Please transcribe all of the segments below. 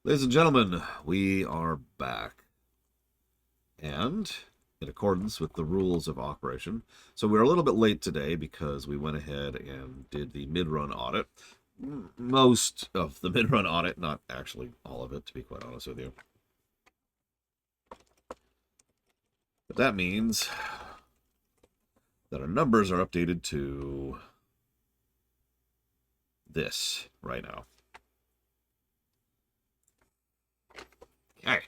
Ladies and gentlemen, we are back. And in accordance with the rules of operation, so we're a little bit late today because we went ahead and did the mid-run audit. Most of the mid-run audit, not actually all of it, to be quite honest with you. But that means that our numbers are updated to this right now. Okay.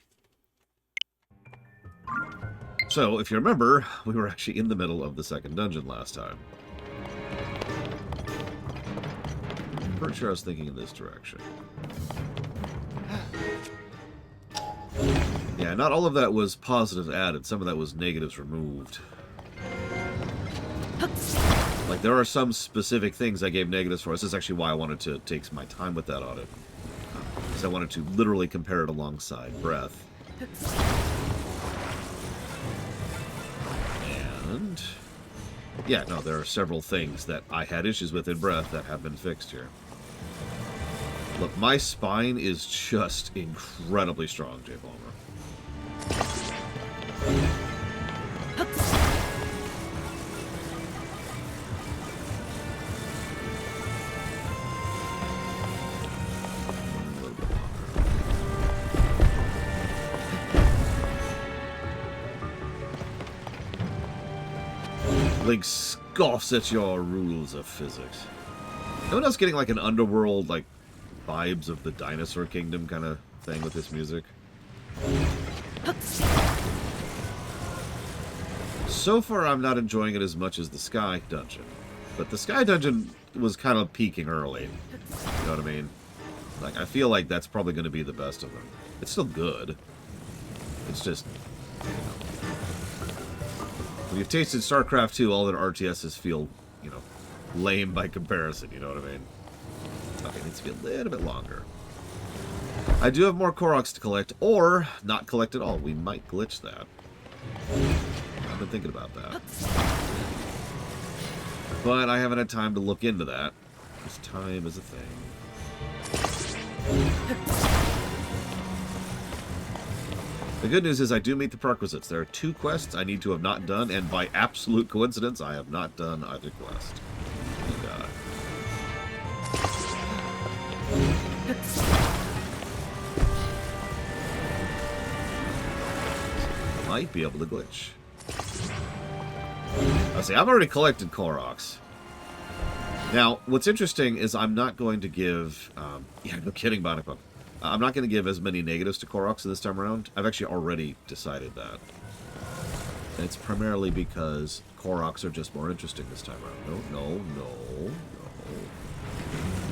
So, if you remember, we were actually in the middle of the second dungeon last time. I'm pretty sure I was thinking in this direction. Yeah, not all of that was positives added. Some of that was negatives removed. Like, there are some specific things I gave negatives for. This is actually why I wanted to take my time with that audit. Because I wanted to literally compare it alongside Breath. And yeah, no, there are several things that I had issues with in Breath that have been fixed here. Look, my spine is just incredibly strong, J. Palmer. Link scoffs at your rules of physics. Anyone else getting like an underworld, like, vibes of the Dinosaur Kingdom kind of thing with this music? So far, I'm not enjoying it as much as the Sky Dungeon. But the Sky Dungeon was kind of peaking early. You know what I mean? Like, I feel like that's probably going to be the best of them. It's still good. It's just, you know, when you've tasted StarCraft 2, all their RTSs feel, you know, lame by comparison, you know what I mean? Okay, it needs to be a little bit longer. I do have more Koroks to collect, or not collect at all. We might glitch that. I've been thinking about that. But I haven't had time to look into that. Because time is a thing. The good news is I do meet the prerequisites. There are 2 quests I need to have not done, and by absolute coincidence, I have not done either quest. Thank God. I might be able to glitch. I'll see, I've already collected Koroks. Now, what's interesting is I'm not going to give... yeah, no kidding, Bonnie. I'm not going to give as many negatives to Koroks this time around. I've actually already decided that. And it's primarily because Koroks are just more interesting this time around. No.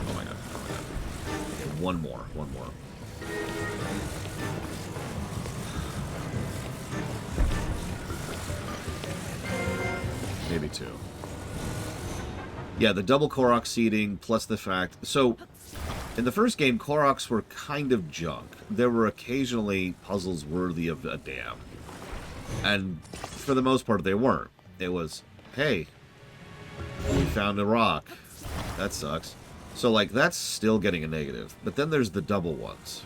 Oh my god. Okay, one more. Maybe 2. Yeah, the double Korok seeding, plus the fact... So, in the first game, Koroks were kind of junk. There were occasionally puzzles worthy of a damn. And for the most part, they weren't. It was, hey, we found a rock. That sucks. So, like, that's still getting a negative. But then there's the double ones.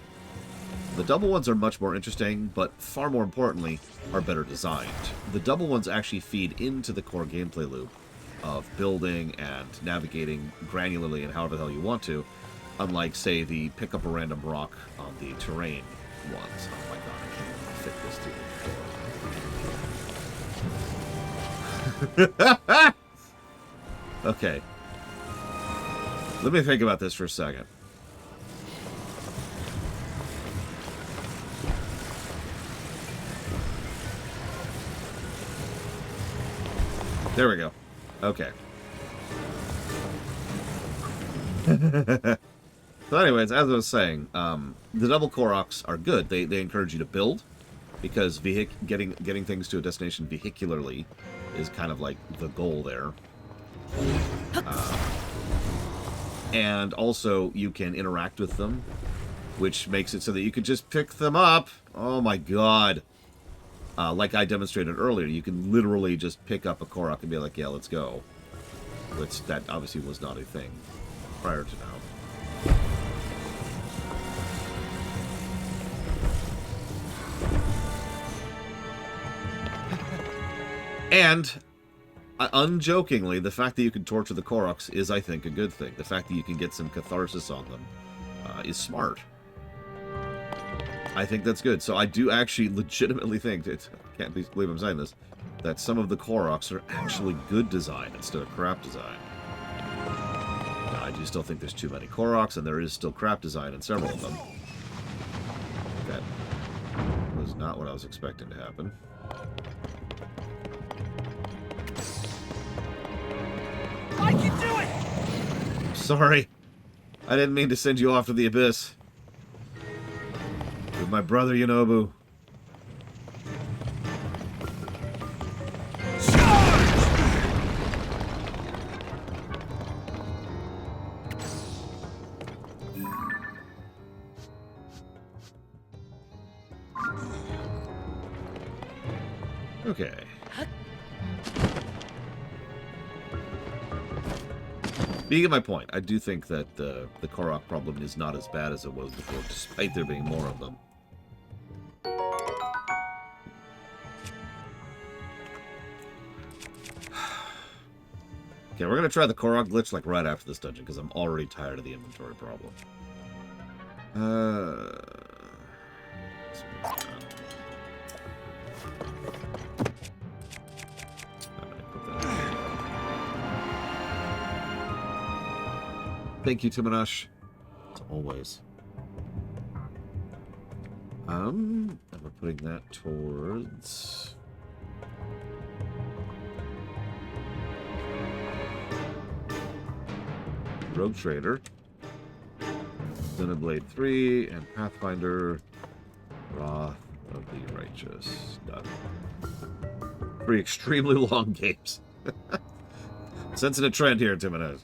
The double ones are much more interesting, but far more importantly, are better designed. The double ones actually feed into the core gameplay loop of building and navigating granularly and however the hell you want to, unlike, say, the pick up a random rock on the terrain ones. Oh my god, I can't fit this to the Okay. Let me think about this for a second. There we go. Okay. So anyways, as I was saying, the double Koroks are good. They encourage you to build, because getting things to a destination vehicularly is kind of like the goal there. And also, you can interact with them, which makes it so that you could just pick them up. Oh my god. Like I demonstrated earlier, you can literally just pick up a Korok and be like, yeah, let's go. Which, that obviously was not a thing prior to now. And, unjokingly, the fact that you can torture the Koroks is, I think, a good thing. The fact that you can get some catharsis on them is smart. I think that's good. So I do actually legitimately think, I can't believe I'm saying this, that some of the Koroks are actually good design instead of crap design. I do still think there's too many Koroks, and there is still crap design in several of them. That was not what I was expecting to happen. I can do it! Sorry. I didn't mean to send you off to the abyss. With my brother Yonobu. Okay. Being at my point, I do think that the Korok problem is not as bad as it was before, despite there being more of them. Okay, we're gonna try the Korok glitch like right after this dungeon, because I'm already tired of the inventory problem. Thank you, Timanash. As always. And we're putting that towards... Rogue Trader. Xenoblade 3 and Pathfinder. Wrath of the Righteous. Done. 3 extremely long games. Sensing a trend here, Timanash.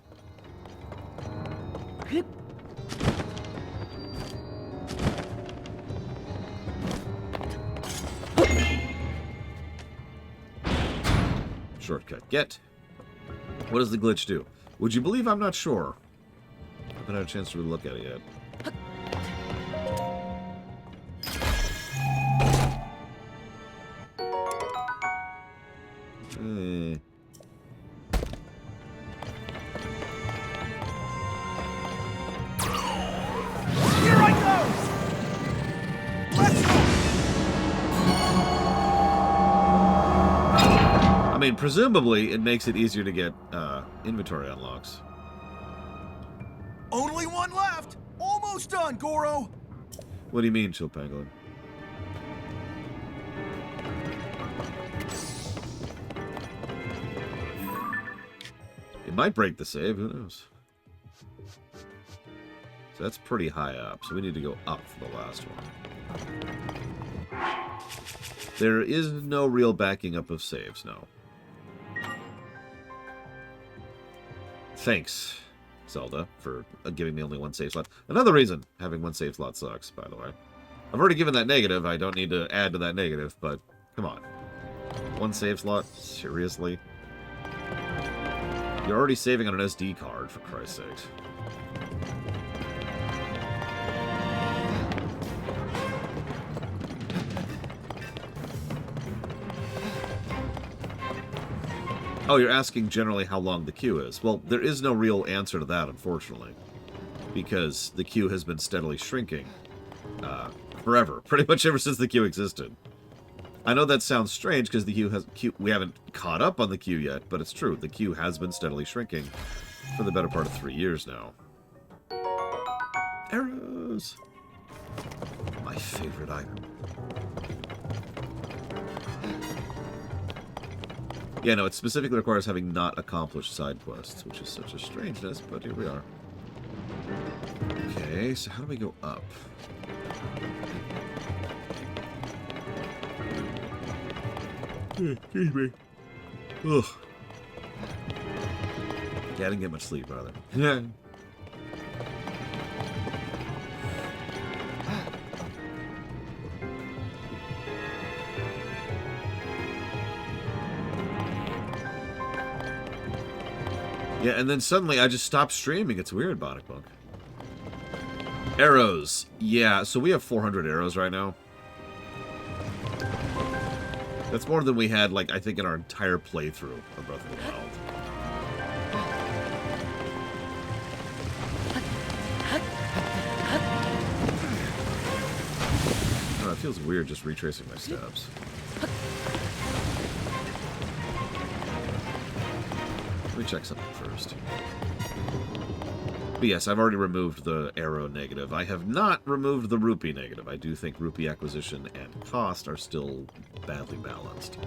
Shortcut get. What does the glitch do? Would you believe I'm not sure? I haven't had a chance to really look at it yet. I mean, presumably, it makes it easier to get inventory unlocks. Only one left! Almost done, Goro! What do you mean, Chill Pangolin? It might break the save, who knows? So that's pretty high up, so we need to go up for the last one. There is no real backing up of saves, no. Thanks, Zelda, for giving me only one save slot. Another reason having one save slot sucks, by the way. I've already given that negative. I don't need to add to that negative, but come on. One save slot? Seriously? You're already saving on an SD card, for Christ's sakes. Oh, you're asking generally how long the queue is. Well, there is no real answer to that, unfortunately. Because the queue has been steadily shrinking. Forever. Pretty much ever since the queue existed. I know that sounds strange because the queue we haven't caught up on the queue yet, but it's true. The queue has been steadily shrinking for the better part of 3 years now. Arrows! My favorite item. Yeah, no, it specifically requires having not accomplished side quests, which is such a strangeness, but here we are. Okay, so how do we go up? Excuse me. Ugh. Yeah, I didn't get much sleep, rather. Yeah. Yeah, and then suddenly I just stopped streaming. It's weird, Bonic Monk. Arrows. Yeah, so we have 400 arrows right now. That's more than we had, like, I think in our entire playthrough of Breath of the Wild. Oh, it feels weird just retracing my steps. Let me check something first. But yes, I've already removed the arrow negative. I have not removed the rupee negative. I do think rupee acquisition and cost are still badly balanced.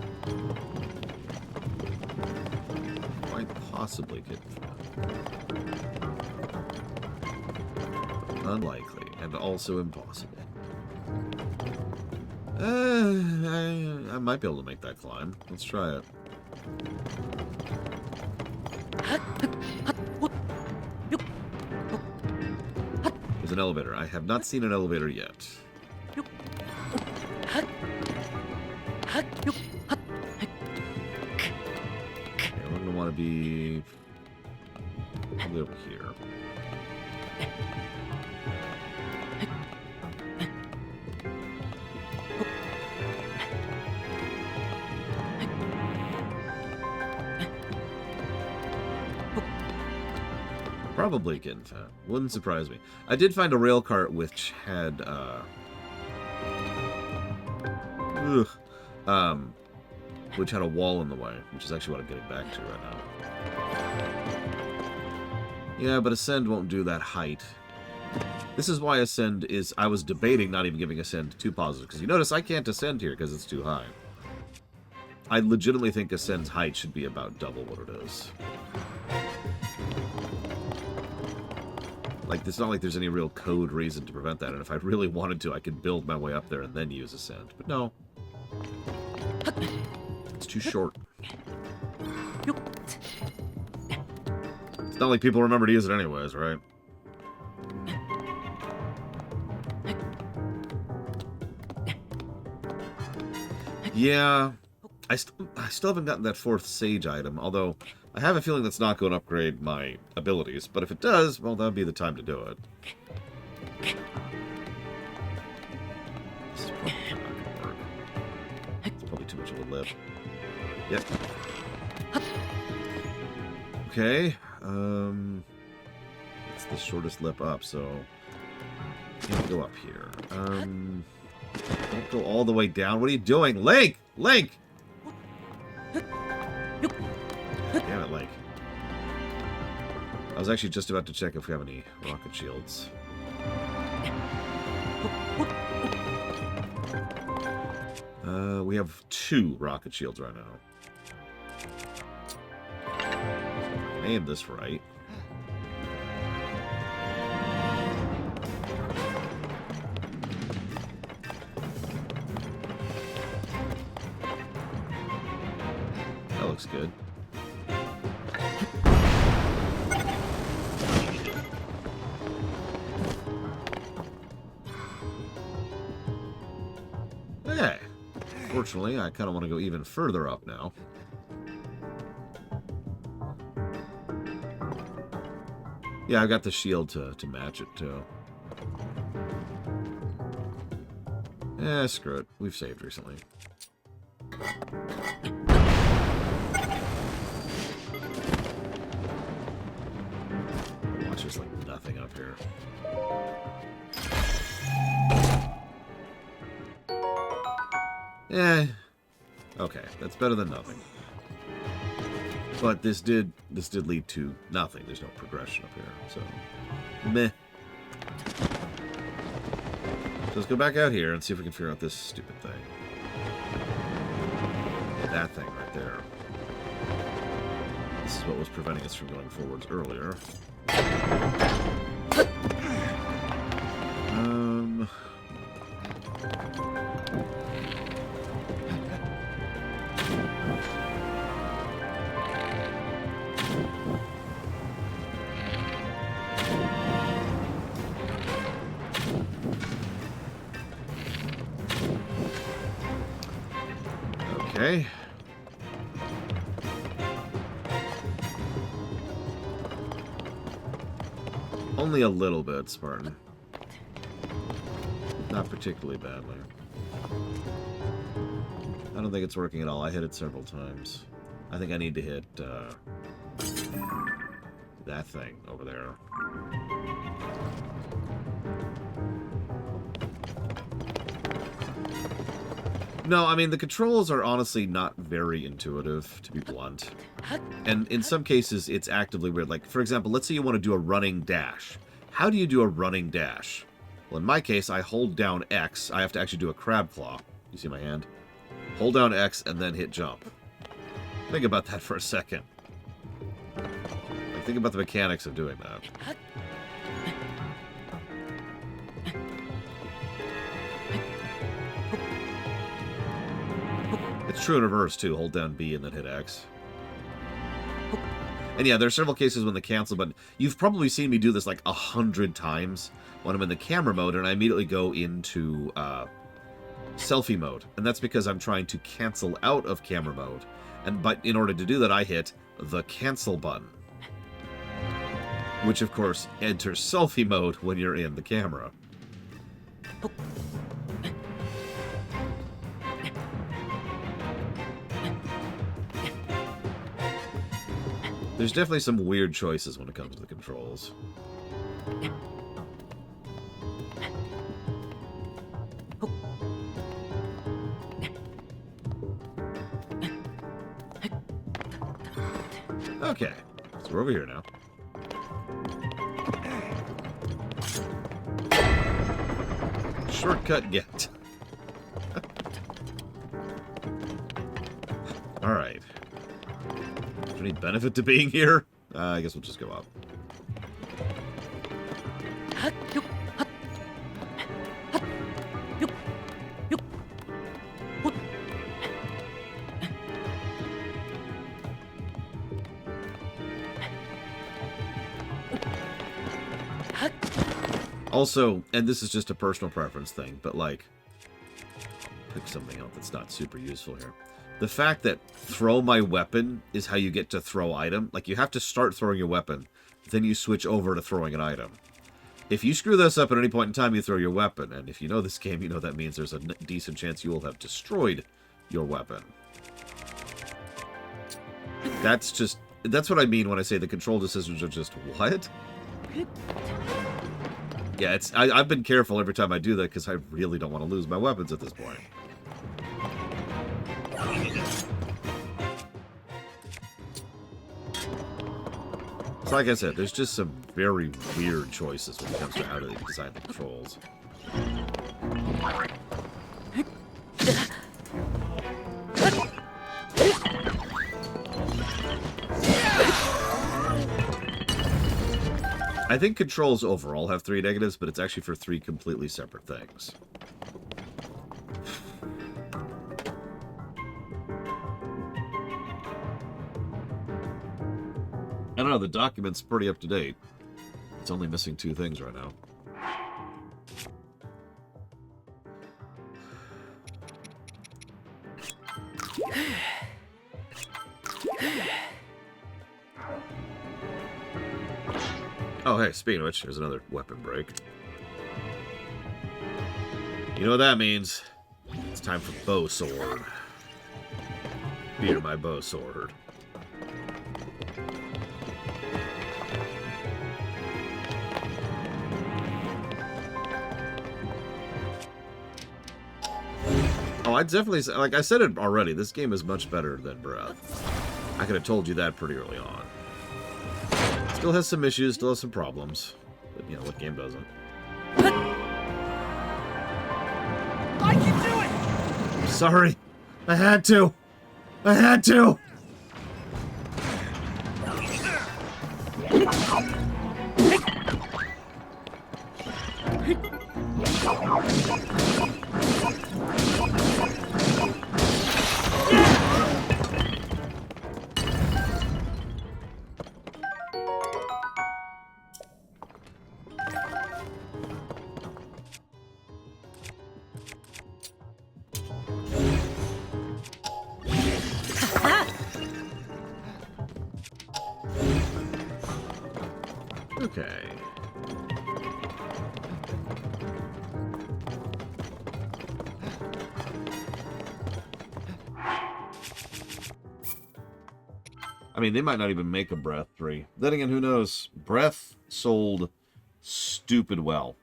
Quite possibly get unlikely, and also impossible. I might be able to make that climb. Let's try it. There's an elevator. I have not seen an elevator yet. Okay, we're going to want to be probably over here. Probably getting fat. Wouldn't surprise me. I did find a rail cart which had, which had a wall in the way, which is actually what I'm getting back to right now. Yeah, but Ascend won't do that height. This is why Ascend is... I was debating not even giving Ascend 2 positive, because you notice I can't Ascend here because it's too high. I legitimately think Ascend's height should be about double what it is. Like, it's not like there's any real code reason to prevent that, and if I really wanted to, I could build my way up there and then use Ascend. But no. It's too short. It's not like people remember to use it anyways, right? Yeah. I still haven't gotten that 4th Sage item, although I have a feeling that's not going to upgrade my abilities. But if it does, well, that would be the time to do it. This is probably not going to work. It's probably too much of a lip. Yep. Okay. It's the shortest lip up, so can't go up here. Don't go all the way down. What are you doing? Link! Link! Damn it, Link. I was actually just about to check if we have any rocket shields. We have 2 rocket shields right now. Aim this right. That looks good. Hey. Fortunately, I kind of want to go even further up now. Yeah, I've got the shield to match it, too. Eh, screw it. We've saved recently. Watch, there's like nothing up here. Eh. Okay, that's better than nothing. But this did lead to nothing. There's no progression up here, so meh. So let's go back out here and see if we can figure out this stupid thing. That thing right there. This is what was preventing us from going forwards earlier. Okay. Only a little bit, Spartan. Not particularly badly. I don't think it's working at all. I hit it several times. I think I need to hit that thing over there. No, I mean, the controls are honestly not very intuitive, to be blunt. And in some cases, it's actively weird. Like, for example, let's say you want to do a running dash. How do you do a running dash? Well, in my case, I hold down X. I have to actually do a crab claw. You see my hand? Hold down X and then hit jump. Think about that for a second. Like, think about the mechanics of doing that. It's true in reverse, too. Hold down B and then hit X. And yeah, there are several cases when the cancel button... You've probably seen me do this like 100 times when I'm in the camera mode, and I immediately go into selfie mode. And that's because I'm trying to cancel out of camera mode. But in order to do that, I hit the cancel button. Which, of course, enters selfie mode when you're in the camera. There's definitely some weird choices when it comes to the controls. Okay, so we're over here now. Shortcut get. Alright. Is there any benefit to being here? I guess we'll just go up. Also, and this is just a personal preference thing, but like, pick something out that's not super useful here. The fact that throw my weapon is how you get to throw item. Like, you have to start throwing your weapon, then you switch over to throwing an item. If you screw this up at any point in time, you throw your weapon. And if you know this game, you know that means there's a decent chance you will have destroyed your weapon. That's what I mean when I say the control decisions are just, what? Yeah, I've been careful every time I do that because I really don't want to lose my weapons at this point. So like I said, there's just some very weird choices when it comes to how to design the controls. I think controls overall have 3 negatives, but it's actually for 3 completely separate things. I don't know, the document's pretty up to date. It's only missing 2 things right now. Oh, hey, speaking of which, there's another weapon break. You know what that means? It's time for bow sword. Fear my bow sword. Oh, I'd definitely say, like I said it already, this game is much better than Breath. I could have told you that pretty early on. Still has some issues, still has some problems. But, you know, what game doesn't? I can do it! I'm sorry. I had to. I had to! Okay. I mean, they might not even make a Breath 3. Then again, who knows? Breath sold stupid well.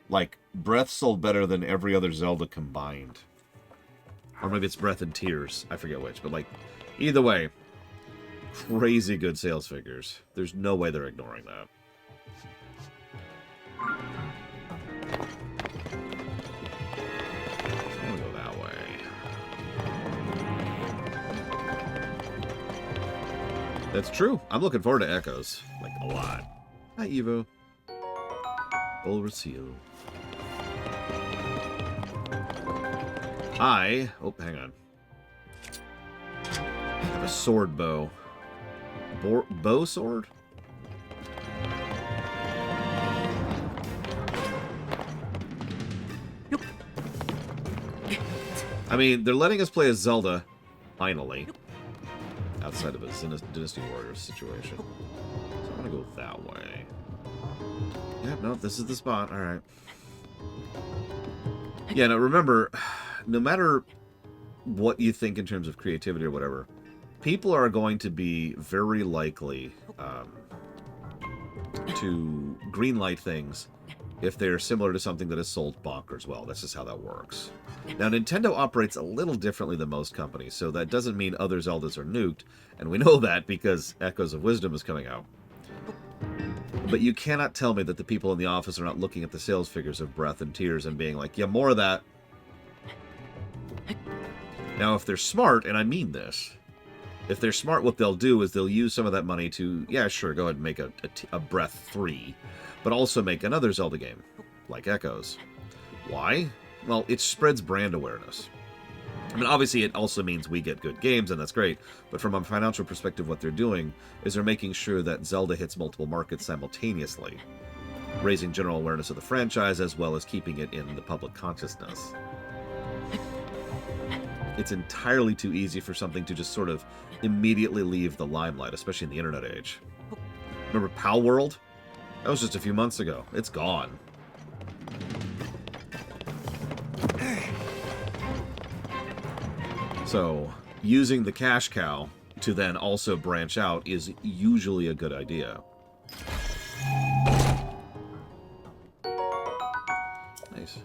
Like, Breath sold better than every other Zelda combined. Or maybe it's Breath and Tears. I forget which. But, like, either way, crazy good sales figures. There's no way they're ignoring that. I'm gonna go that way. That's true. I'm looking forward to Echoes. Like, a lot. Hi, Evo. Bulwer Seal. Oh, hang on. I have a sword bow. Bow sword? I mean, they're letting us play as Zelda, finally. Outside of a Dynasty Warriors situation. So I'm gonna go that way. Yeah, no, this is the spot. Alright. Yeah, now remember, no matter what you think in terms of creativity or whatever, people are going to be very likely to greenlight things if they're similar to something that is sold bonkers well. That's just how that works. Now, Nintendo operates a little differently than most companies, so that doesn't mean other Zeldas are nuked, and we know that because Echoes of Wisdom is coming out. But you cannot tell me that the people in the office are not looking at the sales figures of Breath and Tears and being like, yeah, more of that. Now, if they're smart, and I mean this, if they're smart, what they'll do is they'll use some of that money to, yeah, sure, go ahead and make a Breath 3, but also make another Zelda game, like Echoes. Why? Well, it spreads brand awareness. I mean, obviously, it also means we get good games, and that's great, but from a financial perspective, what they're doing is they're making sure that Zelda hits multiple markets simultaneously, raising general awareness of the franchise as well as keeping it in the public consciousness. It's entirely too easy for something to just sort of immediately leave the limelight, especially in the internet age. Remember Pal World? That was just a few months ago. It's gone. So, using the cash cow to then also branch out is usually a good idea. Nice.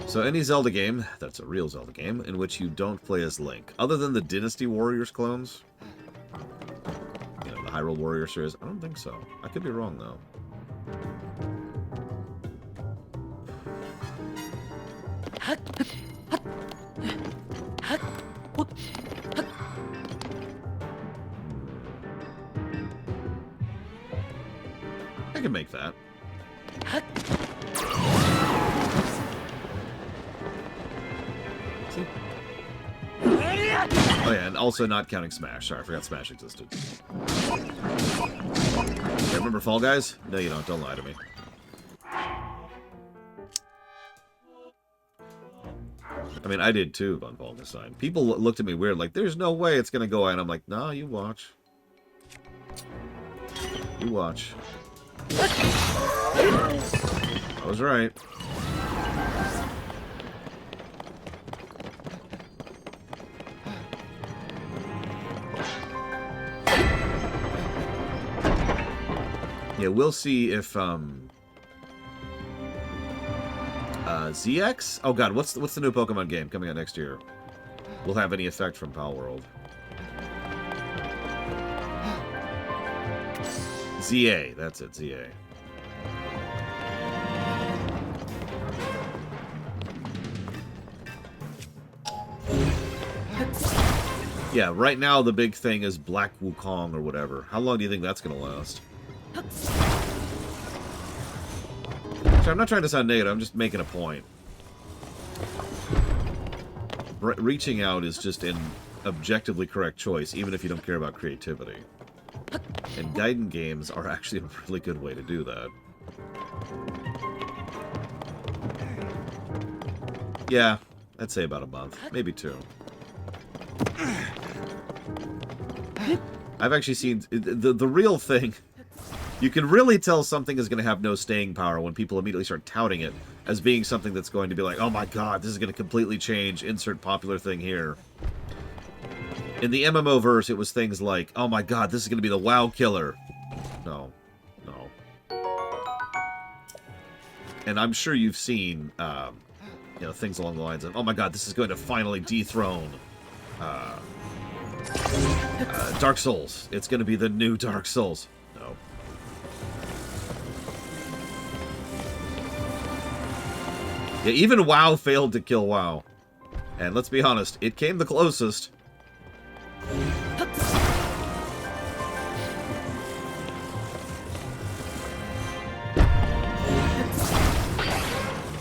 So any Zelda game, that's a real Zelda game, in which you don't play as Link, other than the Dynasty Warriors clones, you know, the Hyrule Warrior series, I don't think so. I could be wrong, though. I can make that. See? Oh yeah, and also not counting Smash. Sorry, I forgot Smash existed. Yeah, remember Fall Guys? No, you don't. Don't lie to me. I mean, I did too on Fall Guys side. People looked at me weird, like, there's no way it's gonna go away. And I'm like, nah, you watch. You watch. I was right. Yeah, we'll see if ZX? Oh god, what's the new Pokemon game coming out next year? Will have any effect from Pal World. ZA, that's it, ZA. Yeah, right now the big thing is Black Wukong or whatever. How long do you think that's gonna last? So I'm not trying to sound negative, I'm just making a point. Reaching out is just an objectively correct choice, even if you don't care about creativity. And Gaiden games are actually a really good way to do that. Yeah, I'd say about a month, maybe 2. I've actually seen the real thing. You can really tell something is going to have no staying power when people immediately start touting it as being something that's going to be like, oh my god, this is going to completely change, insert popular thing here. In the MMO verse, it was things like, oh my god, this is going to be the WoW killer. No. No. And I'm sure you've seen, you know, things along the lines of, oh my god, this is going to finally dethrone Dark Souls. It's going to be the new Dark Souls. No. Yeah, even WoW failed to kill WoW. And let's be honest, it came the closest.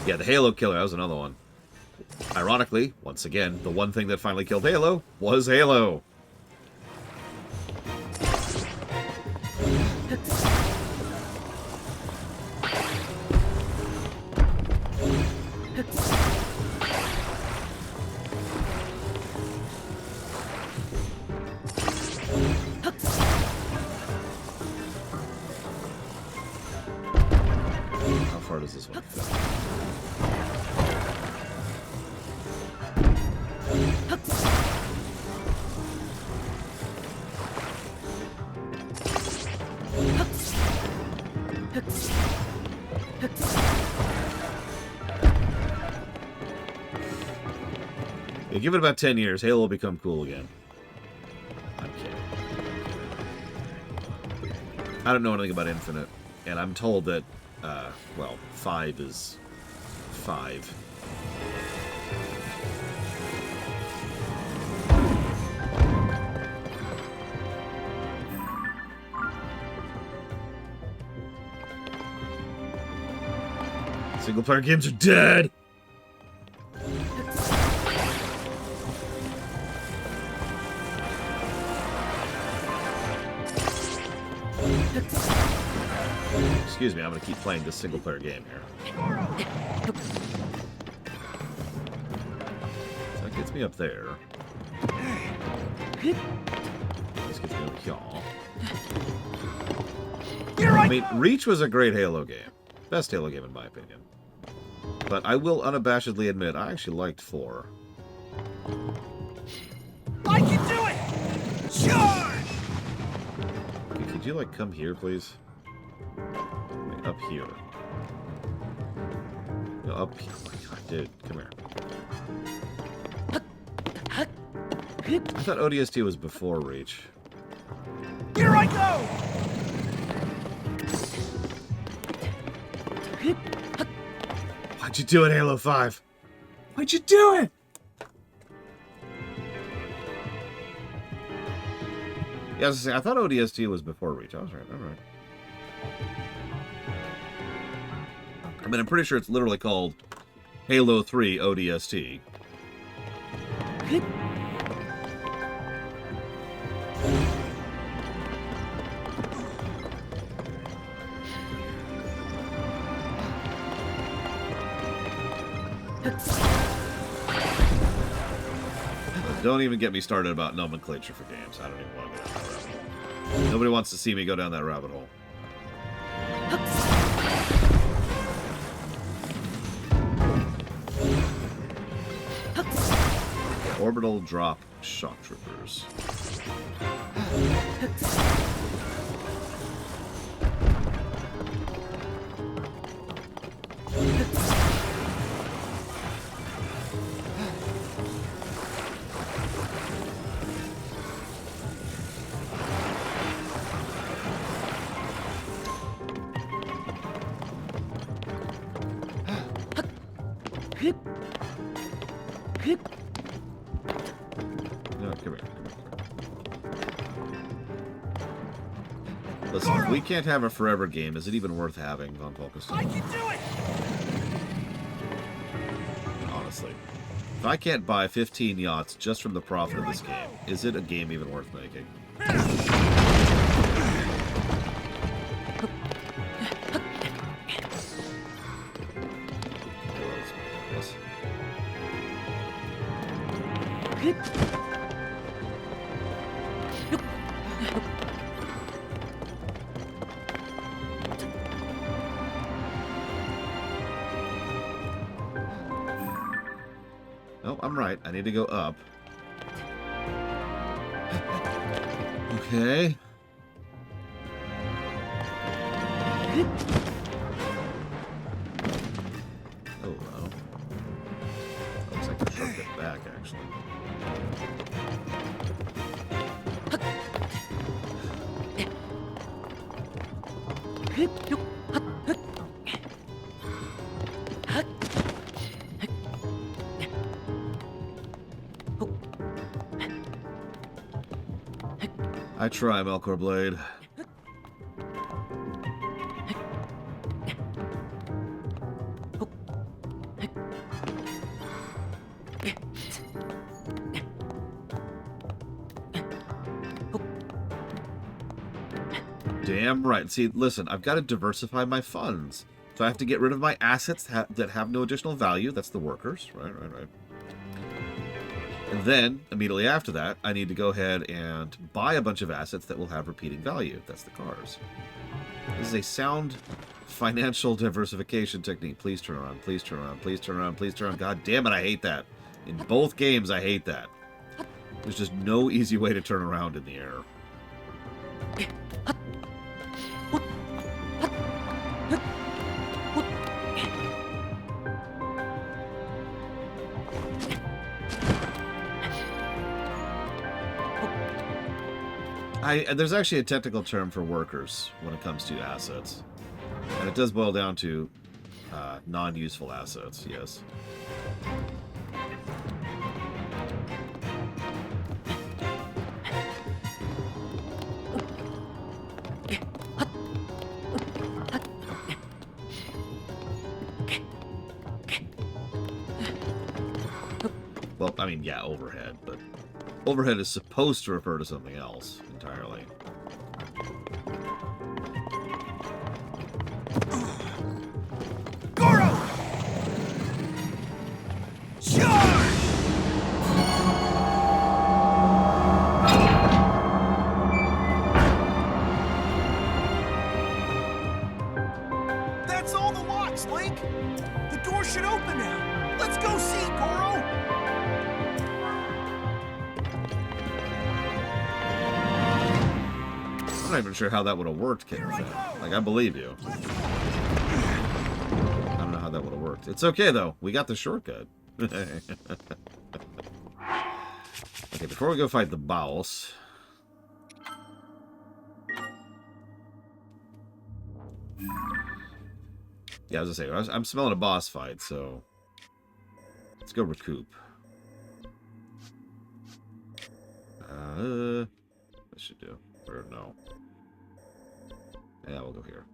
Yeah, the Halo killer, that was another one. Ironically, once again, the one thing that finally killed Halo was Halo. How far does this one fit? Yeah, give it about 10 years, Halo will become cool again. I'm kidding. I don't know anything about Infinite, and I'm told that, well, 5 is 5. Single-player games are dead! Excuse me, I'm gonna keep playing this single-player game here. So that gets me up there. This gets me up here. I mean, Reach was a great Halo game. Best Halo game in my opinion. But I will unabashedly admit, I actually liked 4. I can do it! Charge! Could you, like, come here, please? Wait, up here. No, up here. Oh my god, dude, come here. I thought ODST was before Reach. Here I go! Why'd you do it, Halo 5? Why'd you do it? Yeah, I was saying, I thought ODST was before Reach. I was right. All right. I mean, I'm pretty sure it's literally called Halo 3 ODST. Don't even get me started about nomenclature for games. I don't even want to go down that rabbit hole. Nobody wants to see me go down that rabbit hole. Orbital drop shock troopers. No, come here. Listen, if we can't have a forever game, is it even worth having on Polkaston? I can do it! Honestly. If I can't buy 15 yachts just from the profit of this game, is it a game even worth making? No, I'm right. I need to go up. Okay. Oh, well. Looks like a shortcut back, actually. I try, Melkor Blade. Damn right. See, listen, I've got to diversify my funds. So I have to get rid of my assets that have no additional value. That's the workers. Right. And then, immediately after that, I need to go ahead and buy a bunch of assets that will have repeating value. That's the cars. This is a sound financial diversification technique. Please turn around. Please turn around. Please turn around. Please turn around. God damn it, I hate that. In both games, I hate that. There's just no easy way to turn around in the air. There's actually a technical term for workers when it comes to assets. And it does boil down to non-useful assets, yes. Well, I mean, yeah, overhead, but overhead is supposed to refer to something else entirely. Goro! Charge! That's all the locks, Link! The door should open now! Let's go see, Goro! I'm not even sure how that would have worked, King. Like, I believe you. I don't know how that would have worked. It's okay, though. We got the shortcut. Okay, before we go fight the boss... Yeah, as I say, I'm smelling a boss fight, so... Let's go recoup. That should do. Or no. Yeah, we'll go here.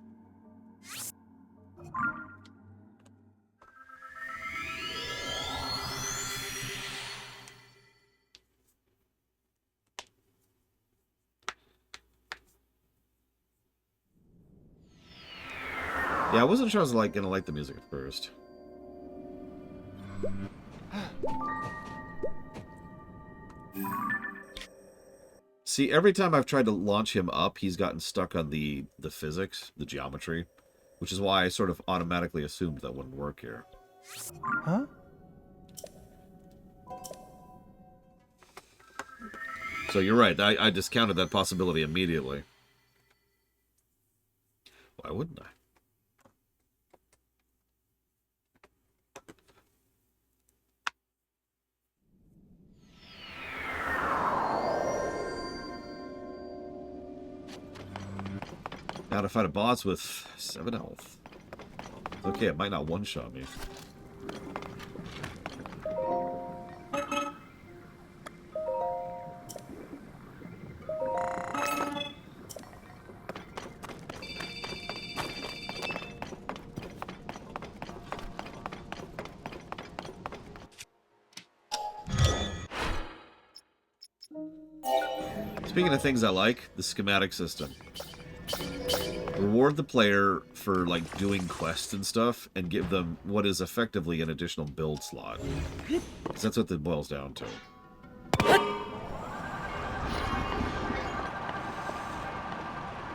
Yeah, I wasn't sure I was gonna like the music at first. See, every time I've tried to launch him up, he's gotten stuck on the physics, the geometry, which is why I sort of automatically assumed that wouldn't work here. Huh? So you're right, I discounted that possibility immediately. Why wouldn't I? Now to fight a boss with 7 health. It's okay, it might not one-shot me. Speaking of things I like, the schematic system. Reward the player for, like, doing quests and stuff, and give them what is effectively an additional build slot. Because that's what it boils down to.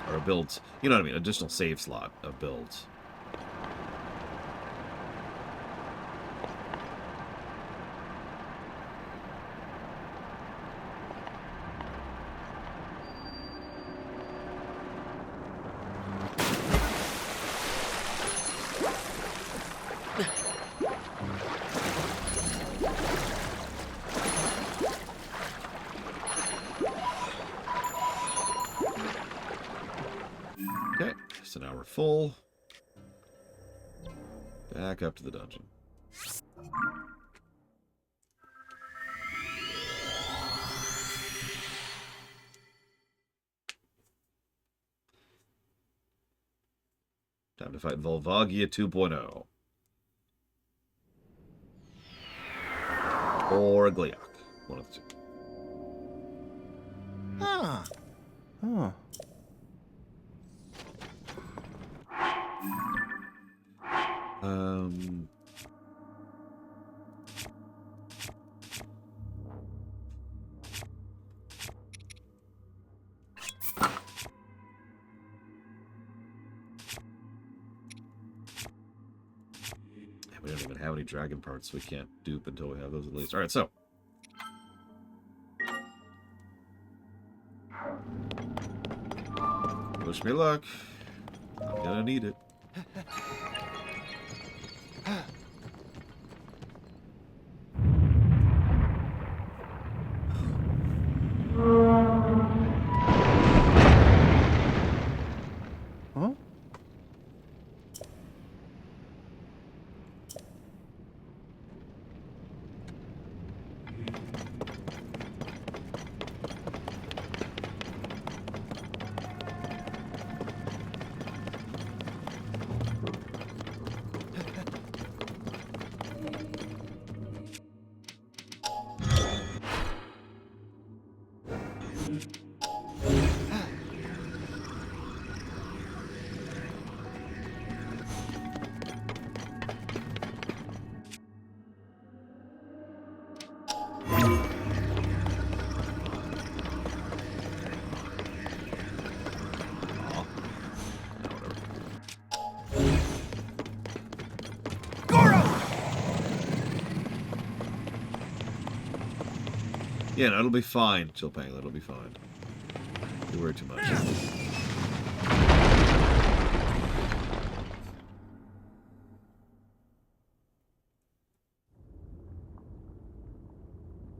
Or a build, you know what I mean, additional save slot of builds. full. Back up to the dungeon. Time to fight Volvagia 2.0. Or Gliok. One of the two. Huh. Huh. We don't even have any dragon parts, so we can't dupe until we have those at least. Alright, so. Wish me luck. I'm gonna need it. Huh? Yeah, no, it'll be fine, Chilpang. It'll be fine. You worry too much.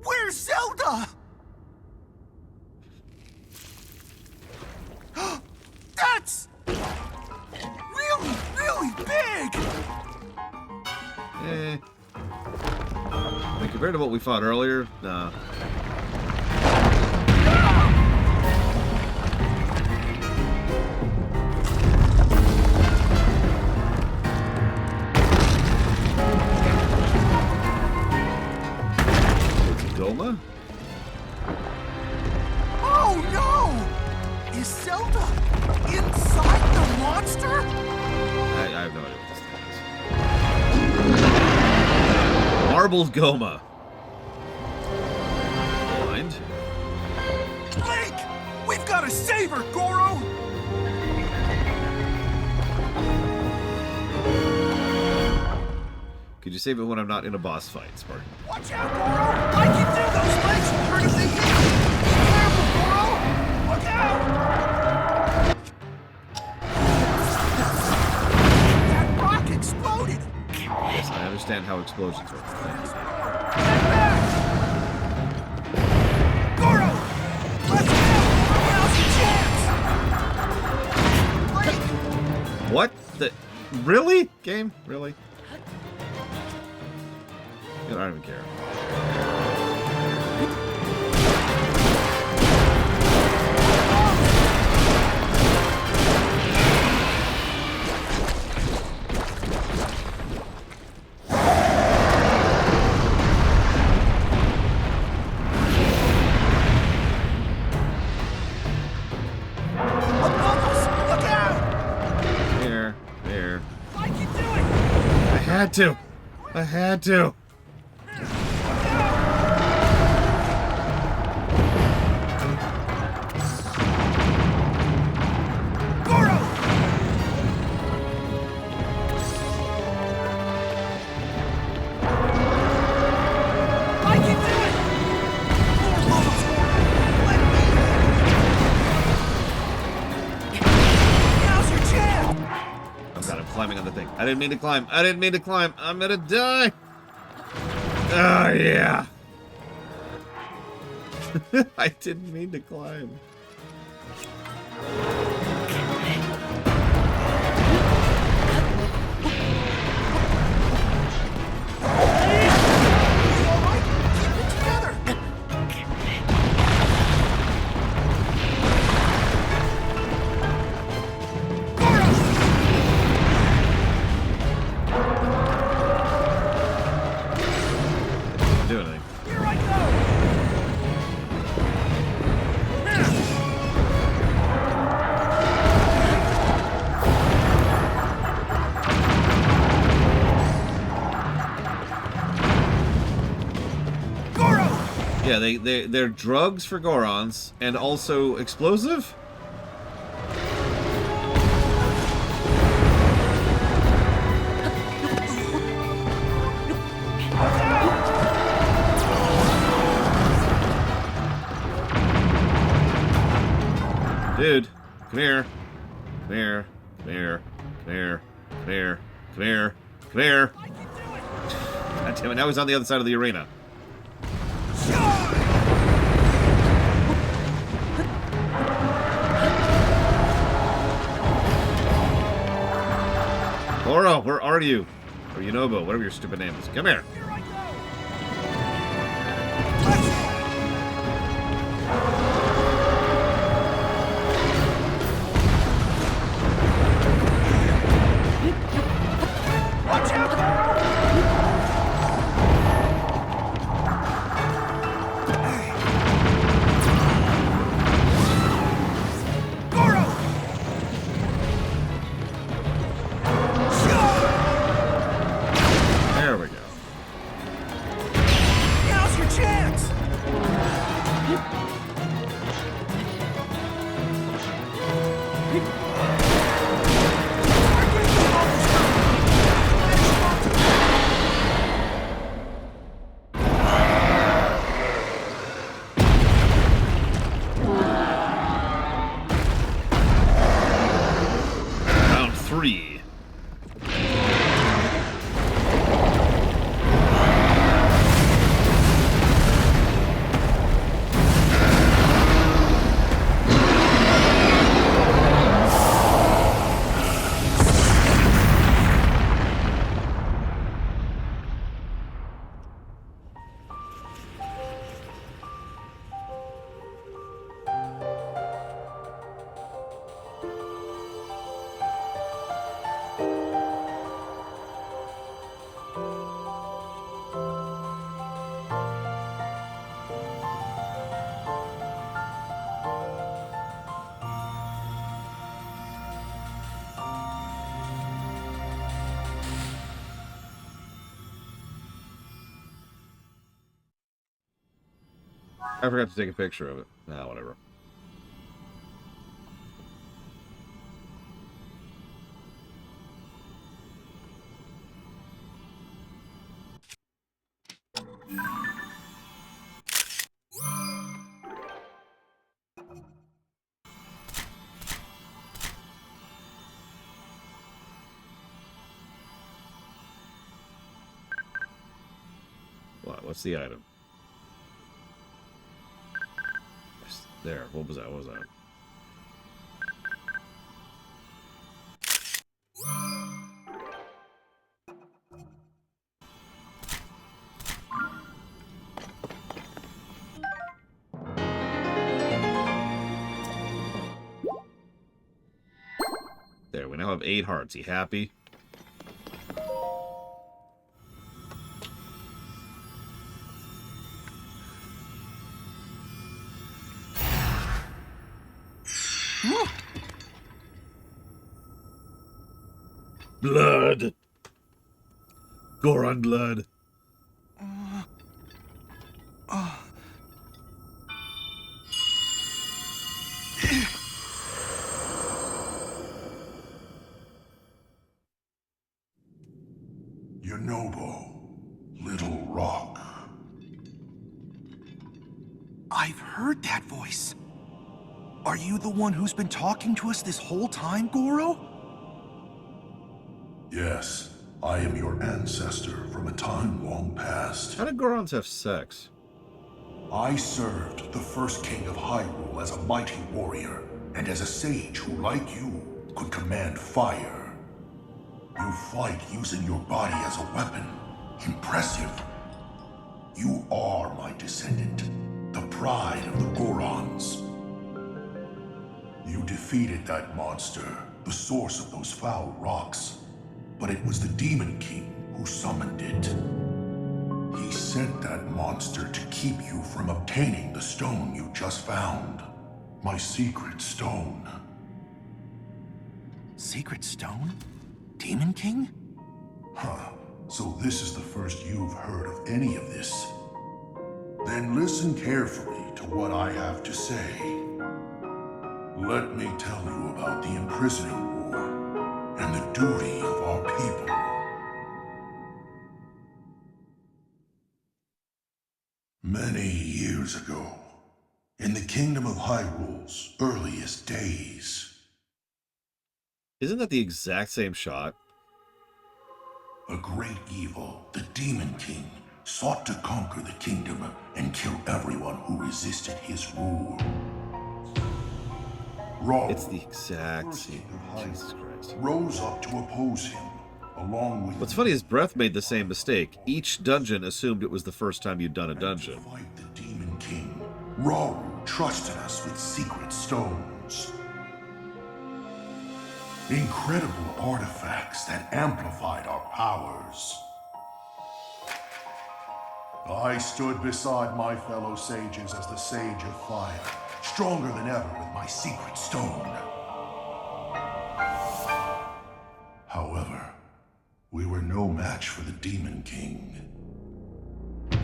Where's Zelda? That's really, really big. I mean, compared to what we fought earlier, nah. Goma? Oh no! Is Zelda inside the monster? I have no idea what this thing is. Marbled Goma. Blind. Blake! We've got to save her, Goro! Could you save it when I'm not in a boss fight, Spartan? Watch out, Goro! I can do those legs hurt if they hit you! Be careful, Goro! Look out! That rock exploded! Yes, I understand how explosions work. Get back! Goro! Let's go! Now's your chance! Blake! What? The... Really? Game? Really? I don't even care. Above us! Look out! Here. Here. I can do it! I had to. I had to. Climbing on the thing. I didn't mean to climb. I didn't mean to climb. I'm gonna die. Oh, yeah. I didn't mean to climb. Yeah, they're drugs for Gorons and also explosive? Dude, come here. Come here. Come here. Come here. Come here. Come here. Come here. God damn it, now he's on the other side of the arena. Goro, where are you? Or Yunobo, whatever your stupid name is. Come here. Watch out, Goro! There we go. Now's your chance! Round 3. I forgot to take a picture of it. Nah, whatever. What? What's the item? There. What was that? What was that? There, we now have 8 hearts. You happy? Blood! Goron blood. Yunobo, Little Rock. I've heard that voice. Are you the one who's been talking to us this whole time, Goro? Yes, I am your ancestor from a time long past. How did Gorons have sex? I served the first king of Hyrule as a mighty warrior, and as a sage who, like you, could command fire. You fight using your body as a weapon. Impressive. You are my descendant, the pride of the Gorons. You defeated that monster, the source of those foul rocks. But it was the Demon King who summoned it. He sent that monster to keep you from obtaining the stone you just found. My secret stone. Secret stone? Demon King? Huh. So this is the first you've heard of any of this. Then listen carefully to what I have to say. Let me tell you about the imprisoning war and the duty of our people. Many years ago, in the kingdom of Hyrule's earliest days, Isn't that the exact same shot? a great evil, the Demon King, sought to conquer the kingdom and kill everyone who resisted his rule. Raul, It's the exact first same. king of Hyrule, Jesus Christ. rose up to oppose him, along with What's funny is Breath made the same mistake. Each dungeon assumed it was the first time you'd done a dungeon. To fight the Demon King, Raul trusted us with secret stones. Incredible artifacts that amplified our powers. I stood beside my fellow sages as the Sage of Fire, stronger than ever with my secret stone. However, we were no match for the Demon King.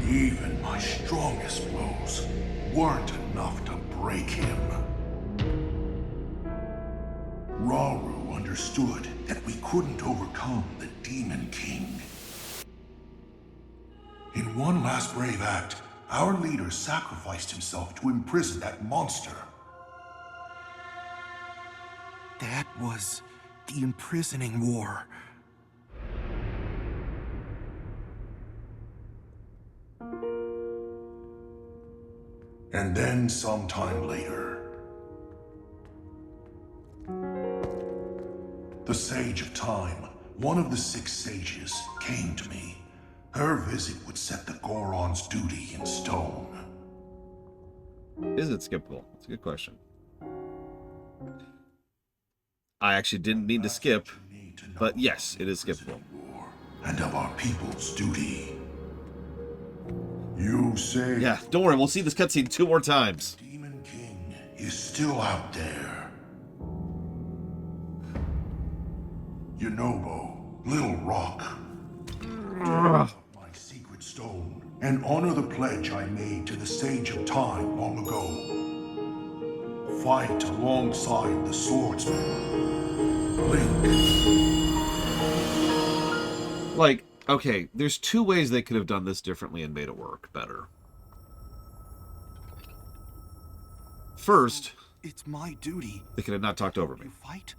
Even my strongest blows weren't enough to break him. Rauru understood that we couldn't overcome the Demon King. In one last brave act, our leader sacrificed himself to imprison that monster. That was the imprisoning war. And then sometime later, the Sage of Time, one of the 6 sages, came to me. Her visit would set the Goron's duty in stone. Is it skippable? It's a good question. I actually didn't mean to skip, but yes, it is skippable. And of our people's duty. You say Yeah, don't worry, we'll see this cutscene 2 more times. Demon King is still out there. Yunobo, Little Rock. My secret stone and honor the pledge I made to the Sage of Time long ago. Fight alongside the swordsman. Link. Like, okay, there's 2 ways they could have done this differently and made it work better. First, It's my duty they could have not talked over me. to fight.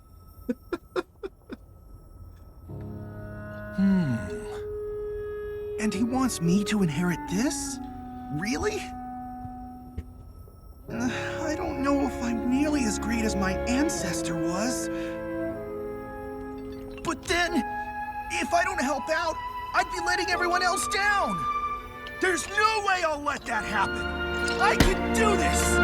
And he wants me to inherit this? Really? I don't know if I'm nearly as great as my ancestor was. But then, if I don't help out, I'd be letting everyone else down. There's no way I'll let that happen. I can do this!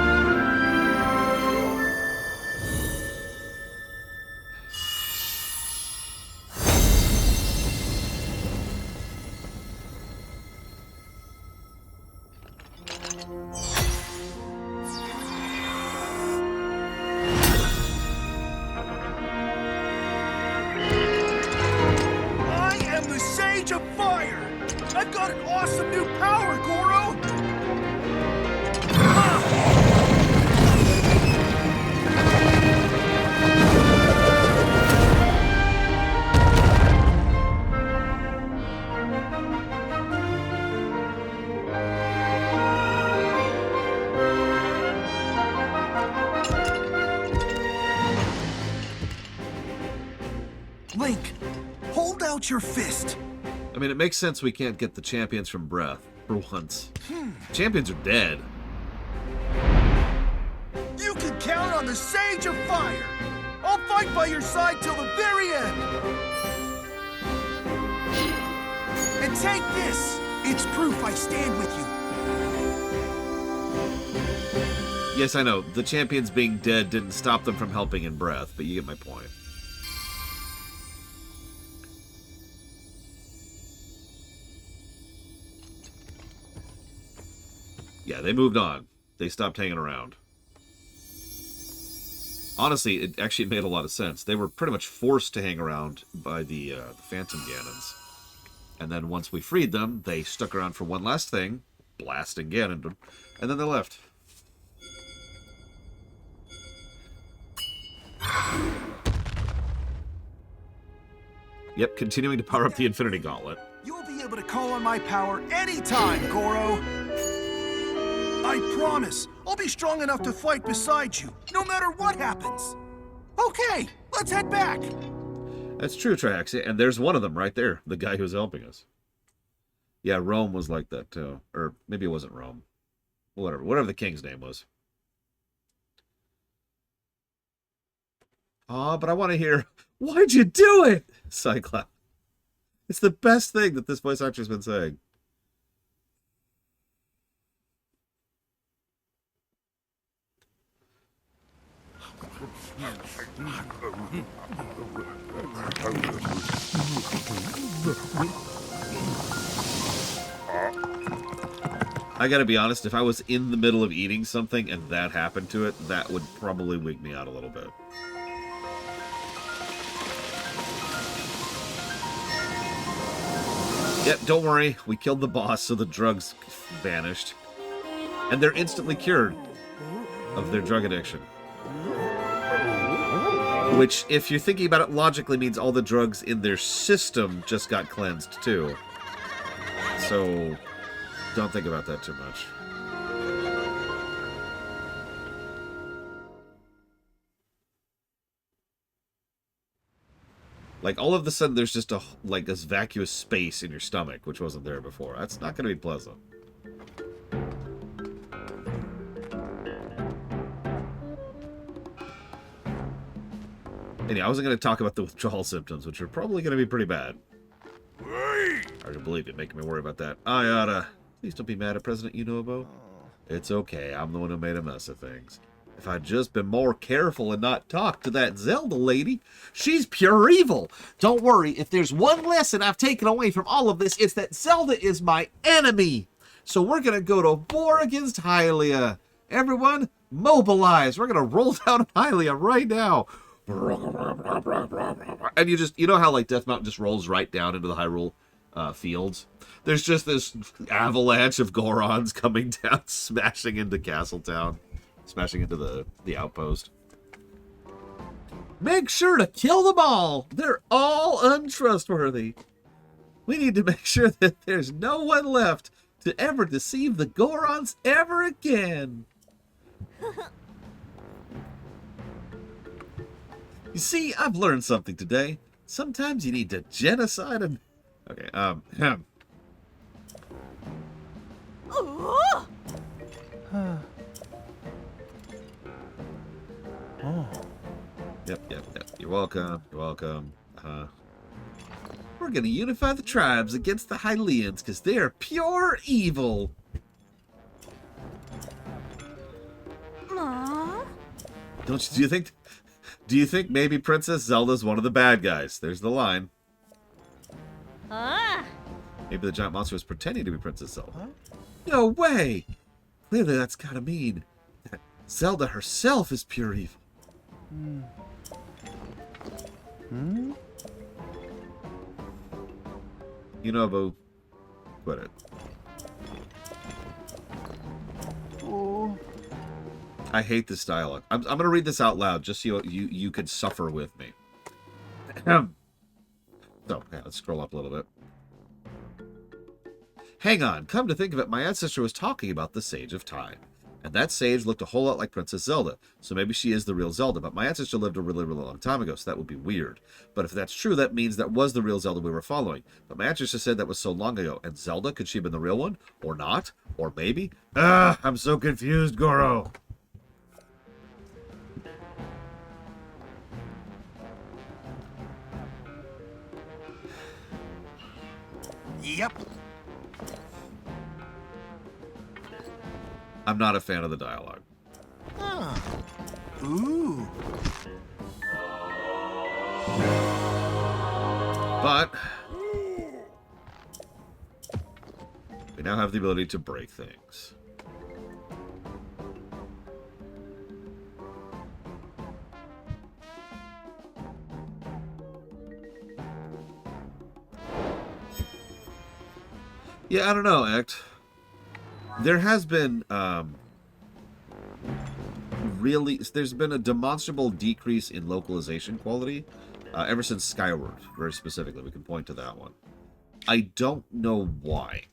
I am the Sage of Fire! I've got an awesome new power, Goro! Link, hold out your fist. I mean, it makes sense we can't get the champions from Breath, for once. Champions are dead. You can count on the Sage of Fire. I'll fight by your side till the very end. And take this. It's proof I stand with you. Yes, I know, the champions being dead didn't stop them from helping in Breath, but you get my point. Yeah, they moved on. They stopped hanging around. Honestly, it actually made a lot of sense. They were pretty much forced to hang around by the Phantom Ganons. And then once we freed them, they stuck around for one last thing, blasting Ganon, and then they left. Yep, continuing to power up the Infinity Gauntlet. You'll be able to call on my power anytime, Goro. I promise, I'll be strong enough to fight beside you, no matter what happens. Okay, let's head back. That's true, Triaxia, and there's one of them right there, the guy who's helping us. Yeah, Rome was like that, too. Or maybe it wasn't Rome. Whatever the king's name was. Aw, but I want to hear, why'd you do it, Cyclops? It's the best thing that this voice actor's been saying. I gotta be honest, if I was in the middle of eating something and that happened to it, that would probably wig me out a little bit. Yep, don't worry. We killed the boss, so the drugs vanished. And they're instantly cured of their drug addiction. Which, if you're thinking about it logically, means all the drugs in their system just got cleansed, too. So, don't think about that too much. Like, all of a sudden, there's just this vacuous space in your stomach, which wasn't there before. That's not going to be pleasant. Anyway, I wasn't going to talk about the withdrawal symptoms, which are probably going to be pretty bad. Hard to believe it, making me worry about that. I oughta... Please don't be mad at President Unobo. It's okay, I'm the one who made a mess of things. If I'd just been more careful and not talked to that Zelda lady, she's pure evil. Don't worry, if there's one lesson I've taken away from all of this, it's that Zelda is my enemy. So we're going to go to war against Hylia. Everyone, mobilize. We're going to roll down Hylia right now. And you know how like Death Mountain just rolls right down into the Hyrule fields? There's just this avalanche of Gorons coming down, smashing into Castletown. Smashing into the outpost. Make sure to kill them all. They're all untrustworthy. We need to make sure that there's no one left to ever deceive the Gorons ever again. You see, I've learned something today. Sometimes you need to genocide and... Okay, Oh. Yep. You're welcome. You're welcome. We're gonna unify the tribes against the Hylians because they are pure evil. Aww. Do you think maybe Princess Zelda's one of the bad guys? There's the line. Ah. Maybe the giant monster was pretending to be Princess Zelda. No way! Clearly that's gotta mean that Zelda herself is pure evil. You know, Boo. Quit it. Oh. I hate this dialogue. I'm going to read this out loud just so you could suffer with me. So, yeah, let's scroll up a little bit. Hang on. Come to think of it, my ancestor was talking about the Sage of Time. And that sage looked a whole lot like Princess Zelda. So maybe she is the real Zelda. But my ancestor lived a really, really long time ago, so that would be weird. But if that's true, that means that was the real Zelda we were following. But my ancestor said that was so long ago. And Zelda, could she have been the real one? Or not? Or maybe? I'm so confused, Goro. Yep. I'm not a fan of the dialogue. Ooh. But we now have the ability to break things. Yeah, I don't know, Act. There has been there's been a demonstrable decrease in localization quality ever since Skyward, very specifically. We can point to that one. I don't know why,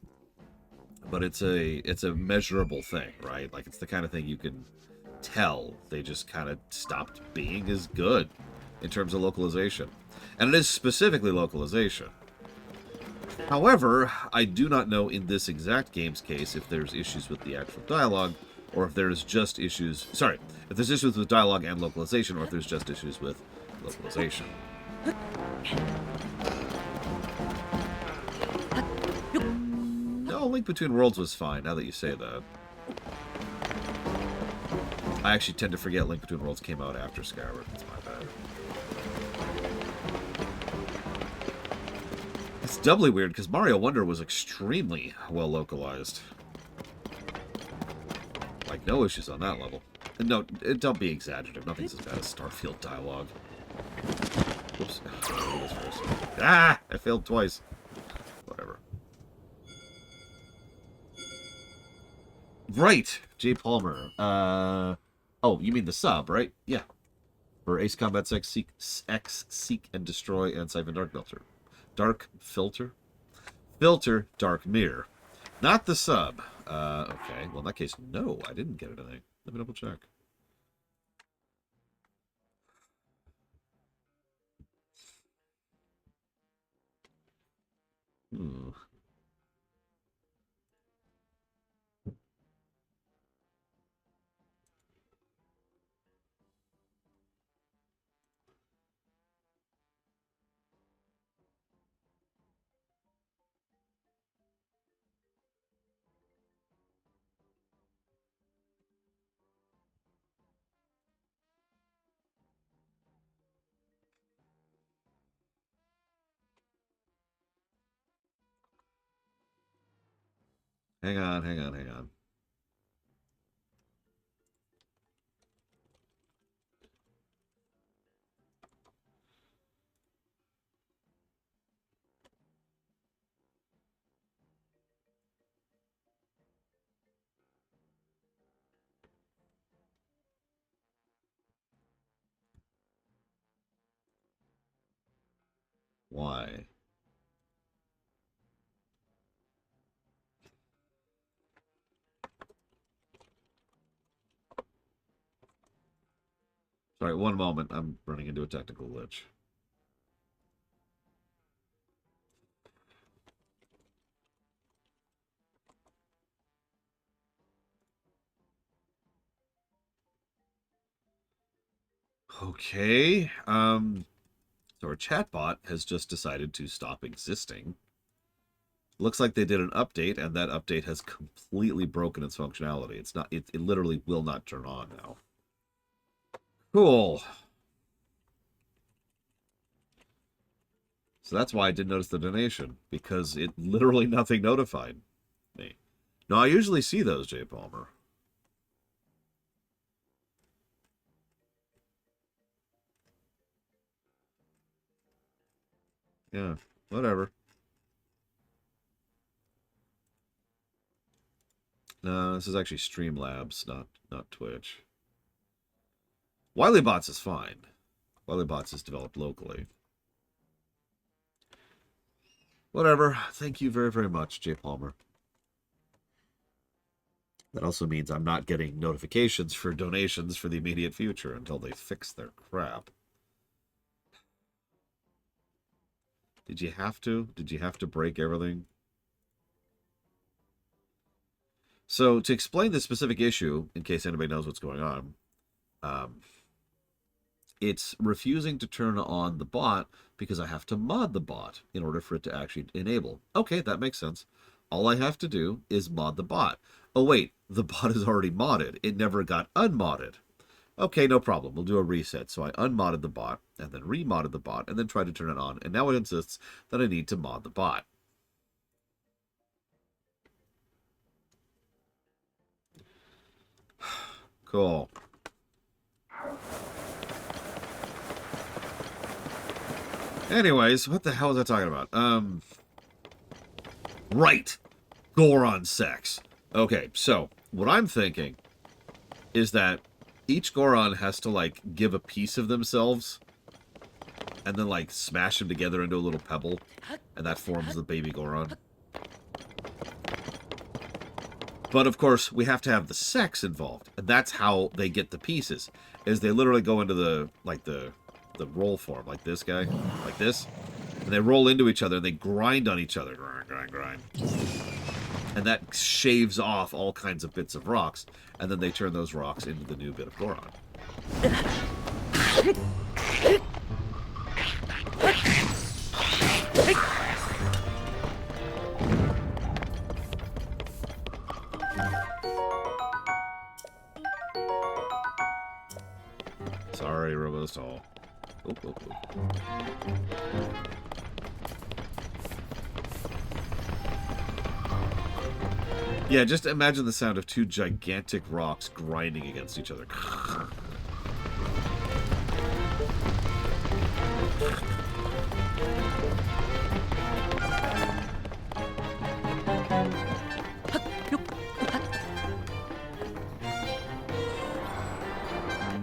but it's a measurable thing, right? Like, it's the kind of thing you can tell they just kind of stopped being as good in terms of localization. And it is specifically localization. However, I do not know in this exact game's case if there's issues with the actual dialogue, or if there's just issues... Sorry, if there's issues with dialogue and localization, or if there's just issues with localization. No, Link Between Worlds was fine, now that you say that. I actually tend to forget Link Between Worlds came out after Skyward. That's my bad. It's doubly weird because Mario Wonder was extremely well localized. Like, no issues on that level. And no, don't be exaggerative. Nothing's as bad as Starfield dialogue. Whoops. Ah! I failed twice. Whatever. Right! Jay Palmer. Oh, you mean the sub, right? Yeah. For Ace Combat X, Seek and Destroy, and Siphon Dark Filter. Dark Filter? Filter Dark Mirror. Not the sub. Okay. Well, in that case, no, I didn't get it, I think. Let me double check. Hmm. Hang on, hang on, hang on. Why? Sorry, one moment. I'm running into a technical glitch. Okay. So our chatbot has just decided to stop existing. Looks like they did an update, and that update has completely broken its functionality. It's not. It literally will not turn on now. Cool. So that's why I didn't notice the donation, because it literally nothing notified me. No, I usually see those, Jay Palmer. Yeah, whatever. No, this is actually Streamlabs, not Twitch. WileyBots is fine. WileyBots is developed locally. Whatever. Thank you very, very much, Jay Palmer. That also means I'm not getting notifications for donations for the immediate future until they fix their crap. Did you have to? Did you have to break everything? So, to explain the specific issue, in case anybody knows what's going on, it's refusing to turn on the bot because I have to mod the bot in order for it to actually enable. Okay, that makes sense. All I have to do is mod the bot. Oh, wait, the bot is already modded. It never got unmodded. Okay, no problem. We'll do a reset. So I unmodded the bot, and then remodded the bot, and then tried to turn it on. And now it insists that I need to mod the bot. Cool. Anyways, what the hell was I talking about? Right. Goron sex. Okay, so what I'm thinking is that each Goron has to, like, give a piece of themselves and then, like, smash them together into a little pebble, and that forms the baby Goron. But, of course, we have to have the sex involved, and that's how they get the pieces, is they literally go into the, like, the roll form, like this guy, like this, and they roll into each other, and they grind on each other, grind. And that shaves off all kinds of bits of rocks, and then they turn those rocks into the new bit of Goron. Sorry, Robostall. Oop, oop, oop. Yeah, just imagine the sound of two gigantic rocks grinding against each other.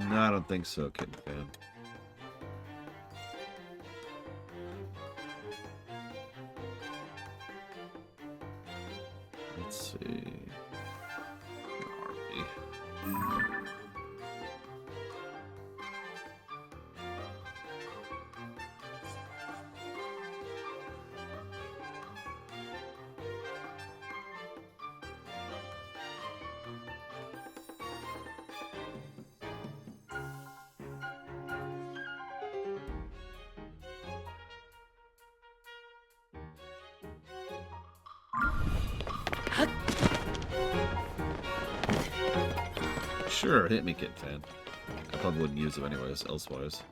No, I don't think so, Kitten Fan. Let's see. Where are we? Sure, hit me, Kit Fan. I probably wouldn't use them anyways, elsewise.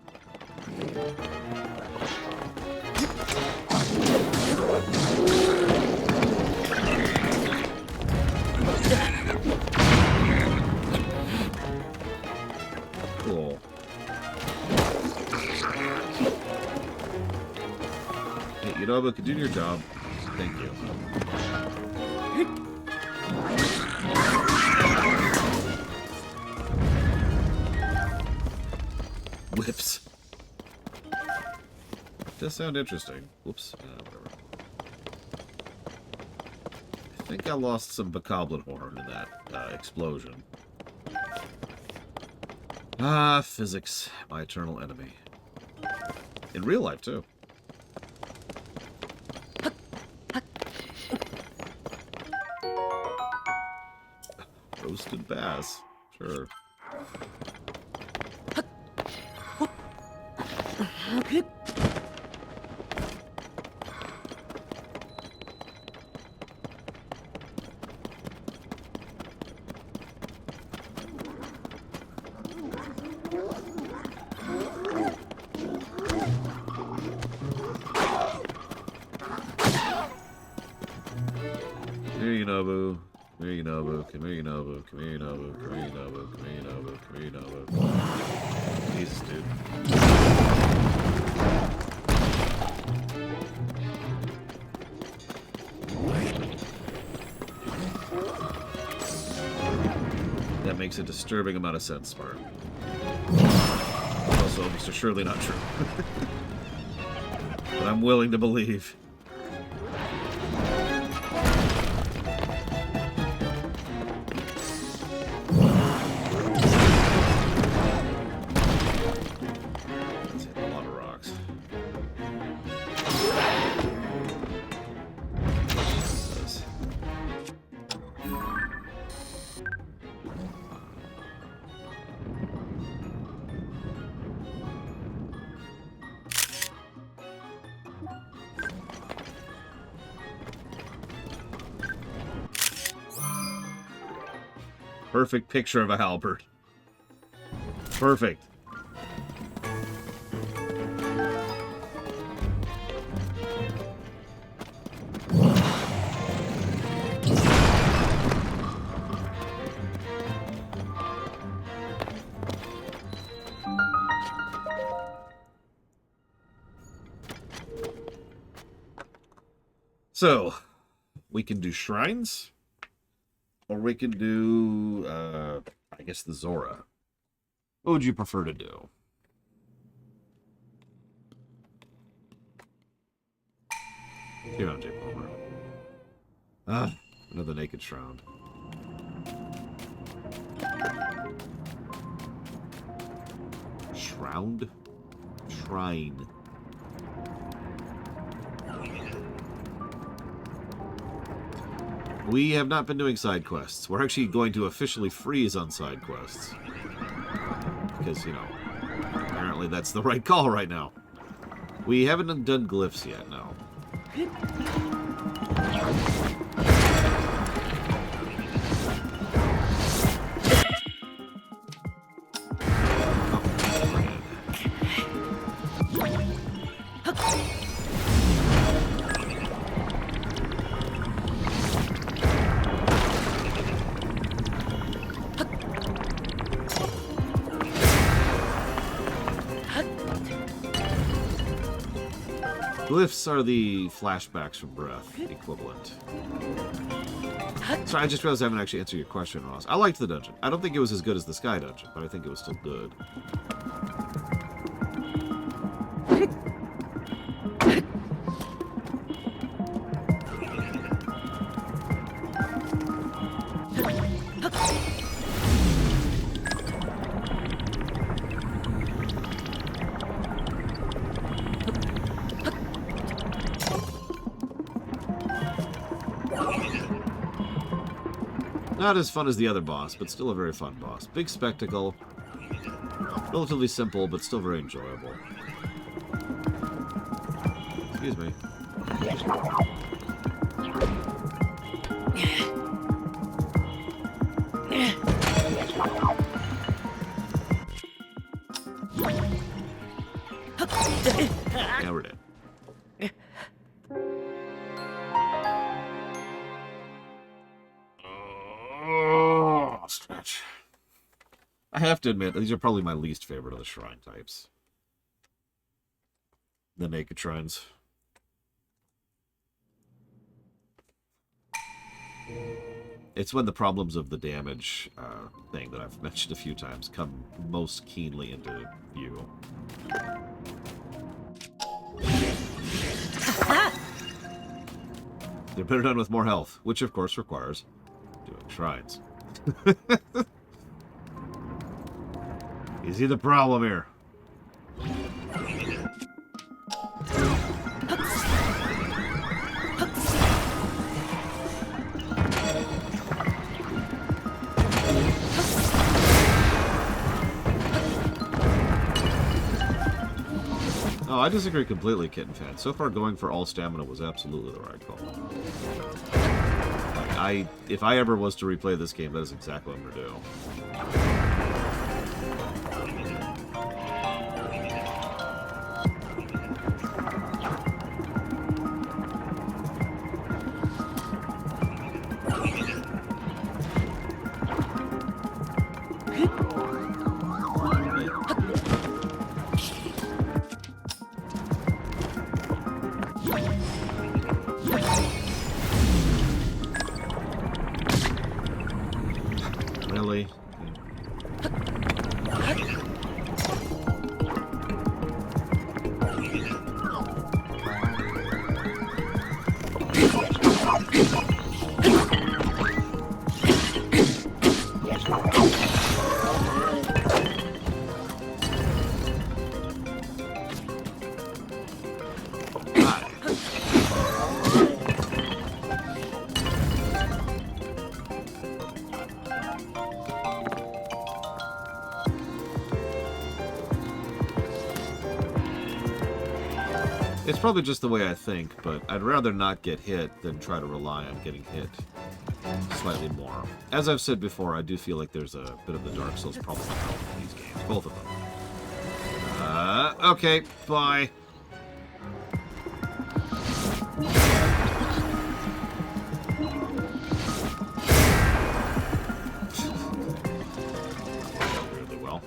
Cool. Hey, Yonobu, continue your job. Thank you. Whips. Does sound interesting. Whoops. Whatever. I think I lost some bokoblin horn in that explosion. Ah, physics. My eternal enemy. In real life, too. Roasted bass. Sure. Come here, Yonobu. Come here, Yonobu. Come here, Yonobu. Come here, Yonobu. Come here, Yonobu. Come here, Yonobu. Come here, Yonobu. Jesus, dude. That makes a disturbing amount of sense, Smart. It's also almost surely not true. But I'm willing to believe. That's a lot of rocks. Jesus. Perfect picture of a halberd. Perfect. So, we can do shrines. Or we can do, I guess the Zora. What would you prefer to do? Here on J. Palmer. Ah, another naked shroud. Shroud? Shrine. We have not been doing side quests. We're actually going to officially freeze on side quests. Because, you know, apparently that's the right call right now. We haven't done glyphs yet, no. Glyphs are the flashbacks from Breath equivalent. So I just realized I haven't actually answered your question, Ross. I liked the dungeon. I don't think it was as good as the Sky Dungeon, but I think it was still good. Not as fun as the other boss, but still a very fun boss. Big spectacle. Relatively simple, but still very enjoyable. Excuse me. Yeah, we're dead. Stretch. I have to admit, these are probably my least favorite of the shrine types. The naked shrines. It's when the problems of the damage thing that I've mentioned a few times come most keenly into view. They're better done with more health, which of course requires doing shrines. You see the problem here? Oh, I disagree completely, Kitten Fan. So far, going for all stamina was absolutely the right call. Like, if I ever was to replay this game, that is exactly what I'm going to do. Really? It's probably just the way I think, but I'd rather not get hit than try to rely on getting hit slightly more. As I've said before, I do feel like there's a bit of the Dark Souls problem in these games. Both of them. Okay, bye. Really well.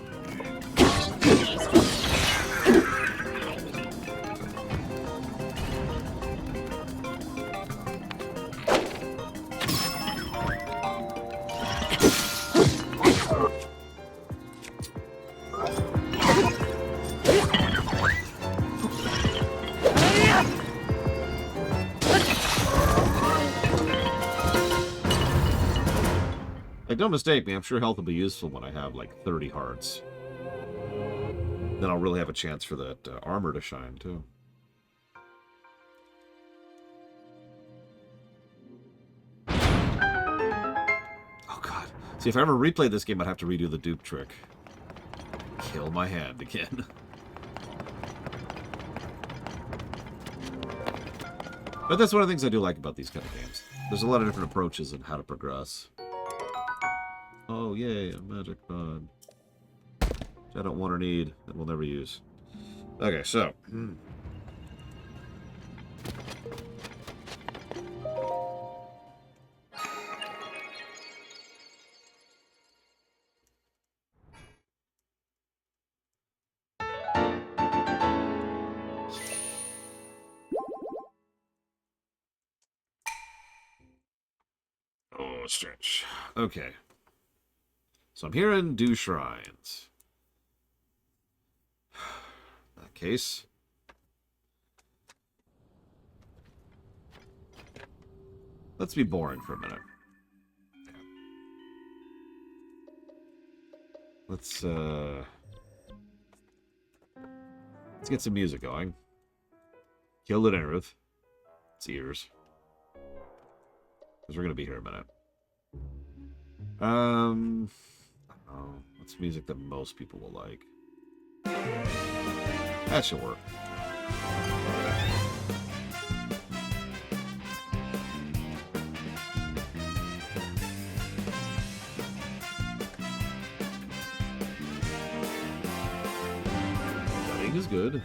Like, don't mistake me, I'm sure health will be useful when I have, like, 30 hearts. Then I'll really have a chance for that armor to shine, too. Oh, God. See, if I ever replayed this game, I'd have to redo the dupe trick. Kill my hand again. But that's one of the things I do like about these kind of games. There's a lot of different approaches in how to progress. Oh, yay, a magic pod. Which I don't want or need, and will never use. Okay, so. Oh, strange. Okay. So I'm here in Do Shrines. In that case. Let's be boring for a minute. Let's get some music going. Kill it, Ruth. Its ears. Because we're going to be here a minute. I don't know. What's music that most people will like? That should work. Cutting is good.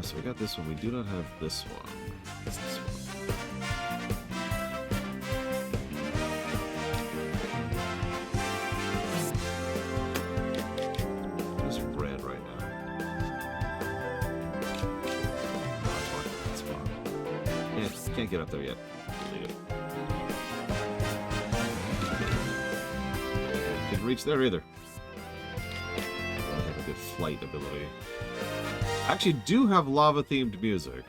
So we got this one. We do not have this one. What's this one? It's red right now. Oh, I marked that spot. Yeah, can't get up there yet. Delete it. Can't reach there either. I don't have a good flight ability. I actually do have lava-themed music.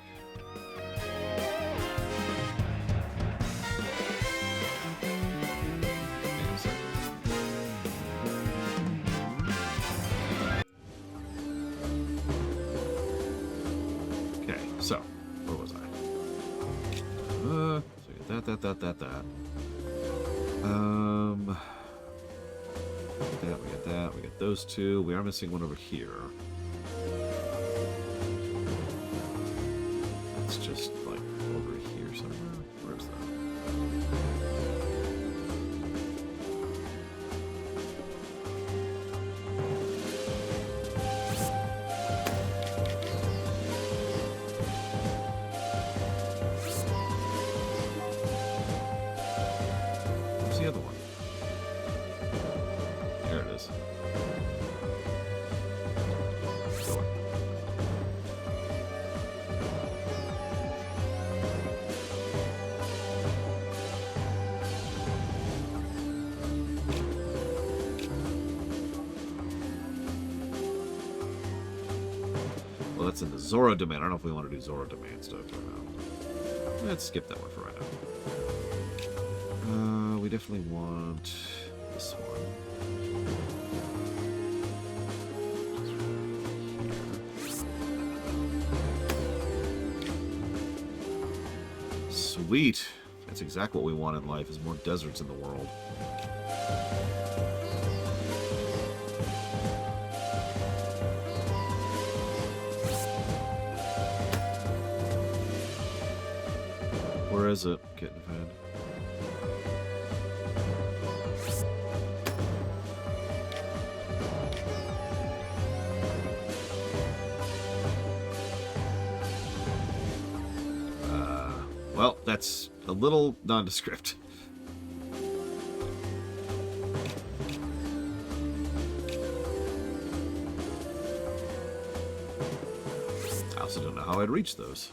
Okay, so, where was I? So we got that. We got that. We got those two. We are missing one over here. It's just like over here somewhere. Where's that? Where's the other one? There it is. Go on. Well, that's in the Zora domain. I don't know if we want to do Zora domain stuff right now. Let's skip that one for right now. We definitely want this one. Sweet. That's exactly what we want in life, is more deserts in the world. Where is it? Getting fed. Well, that's a little nondescript. I also don't know how I'd reach those.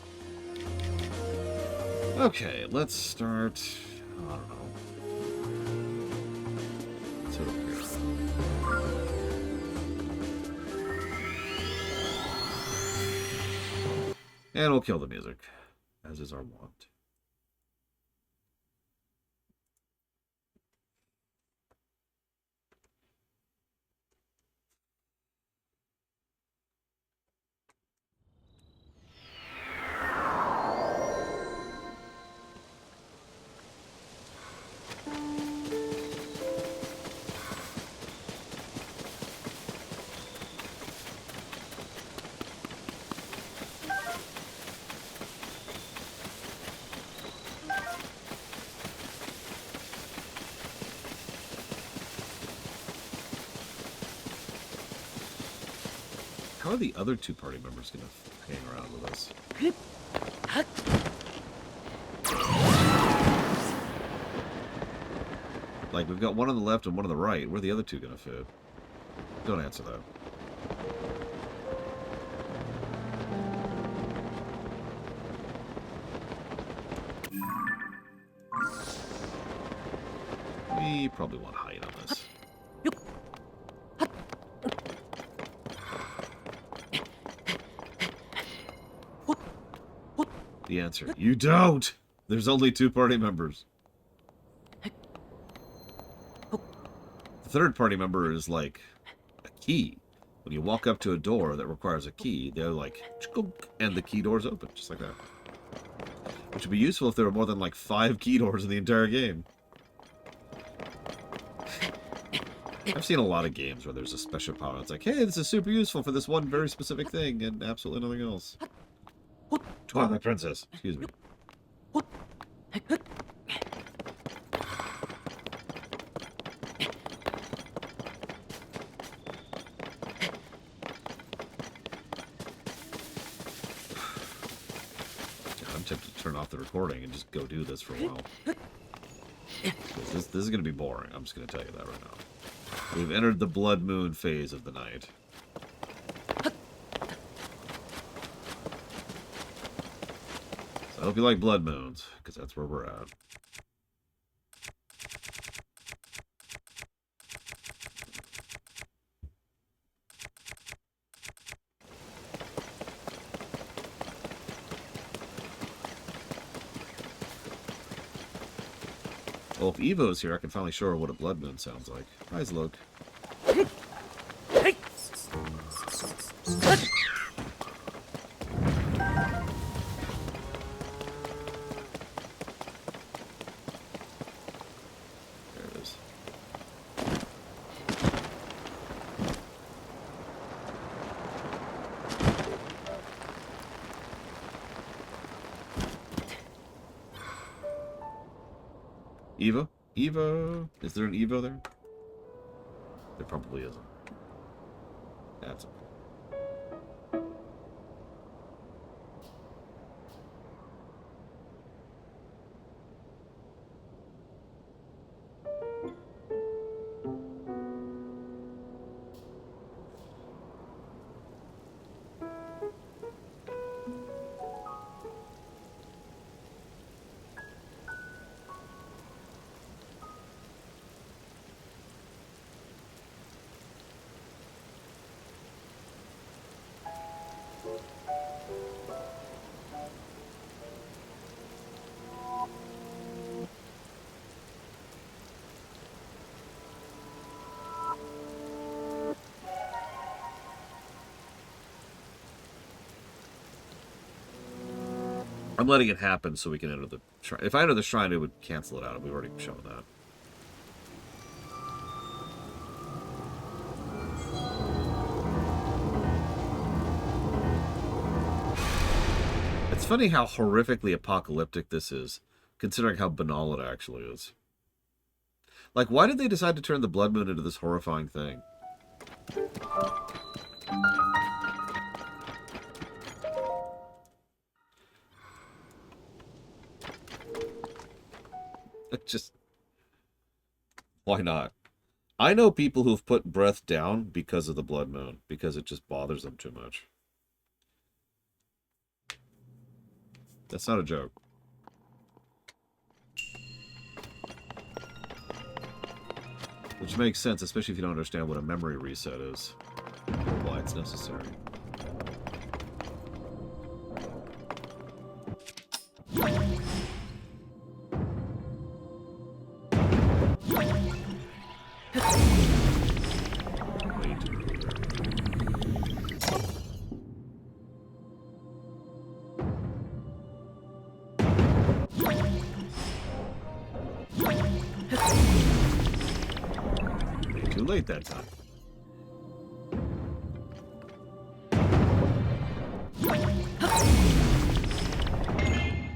Okay, let's start. I don't know. Let's head over here. And we'll kill the music, as is our wont. How are the other two party members going to hang around with us? Like, we've got one on the left and one on the right. Where are the other two going to fit? Don't answer that. We probably want height on this. The answer, you don't! There's only two party members. The third party member is like a key. When you walk up to a door that requires a key, they're like, and the key doors open, just like that. Which would be useful if there were more than like 5 key doors in the entire game. I've seen a lot of games where there's a special power. It's like, hey, this is super useful for this one very specific thing, and absolutely nothing else. Twilight Princess, excuse me. I'm tempted to turn off the recording and just go do this for a while. This is going to be boring. I'm just going to tell you that right now. We've entered the blood moon phase of the night. So I hope you like blood moons, because that's where we're at. Well, if Evo's here, I can finally show her what a blood moon sounds like. Hi, Zlok. There it is. Evo? Evo? Is there an Evo there? There probably isn't. That's okay. I'm letting it happen so we can enter the shrine. If I enter the shrine, it would cancel it out. We've already shown that. It's funny how horrifically apocalyptic this is, considering how banal it actually is. Like, why did they decide to turn the blood moon into this horrifying thing? Just, why not? I know people who've put breath down because of the blood moon, because it just bothers them too much. That's not a joke. Which makes sense, especially if you don't understand what a memory reset is, or why it's necessary. Too late that time.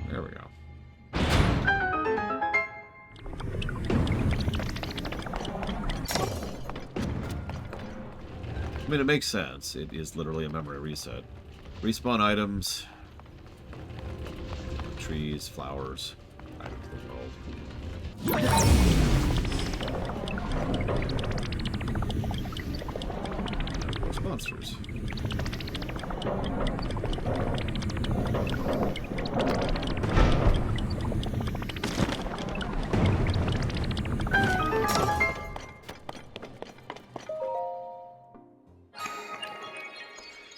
There we go. I mean, it makes sense. It is literally a memory reset. Respawn items. Trees, flowers. Items of the world. More monsters.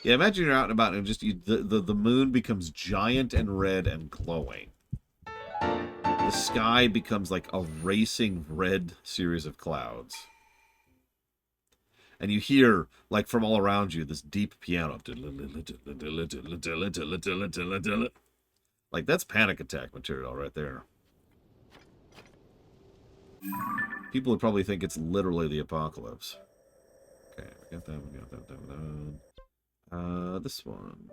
Yeah, imagine you're out and about and just the moon becomes giant and red and glowing. The sky becomes like a racing red series of clouds. And you hear, like from all around you, this deep piano. Like, that's panic attack material right there. People would probably think it's literally the apocalypse. Okay, we got that, we got that, this one.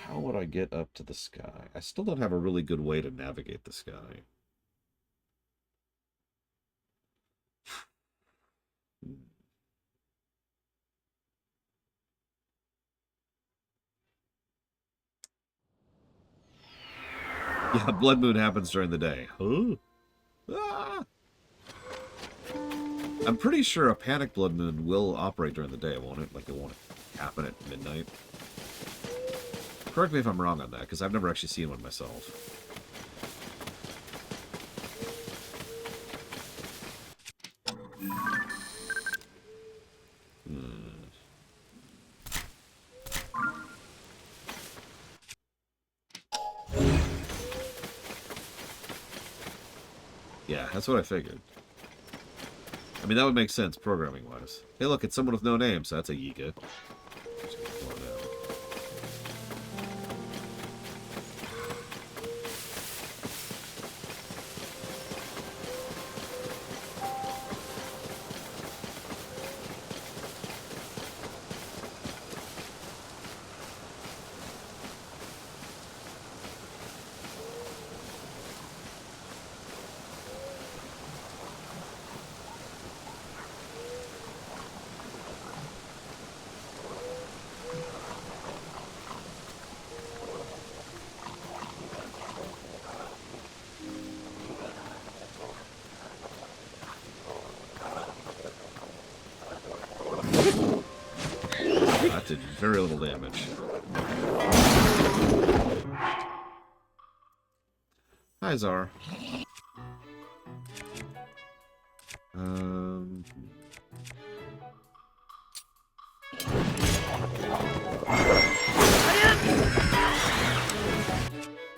How would I get up to the sky? I still don't have a really good way to navigate the sky. Yeah, blood moon happens during the day. Huh? Ah! I'm pretty sure a panic blood moon will operate during the day, won't it? Like, it won't happen at midnight. Correct me if I'm wrong on that, because I've never actually seen one myself. Yeah, that's what I figured. I mean, that would make sense, programming-wise. Hey, look, it's someone with no name, so that's a Yiga. That did very little damage. Hi, Zar.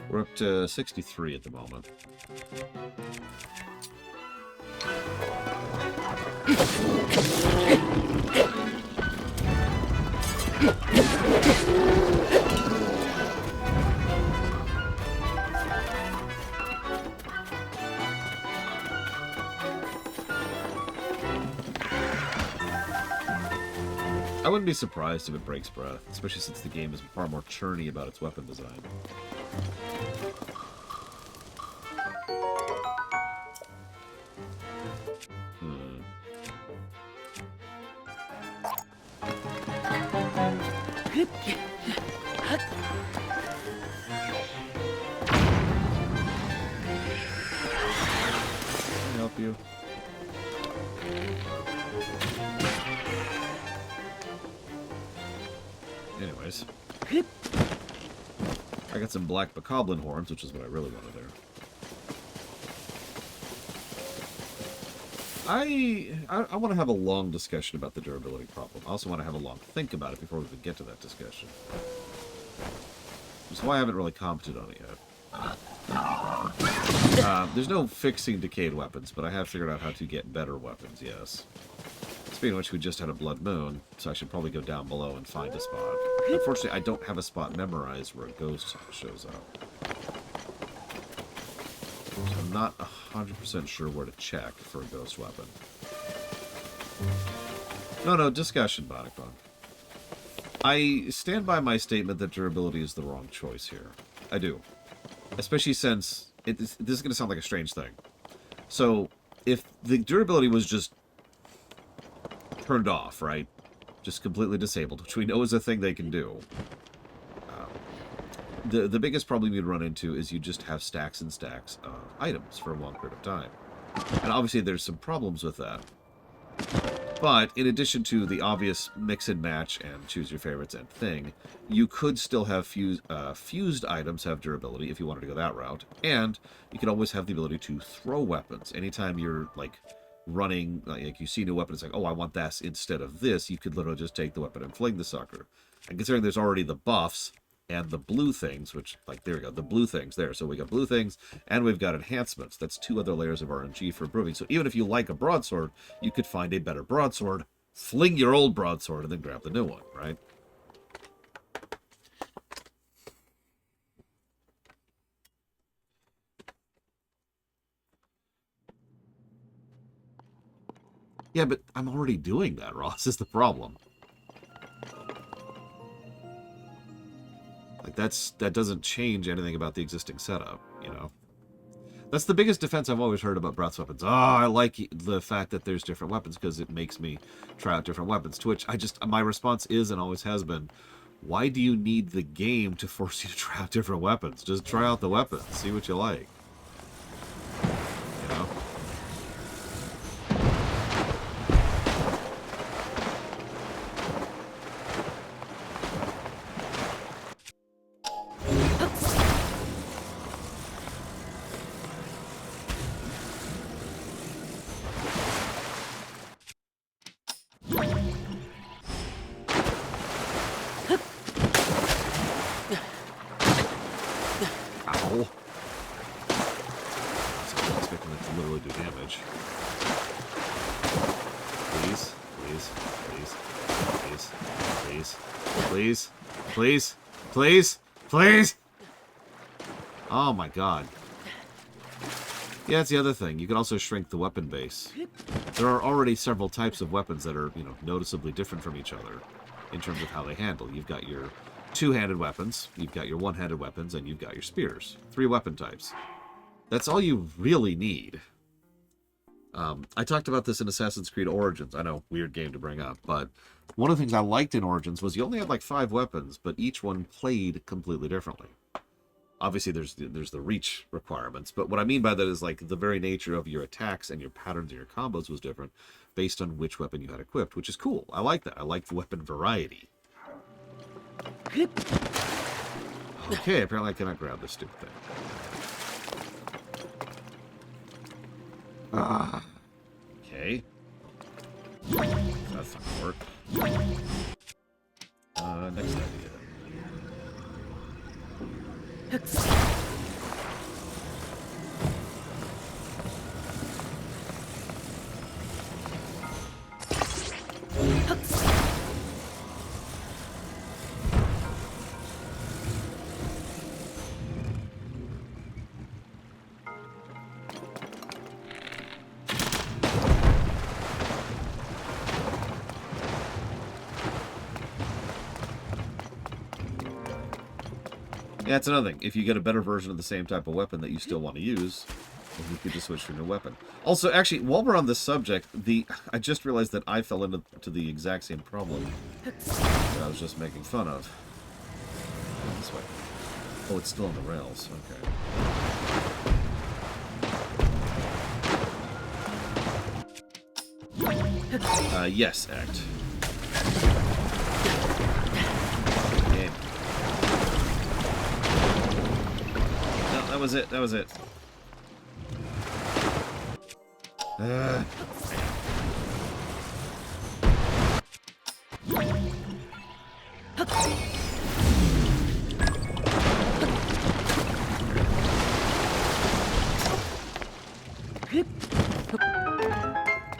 We're up to 63 at the moment. I wouldn't be surprised if it breaks breath, especially since the game is far more churny about its weapon design. Can I help you? Anyways. I got some black bokoblin horns, which is what I really wanted there. I want to have a long discussion about the durability problem. I also want to have a long think about it before we even get to that discussion. Which is why I haven't really commented on it yet. There's no fixing decayed weapons, but I have figured out how to get better weapons, yes. Speaking of which, we just had a blood moon, so I should probably go down below and find a spot. Unfortunately, I don't have a spot memorized where a ghost shows up. So I'm not 100% sure where to check for a ghost weapon. No, discussion, Bonnie-Bong. I stand by my statement that durability is the wrong choice here. I do. Especially since, this is going to sound like a strange thing. So, if the durability was just turned off, right? Just completely disabled, which we know is a thing they can do. The biggest problem you'd run into is you just have stacks and stacks of items for a long period of time. And obviously there's some problems with that. But in addition to the obvious mix and match and choose your favorites and thing, you could still have fused items have durability if you wanted to go that route. And you could always have the ability to throw weapons. Anytime you're, like, running, like you see a new weapon, it's like, oh, I want this instead of this, you could literally just take the weapon and fling the sucker. And considering there's already the buffs and the blue things, which, like, there we go, the blue things there. So we got blue things, and we've got enhancements. That's 2 other layers of RNG for improving. So even if you like a broadsword, you could find a better broadsword, fling your old broadsword, and then grab the new one, right? Yeah, but I'm already doing that, Ross, is the problem. Like, that doesn't change anything about the existing setup, you know? That's the biggest defense I've always heard about Breath's weapons. Oh, I like the fact that there's different weapons because it makes me try out different weapons. To which my response is and always has been, why do you need the game to force you to try out different weapons? Just try out the weapons, see what you like. You know? Ow. So I'm expecting it to literally do damage. Please, please, please, please, please, please, please, please, please! Oh my god. Yeah, that's the other thing. You can also shrink the weapon base. There are already several types of weapons that are, you know, noticeably different from each other in terms of how they handle. You've got your two-handed weapons, you've got your one-handed weapons, and you've got your spears. 3 weapon types. That's all you really need. I talked about this in Assassin's Creed Origins. I know, weird game to bring up, but one of the things I liked in Origins was you only had like 5 weapons, but each one played completely differently. Obviously, there's the reach requirements, but what I mean by that is like the very nature of your attacks and your patterns and your combos was different based on which weapon you had equipped, which is cool. I like that. I like the weapon variety. Okay, apparently I cannot grab this stupid thing. Okay. That's not gonna work. Next idea. Yeah, that's another thing. If you get a better version of the same type of weapon that you still want to use, then you could just switch to a new weapon. Also, actually, while we're on this subject, I just realized that I fell into the exact same problem that I was just making fun of. This way. Oh, it's still on the rails. Okay. Yes, Act. Game. No, that was it. That was it.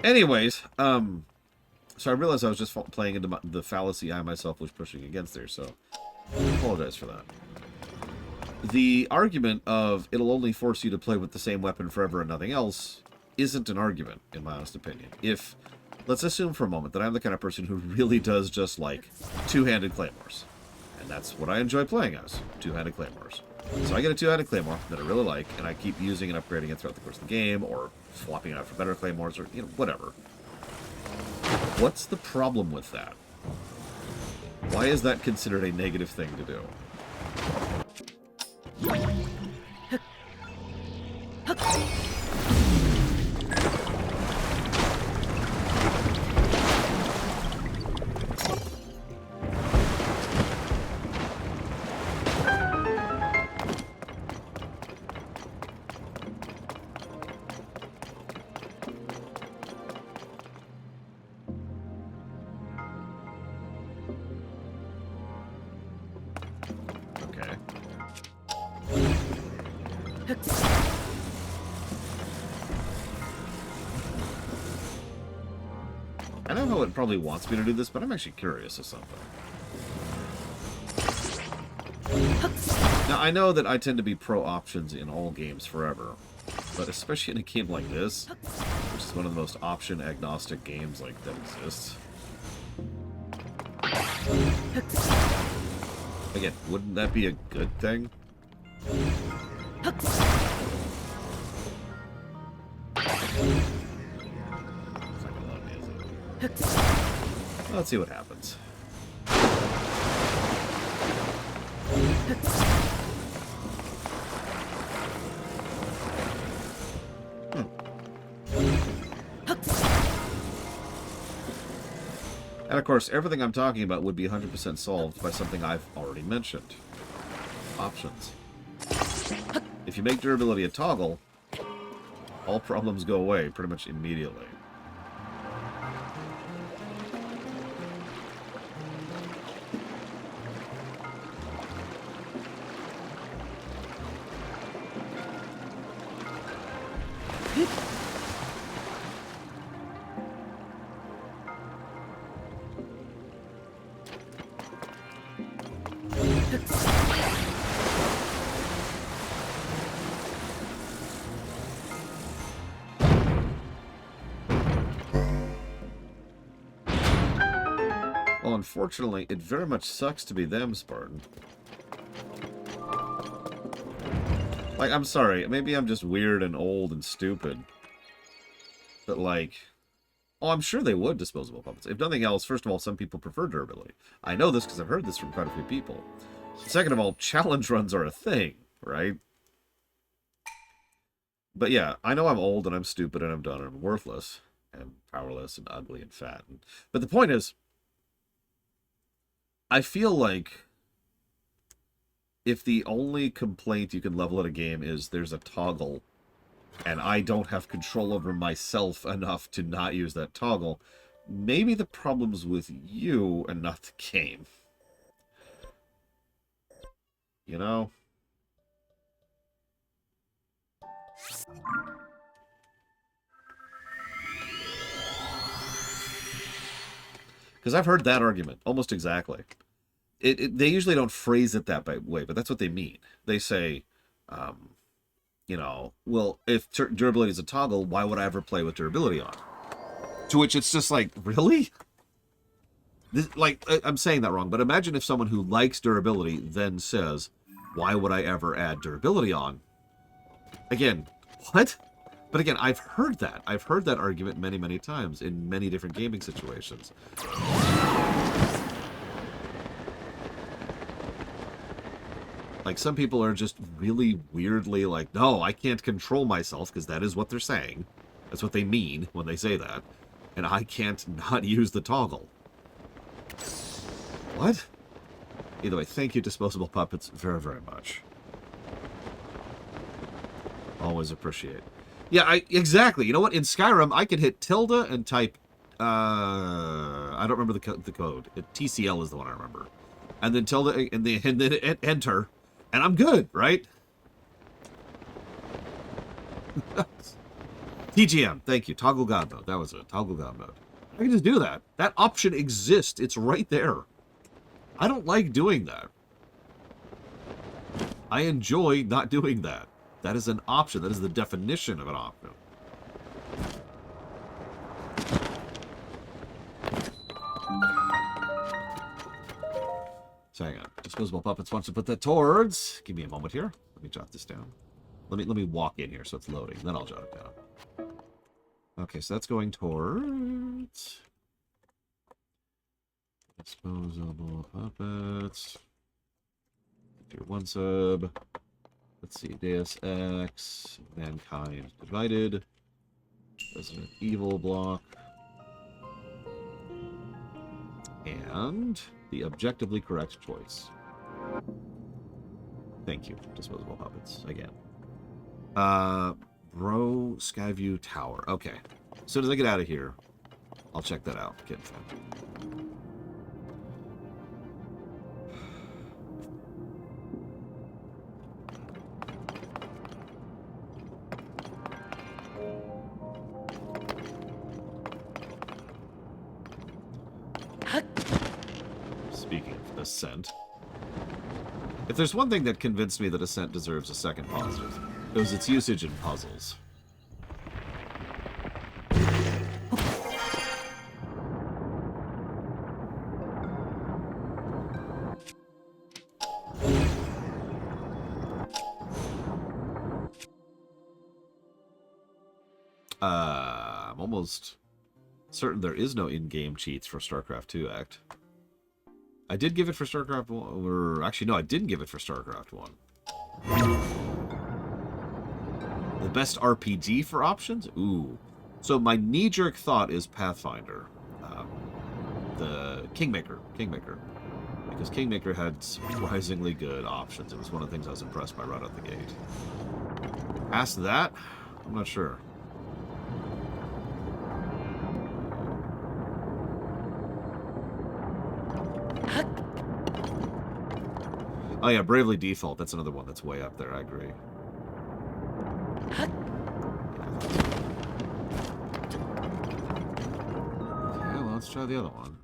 Anyways, so I realized I was just playing into the fallacy I myself was pushing against there, so I apologize for that. The argument of it'll only force you to play with the same weapon forever and nothing else isn't an argument, in my honest opinion. Let's assume for a moment that I'm the kind of person who really does just like two-handed claymores. And that's what I enjoy playing as, two-handed claymores. So I get a two-handed claymore that I really like, and I keep using and upgrading it throughout the course of the game, or swapping it out for better claymores, or, you know, whatever. What's the problem with that? Why is that considered a negative thing to do? Okay. I know how it probably wants me to do this, but I'm actually curious of something. Now, I know that I tend to be pro options in all games forever, but especially in a game like this, which is one of the most option-agnostic games like that exists. Again, wouldn't that be a good thing? It's not gonna let me, is it? Well, let's see what happens. And of course, everything I'm talking about would be 100% solved by something I've already mentioned. Options. If you make durability a toggle, all problems go away pretty much immediately. Well, unfortunately, it very much sucks to be them, Spartan. Like, I'm sorry, maybe I'm just weird and old and stupid. But, like... Oh, I'm sure they would, disposable puppets. If nothing else, first of all, some people prefer durability. I know this because I've heard this from quite a few people. Second of all, challenge runs are a thing, right? But yeah, I know I'm old and I'm stupid and I'm done and I'm worthless and powerless and ugly and fat. But the point is, I feel like if the only complaint you can level at a game is there's a toggle and I don't have control over myself enough to not use that toggle, maybe the problem's with you and not the game. You know? Because I've heard that argument, almost exactly. They usually don't phrase it that way, but that's what they mean. They say, you know, well, if durability is a toggle, why would I ever play with durability on? To which it's just like, really? Like, I'm saying that wrong, but imagine if someone who likes durability then says, why would I ever add durability on? Again, what? But again, I've heard that. I've heard that argument many, many times in many different gaming situations. Like, some people are just really weirdly like, no, I can't control myself, because that is what they're saying. That's what they mean when they say that. And I can't not use the toggle. What? Either way, thank you, Disposable Puppets, very, very much. Always appreciate. Yeah, exactly. You know what? In Skyrim, I can hit tilde and type... I don't remember the code. TCL is the one I remember. And then tilde, and then enter... And I'm good, right? TGM, thank you. Toggle God mode. That was it. Toggle God mode. I can just do that. That option exists. It's right there. I don't like doing that. I enjoy not doing that. That is an option. That is the definition of an option. So hang on. Disposable puppets wants to put that towards. Give me a moment here. Let me jot this down. Let me walk in here so it's loading. Then I'll jot it down. Okay, so that's going towards disposable puppets. Tier 1 sub. Let's see. Deus Ex. Mankind Divided. Resident Evil block. And the objectively correct choice. Thank you, disposable puppets. Again. Bro Skyview Tower. Okay. As soon as I get out of here, I'll check that out. Kid fun. Speaking of Ascent, if there's one thing that convinced me that Ascent deserves a second positive, it was its usage in puzzles. I'm almost certain there is no in-game cheats for StarCraft 2 Act. I did give it for StarCraft 1, or actually, no, I didn't give it for StarCraft 1. The best RPG for options? Ooh. So my knee-jerk thought is Pathfinder. The Kingmaker. Because Kingmaker had surprisingly good options. It was one of the things I was impressed by right out the gate. Past that, I'm not sure. Oh yeah, Bravely Default. That's another one that's way up there. I agree. Okay, well, let's try the other one.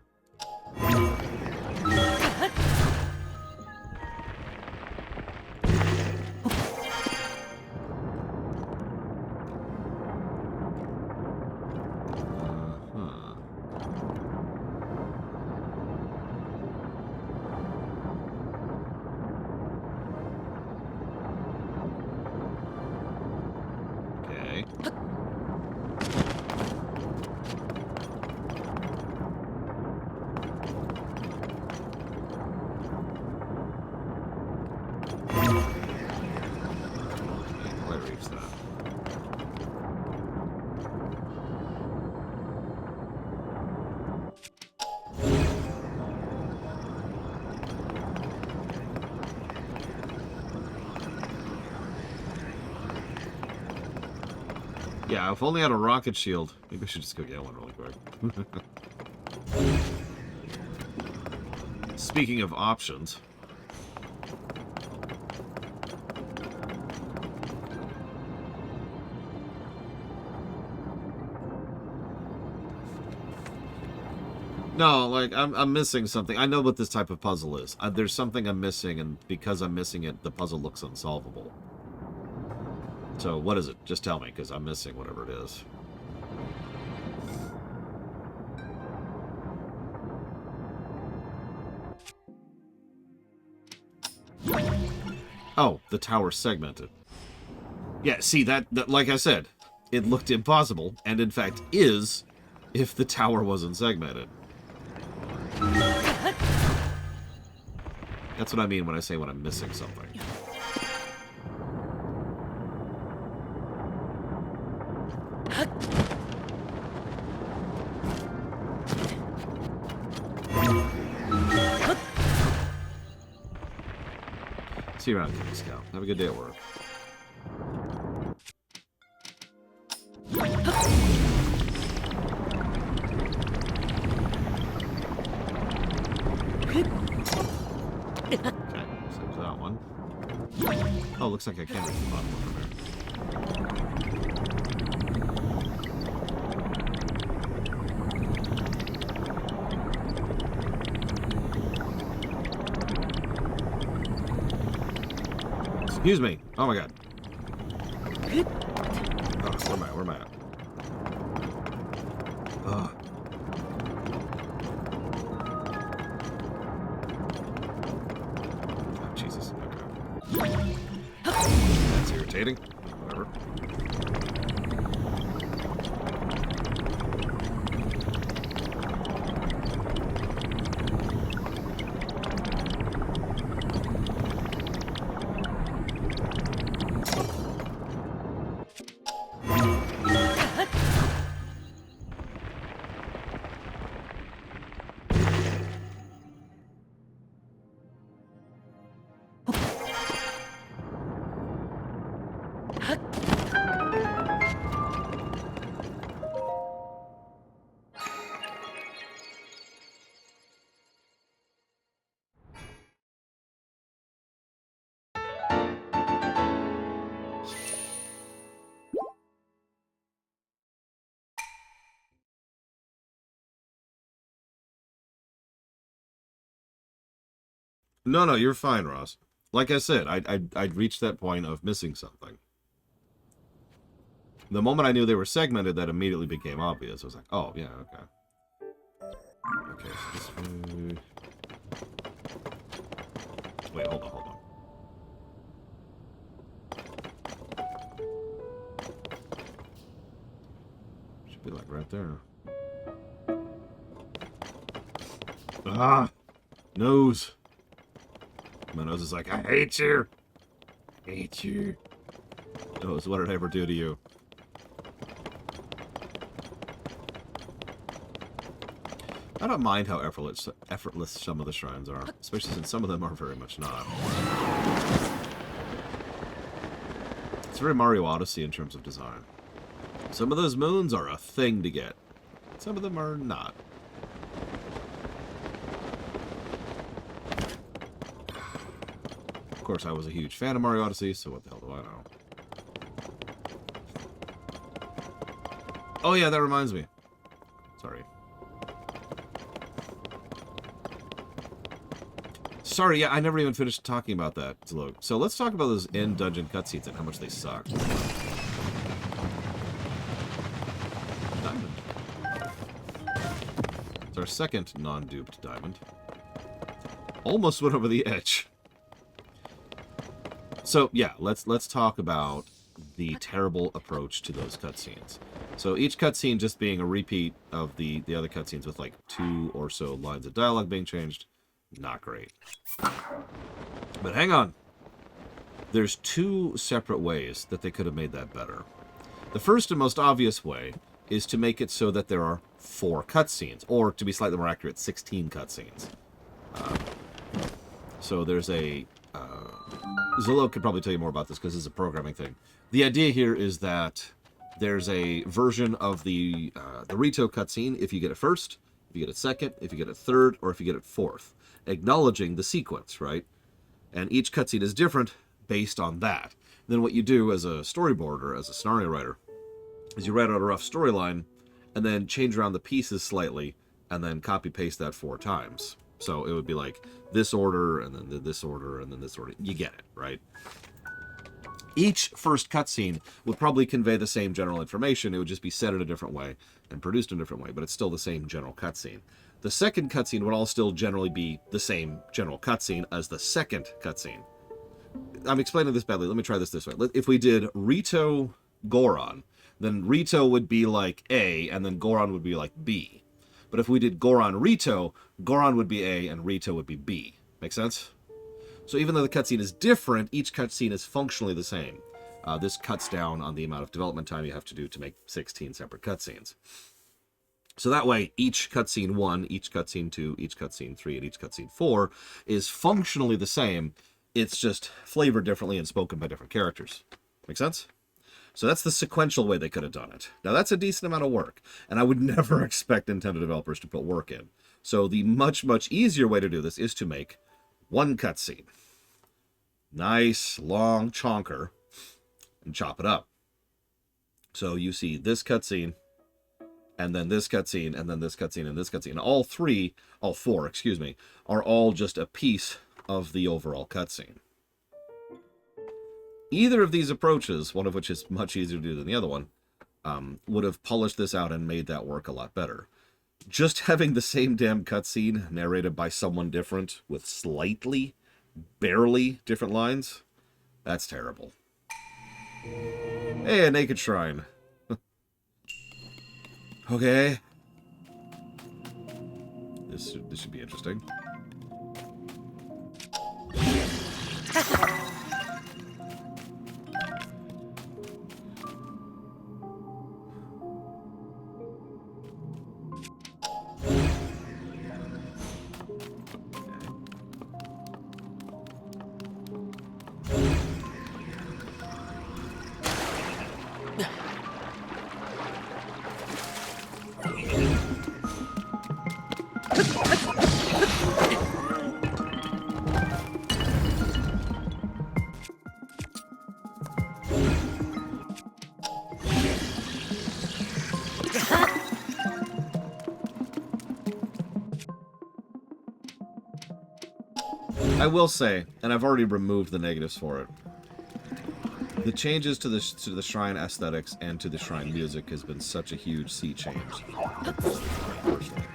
Yeah, if only I had a rocket shield. Maybe I should just go get one really quick. Speaking of options. No, like, I'm missing something. I know what this type of puzzle is. There's something I'm missing, and because I'm missing it, the puzzle looks unsolvable. So, what is it? Just tell me, because I'm missing whatever it is. Oh, the tower segmented. Yeah, see, that like I said, it looked impossible, and in fact is, if the tower wasn't segmented. That's what I mean when I say when I'm missing something. See you around, Kitty Scout. Have a good day at work. Okay, so there's that one. Oh, looks like I can reach the bottom one from there. Excuse me. Oh my god. Oh, where am I at? That's irritating. Whatever. No, no, you're fine, Ross. Like I said, I'd reached that point of missing something. The moment I knew they were segmented, that immediately became obvious. I was like, oh, yeah, okay. Okay, so this way... Wait, hold on. Should be like right there. Ah! Nose! My nose is like, I hate you! I hate you. Nose, what did I ever do to you? I don't mind how effortless some of the shrines are, especially since some of them are very much not. It's very Mario Odyssey in terms of design. Some of those moons are a thing to get. Some of them are not. Of course, I was a huge fan of Mario Odyssey, so what the hell do I know? Oh yeah, that reminds me. Sorry. Sorry, yeah, I never even finished talking about that, Zilog. So let's talk about those end dungeon cutscenes and how much they suck. Diamond. It's our second non-duped diamond. Almost went over the edge. So yeah, let's talk about the terrible approach to those cutscenes. So each cutscene just being a repeat of the other cutscenes with like 2 or so lines of dialogue being changed. Not great. But hang on. There's 2 separate ways that they could have made that better. The first and most obvious way is to make it so that there are 4 cutscenes, or to be slightly more accurate, 16 cutscenes. So there's a... Zillow could probably tell you more about this because it's a programming thing. The idea here is that there's a version of the Rito cutscene if you get it first, if you get it second, if you get it third, or if you get it fourth, acknowledging the sequence, right? And each cutscene is different based on that. Then what you do as a storyboard or as a scenario writer is you write out a rough storyline and then change around the pieces slightly and then copy paste that 4 times. So it would be like this order, and then this order, and then this order. You get it, right? Each first cutscene would probably convey the same general information. It would just be said in a different way and produced in a different way, but it's still the same general cutscene. The second cutscene would all still generally be the same general cutscene as the second cutscene. I'm explaining this badly. Let me try this way. If we did Rito Goron, then Rito would be like A, and then Goron would be like B. But if we did Goron Rito, Goron would be A and Rito would be B. Make sense? So even though the cutscene is different, each cutscene is functionally the same. This cuts down on the amount of development time you have to do to make 16 separate cutscenes. So that way, each cutscene 1, each cutscene 2, each cutscene 3, and each cutscene 4 is functionally the same. It's just flavored differently and spoken by different characters. Make sense? So that's the sequential way they could have done it. Now that's a decent amount of work, and I would never expect Nintendo developers to put work in. So the much, much easier way to do this is to make one cutscene. Nice, long chonker, and chop it up. So you see this cutscene, and then this cutscene, and then this cutscene, and this cutscene. All four, excuse me, are all just a piece of the overall cutscene. Either of these approaches, one of which is much easier to do than the other one, would have polished this out and made that work a lot better. Just having the same damn cutscene narrated by someone different with slightly, barely different lines That's terrible. Hey, a naked shrine. Okay. This should be interesting. I will say, and I've already removed the negatives for it, the changes to the shrine aesthetics and to the shrine music has been such a huge sea change.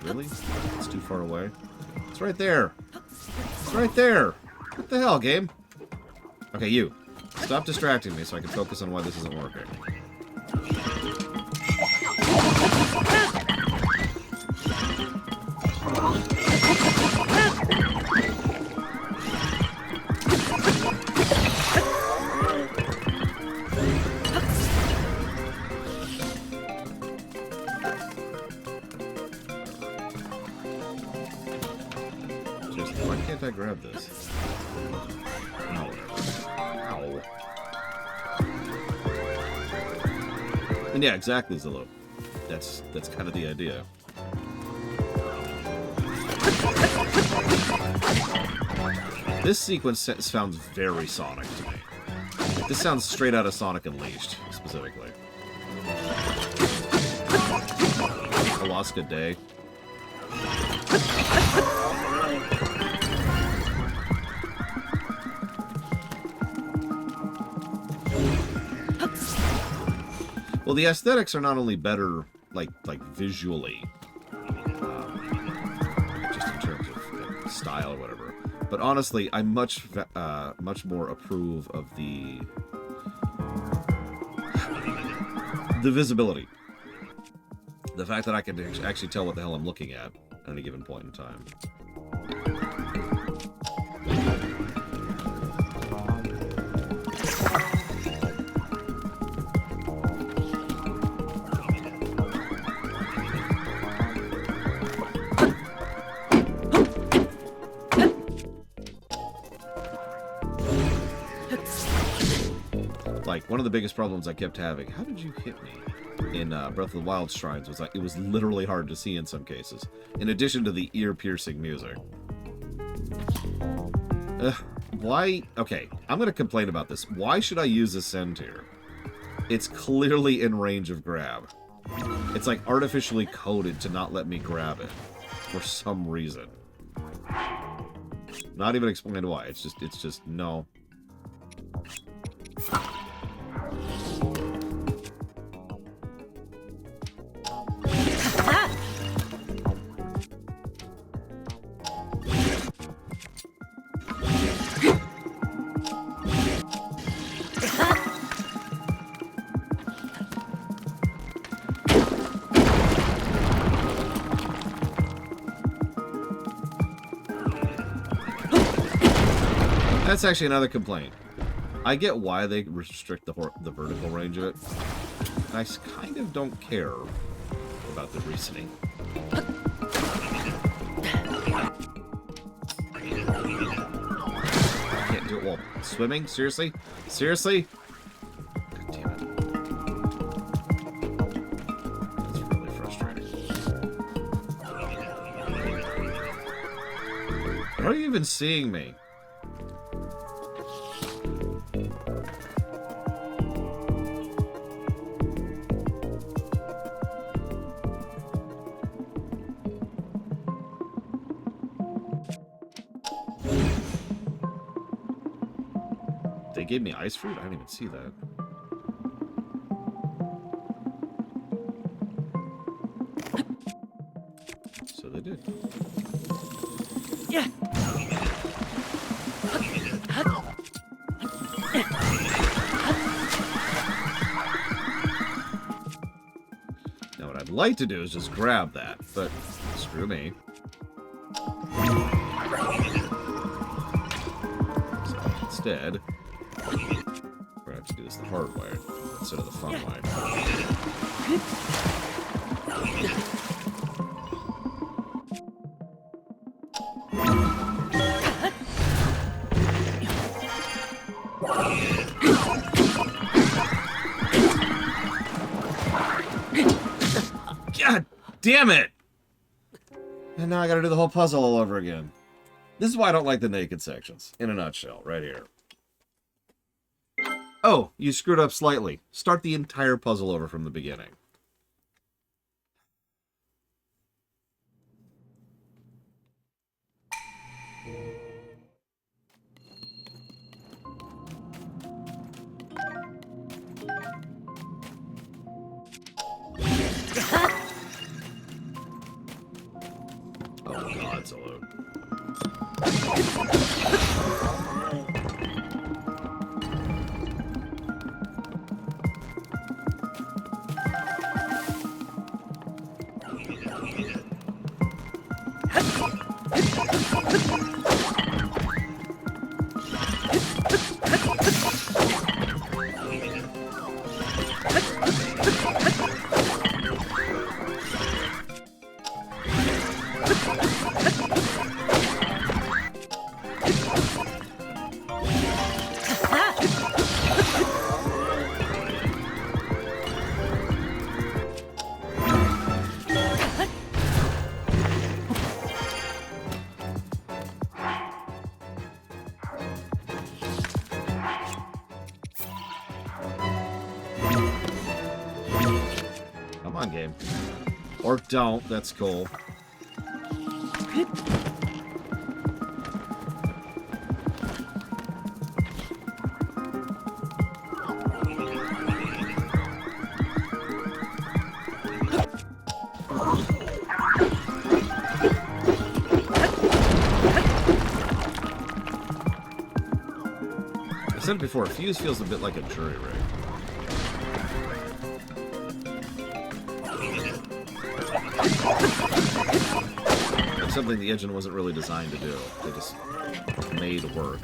Really? It's too far away? It's right there! It's right there! What the hell, game? Okay, you. Stop distracting me so I can focus on why this isn't working. Why can't I grab this? No, whatever. Ow. And yeah, exactly, Zillow. That's kind of the idea. This sequence sounds very Sonic to me. This sounds straight out of Sonic Unleashed, specifically. Alaska Day. Well, the aesthetics are not only better, like visually, just in terms of style or whatever, but honestly, I much more approve of the visibility. The fact that I can actually tell what the hell I'm looking at any given point in time. Like, one of the biggest problems I kept having, how did you hit me? In Breath of the Wild shrines was like, it was literally hard to see in some cases, in addition to the ear-piercing music. Why? Okay, I'm gonna complain about this. Why should I use Ascend here? It's clearly in range of grab. It's like artificially coded to not let me grab it for some reason. Not even explained why. It's just no. That's actually another complaint. I get why they restrict the vertical range of it. I kind of don't care about the reasoning. I can't do it while swimming? Seriously? Seriously? God damn it. That's really frustrating. Are you even seeing me? They gave me ice fruit? I didn't even see that. So they did. Yeah. Now what I'd like to do is just grab that, but screw me. So instead, we're gonna have to do this the hard way instead of the fun way. God damn it! And now I gotta do the whole puzzle all over again. This is why I don't like the naked sections. In a nutshell, right here. Oh, you screwed up slightly. Start the entire puzzle over from the beginning. Oh god, Zelda. Come on, game. Or don't, that's cool. I said it before, a fuse feels a bit like a jury rig. It's something the engine wasn't really designed to do. They just made work.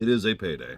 It is a payday.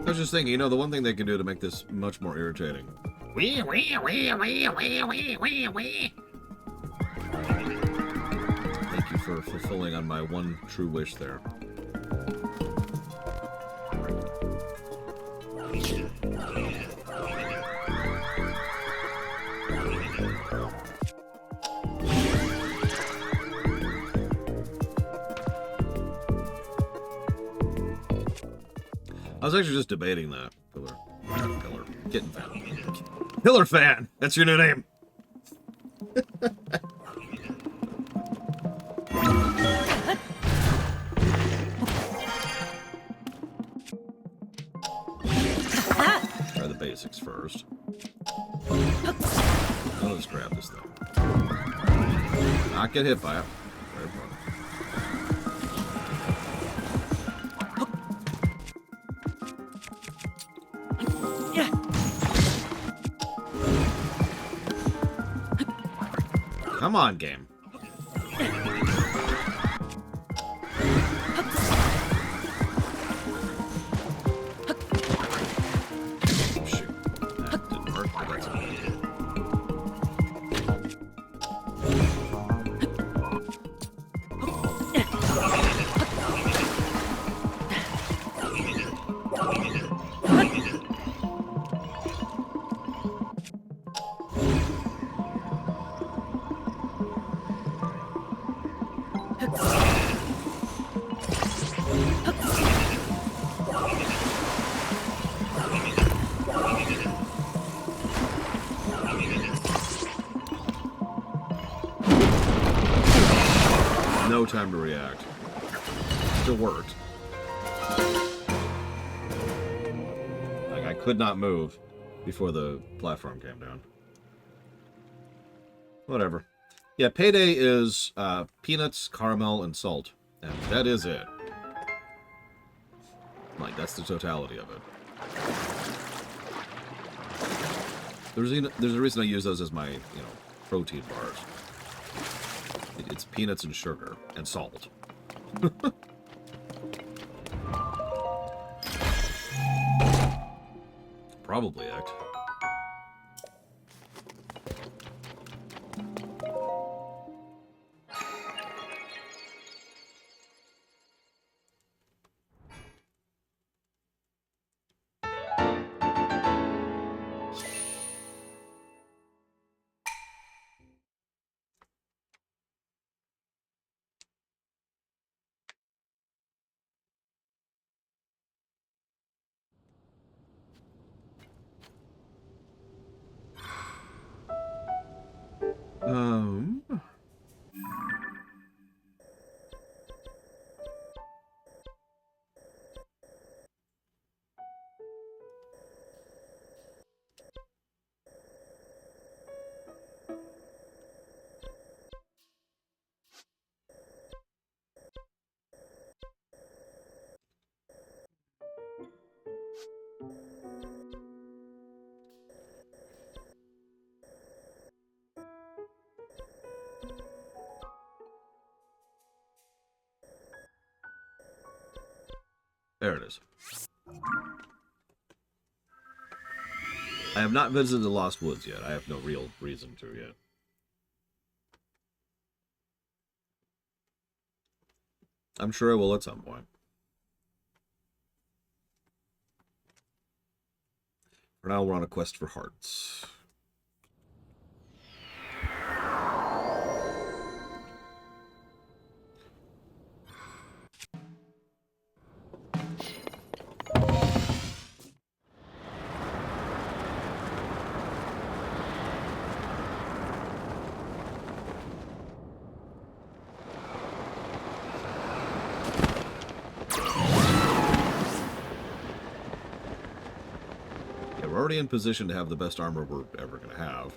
I was just thinking, you know, the one thing they can do to make this much more irritating. Wee wee wee wee wee wee wee wee. Thank you for fulfilling on my one true wish there. I was actually just debating that. Pillar. Getting fan. Pillar fan! That's your new name! Try the basics first. Let's grab this thing. Not get hit by it. Very important. Come on, game. Shoot. That didn't work, but that's okay. No time to react. Still worked. Like, I could not move before the platform came down. Whatever. Yeah, Payday is peanuts, caramel, and salt. And that is it. Like, that's the totality of it. There's a reason I use those as my, protein bars. It's peanuts and sugar and salt. Probably it. Um... There it is. I have not visited the Lost Woods yet. I have no real reason to yet. I'm sure I will at some point. For now, we're on a quest for hearts. We're already in position to have the best armor we're ever going to have.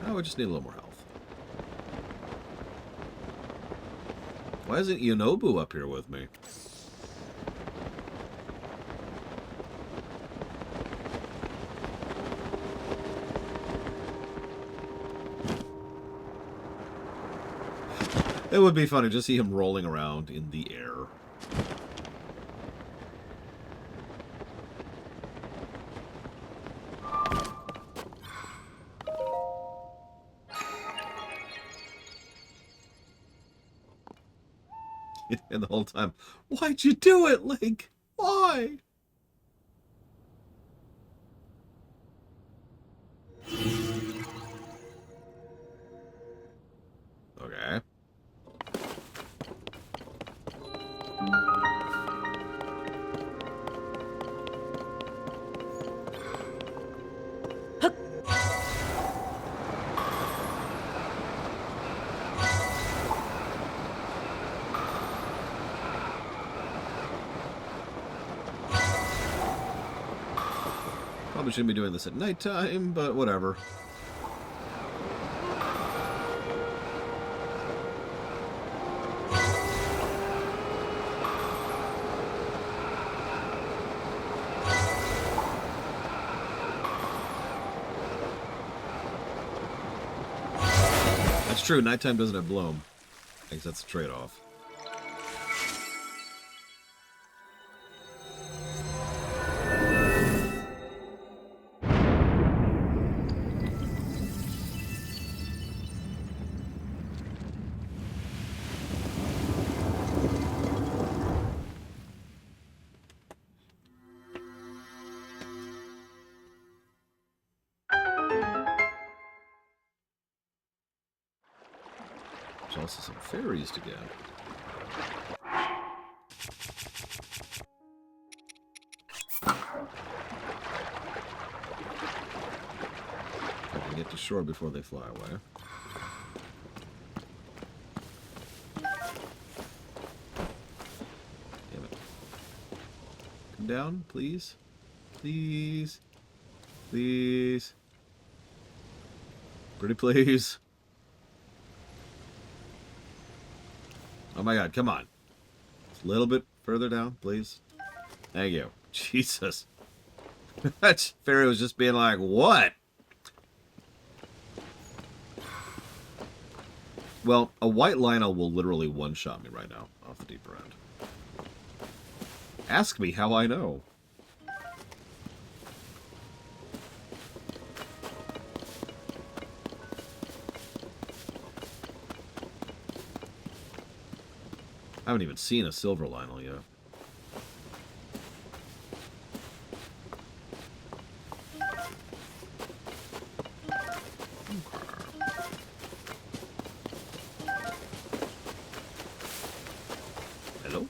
Now we just need a little more health. Why isn't Yonobu up here with me? It would be funny to see him rolling around in the air. And the whole time, why'd you do it, Link? Why? Okay. Probably shouldn't be doing this at nighttime, but whatever. true, nighttime doesn't have bloom. I guess that's a trade-off. There's also some fairies to get. I can get to shore before they fly away. Damn it. Come down, please. Please. Please. Pretty please. Oh my god, come on. Just a little bit further down, please. Thank you. Jesus. That fairy was just being like, what? Well, a white Lionel will literally one-shot me right now off the deeper end. Ask me how I know. I haven't even seen a silver Lionel yet. Hello?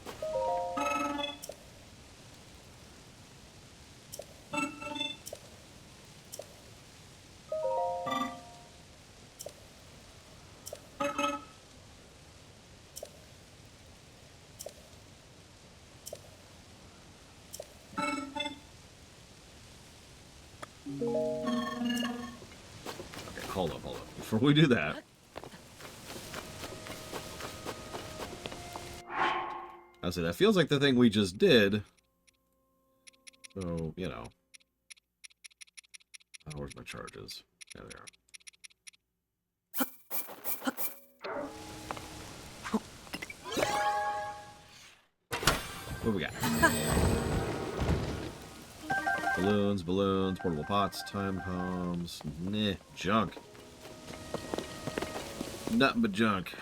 Okay, hold up. Before we do that, I say that feels like the thing we just did. So, you know. Oh, where's my charges? There they are. What do we got? Balloons, portable pots, time bombs. Nah, junk. Nothing but junk.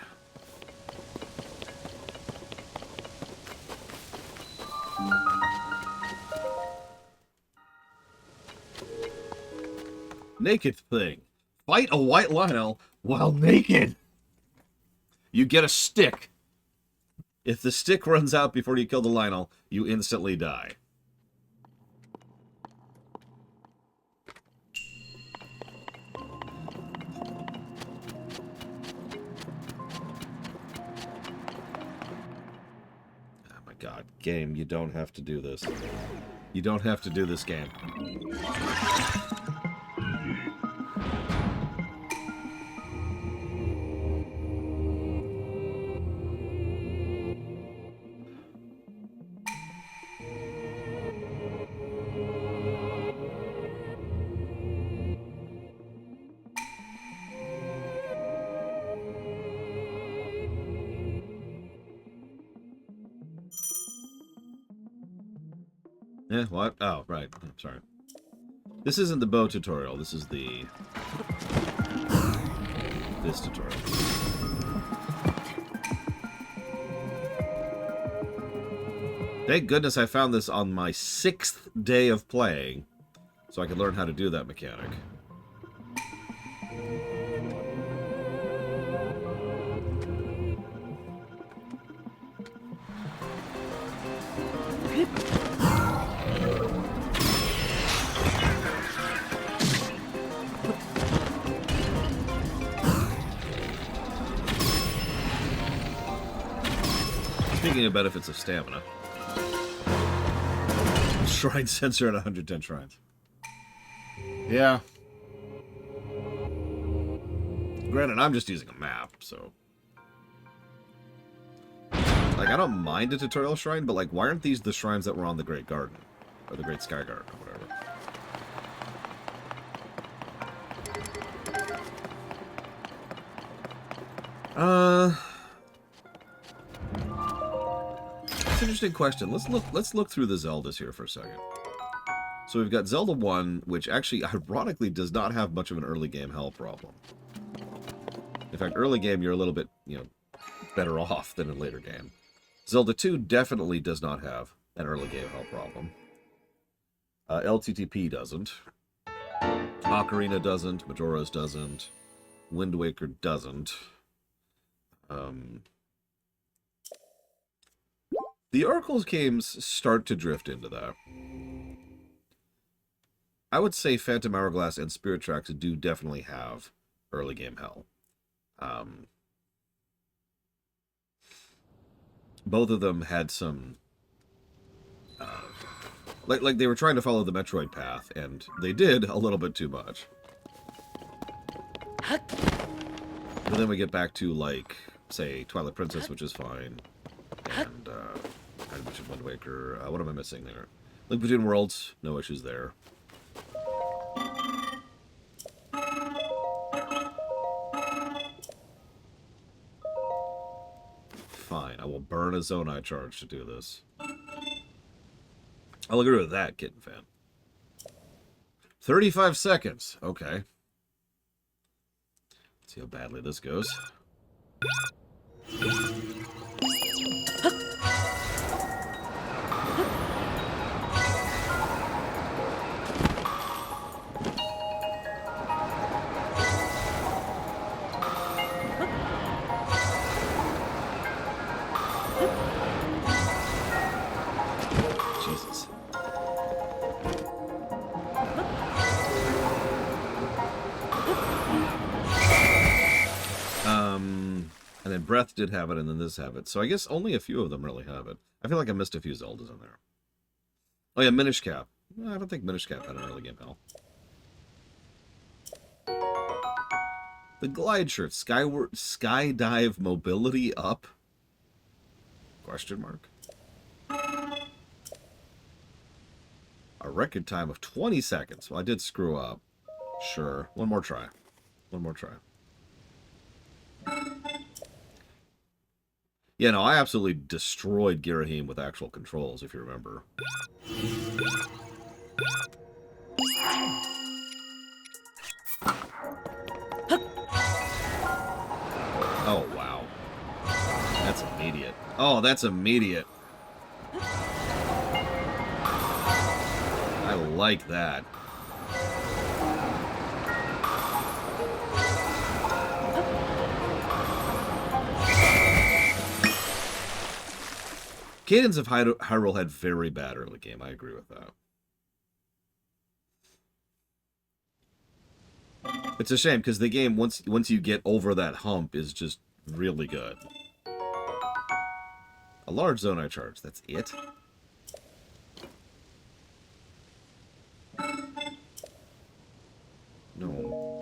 Naked thing. Fight a white Lionel while naked. You get a stick. If the stick runs out before you kill the Lionel, you instantly die. Oh my god, game, you don't have to do this. You don't have to do this, game. Yeah, what? Oh, right. I'm sorry. This isn't the bow tutorial. This is the... this tutorial. Thank goodness I found this on my 6th day of playing, so I could learn how to do that mechanic. Speaking of benefits of stamina. Shrine sensor at 110 shrines. Yeah. Granted, I'm just using a map, so... like, I don't mind a tutorial shrine, but, like, why aren't these the shrines that were on the Great Garden? Or the Great Sky Garden, or whatever. That's an interesting question. Let's look through the Zeldas here for a second. So we've got Zelda 1, which actually, ironically, does not have much of an early game hell problem. In fact, early game, you're a little bit, better off than in later game. Zelda 2 definitely does not have an early game hell problem. LTTP doesn't. Ocarina doesn't. Majora's doesn't. Wind Waker doesn't. The Oracle's games start to drift into that. I would say Phantom Hourglass and Spirit Tracks do definitely have early game hell. Both of them had some... like they were trying to follow the Metroid path, and they did a little bit too much. But then we get back to, like, say, Twilight Princess, which is fine. And, I mentioned Wind Waker. What am I missing there? Link Between Worlds, no issues there. Fine, I will burn a Zonai charge to do this. I'll agree with that, Kitten Fan. 35 seconds. Okay. Let's see how badly this goes. Jesus. And then Breath did have it, and then this have it. So I guess only a few of them really have it. I feel like I missed a few Zeldas in there. Oh yeah, Minish Cap. I don't think Minish Cap had an early game hell. The Glide Shirt. Skydive mobility up? Question mark. A record time of 20 seconds. Well, I did screw up. Sure. One more try. One more try. Yeah, no, I absolutely destroyed Girahim with actual controls, if you remember. Oh, wow. That's immediate. Oh, that's immediate. I like that. Cadence of Hyrule had very bad early game. I agree with that. It's a shame, because the game, once you get over that hump, is just really good. A large Zonai charge. That's it? No.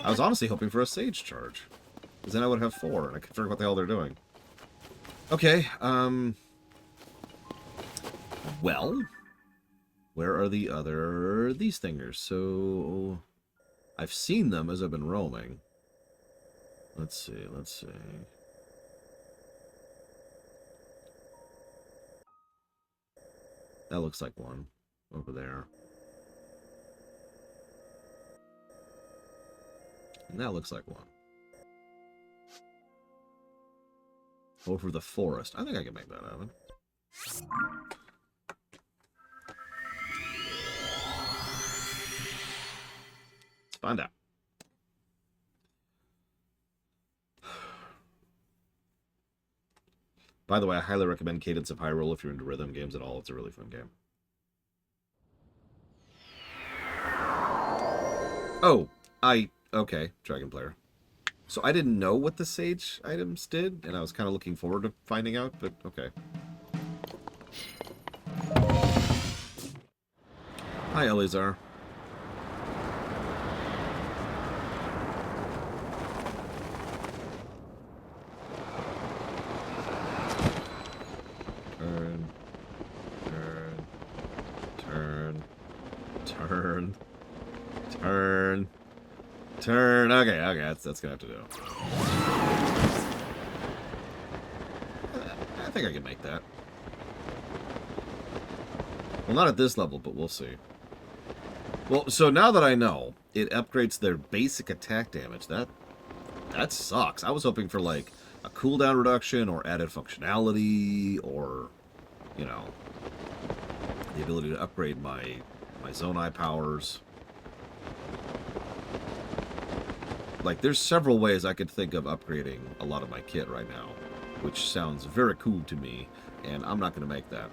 I was honestly hoping for a Sage charge. Because then I would have 4, and I could figure out what the hell they're doing. Okay, well, where are the other... these thingers? So, I've seen them as I've been roaming. Let's see, let's see. That looks like one over there. And that looks like one. Over the forest. I think I can make that happen. Let's find out. By the way, I highly recommend Cadence of Hyrule if you're into rhythm games at all. It's a really fun game. Oh, okay, Dragon Player. So I didn't know what the Sage items did, and I was kind of looking forward to finding out, but okay. Hi, Eleazar. Turn. Okay, that's gonna have to do. I think I can make that. Well, not at this level, but we'll see. Well, so now that I know, it upgrades their basic attack damage. That sucks. I was hoping for, like, a cooldown reduction or added functionality or, you know, the ability to upgrade my Zonai powers. Like, there's several ways I could think of upgrading a lot of my kit right now, which sounds very cool to me, and I'm not going to make that.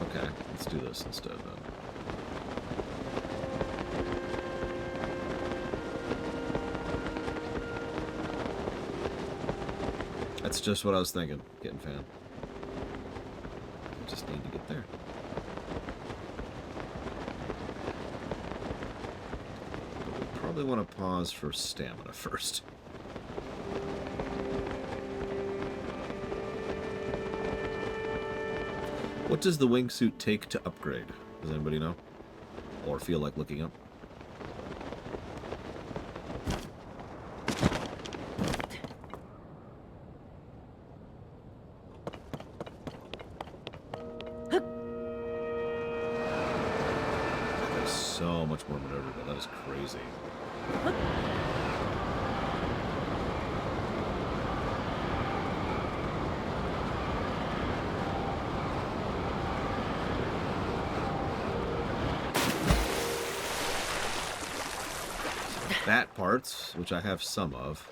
Okay, let's do this instead then. That's just what I was thinking, getting fan. I just need to get there. But we probably want to pause for stamina first. What does the wingsuit take to upgrade? Does anybody know? Or feel like looking up? There's so much more maneuverable. That is crazy. Bat parts, which I have some of.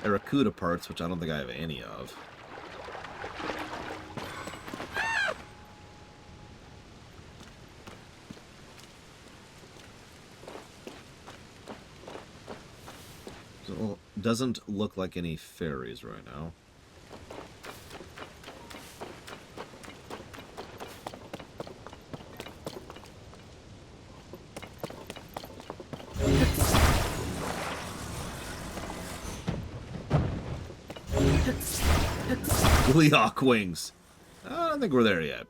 Aracuda parts, which I don't think I have any of. So, doesn't look like any fairies right now. Gleeok wings. I don't think we're there yet.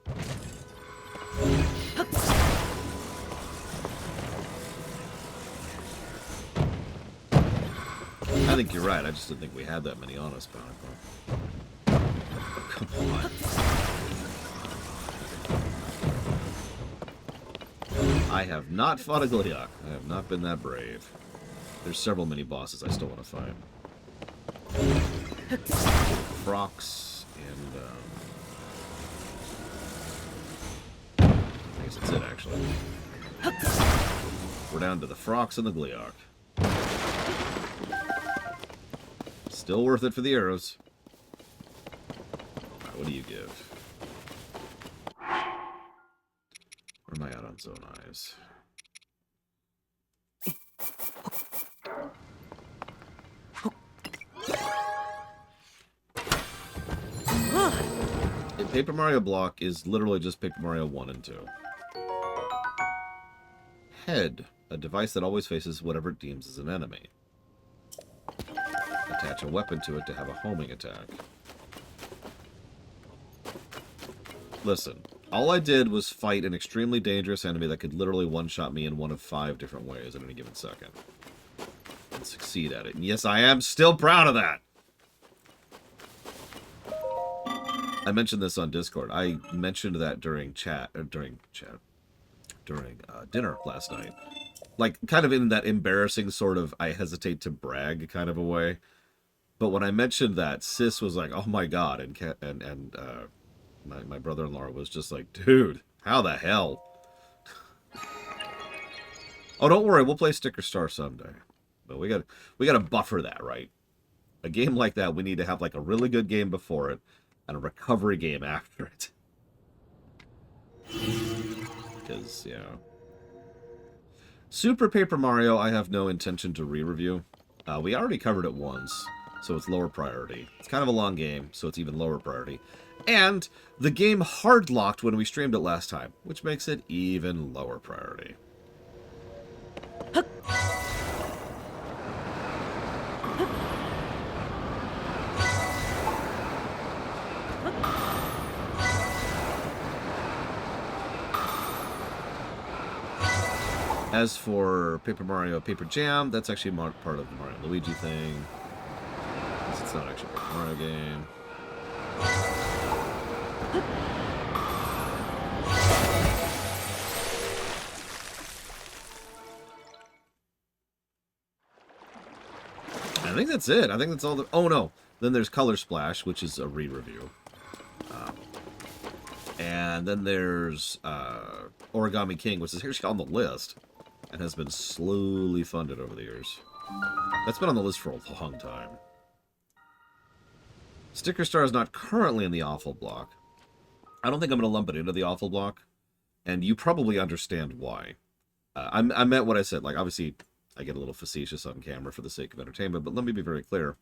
I think you're right. I just didn't think we had that many on us, Bounty. Come on. I have not fought a Gleeok. I have not been that brave. There's several mini bosses I still want to fight. Frox and I guess that's it actually. We're down to the Frox and the Gleeok. Still worth it for the arrows. Alright, what do you give? Where am I at on zone eyes? Paper Mario Block is literally just Paper Mario 1 and 2. Head, a device that always faces whatever it deems as an enemy. Attach a weapon to it to have a homing attack. Listen, all I did was fight an extremely dangerous enemy that could literally one-shot me in one of 5 different ways at any given second. And succeed at it. And yes, I am still proud of that! I mentioned this on Discord. I mentioned that during dinner last night. Like, kind of in that embarrassing sort of, I hesitate to brag kind of a way. But when I mentioned that, Sis was like, oh my god, and my brother-in-law was just like, dude, how the hell? Oh, don't worry, we'll play Sticker Star someday. But we gotta buffer that, right? A game like that, we need to have like a really good game before it, and a recovery game after it. Because, you know. Super Paper Mario, I have no intention to re-review. We already covered it once, so it's lower priority. It's kind of a long game, so it's even lower priority. And the game hard-locked when we streamed it last time, which makes it even lower priority. As for Paper Mario Paper Jam, that's actually part of the Mario Luigi thing. It's not actually a Paper Mario game. I think that's it. I think that's all the... Oh, no. Then there's Color Splash, which is a re-review. And then there's Origami King, which is actually on the list and has been slowly funded over the years. That's been on the list for a long time. Sticker Star is not currently in the awful block. I don't think I'm going to lump it into the awful block, and you probably understand why. I meant what I said. Like, obviously, I get a little facetious on camera for the sake of entertainment, but let me be very clear.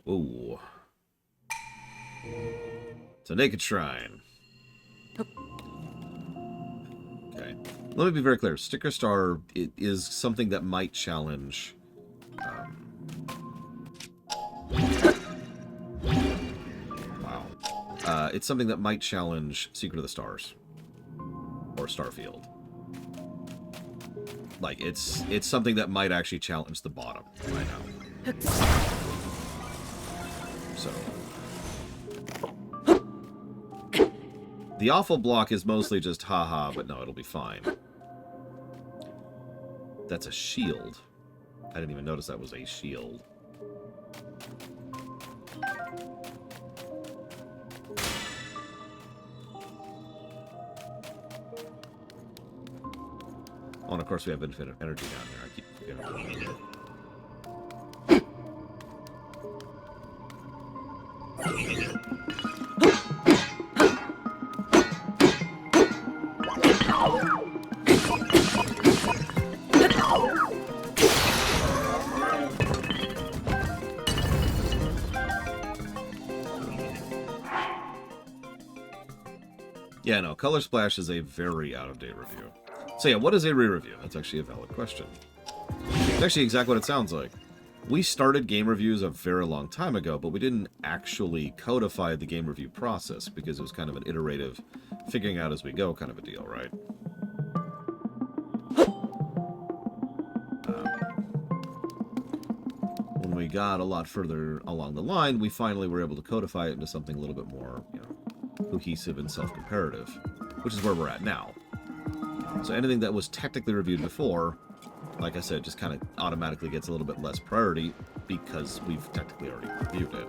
Ooh. It's a naked shrine. Okay. Let me be very clear. Sticker Star is something that might challenge... wow. It's something that might challenge Secret of the Stars. Or Starfield. Like, it's something that might actually challenge the bottom right now. So... The awful block is mostly just haha, but no, it'll be fine. That's a shield. I didn't even notice that was a shield. Oh, and of course we have infinite energy down here. I keep forgetting. Yeah, no, Color Splash is a very out-of-date review. So yeah, what is a re-review? That's actually a valid question. It's actually exactly what it sounds like. We started game reviews a very long time ago, but we didn't actually codify the game review process because it was kind of an iterative, figuring out as we go kind of a deal, right? When we got a lot further along the line, we finally were able to codify it into something a little bit more, you know, cohesive and self-comparative, which is where we're at now. So anything that was technically reviewed before, like I said, just kind of automatically gets a little bit less priority because we've technically already reviewed it.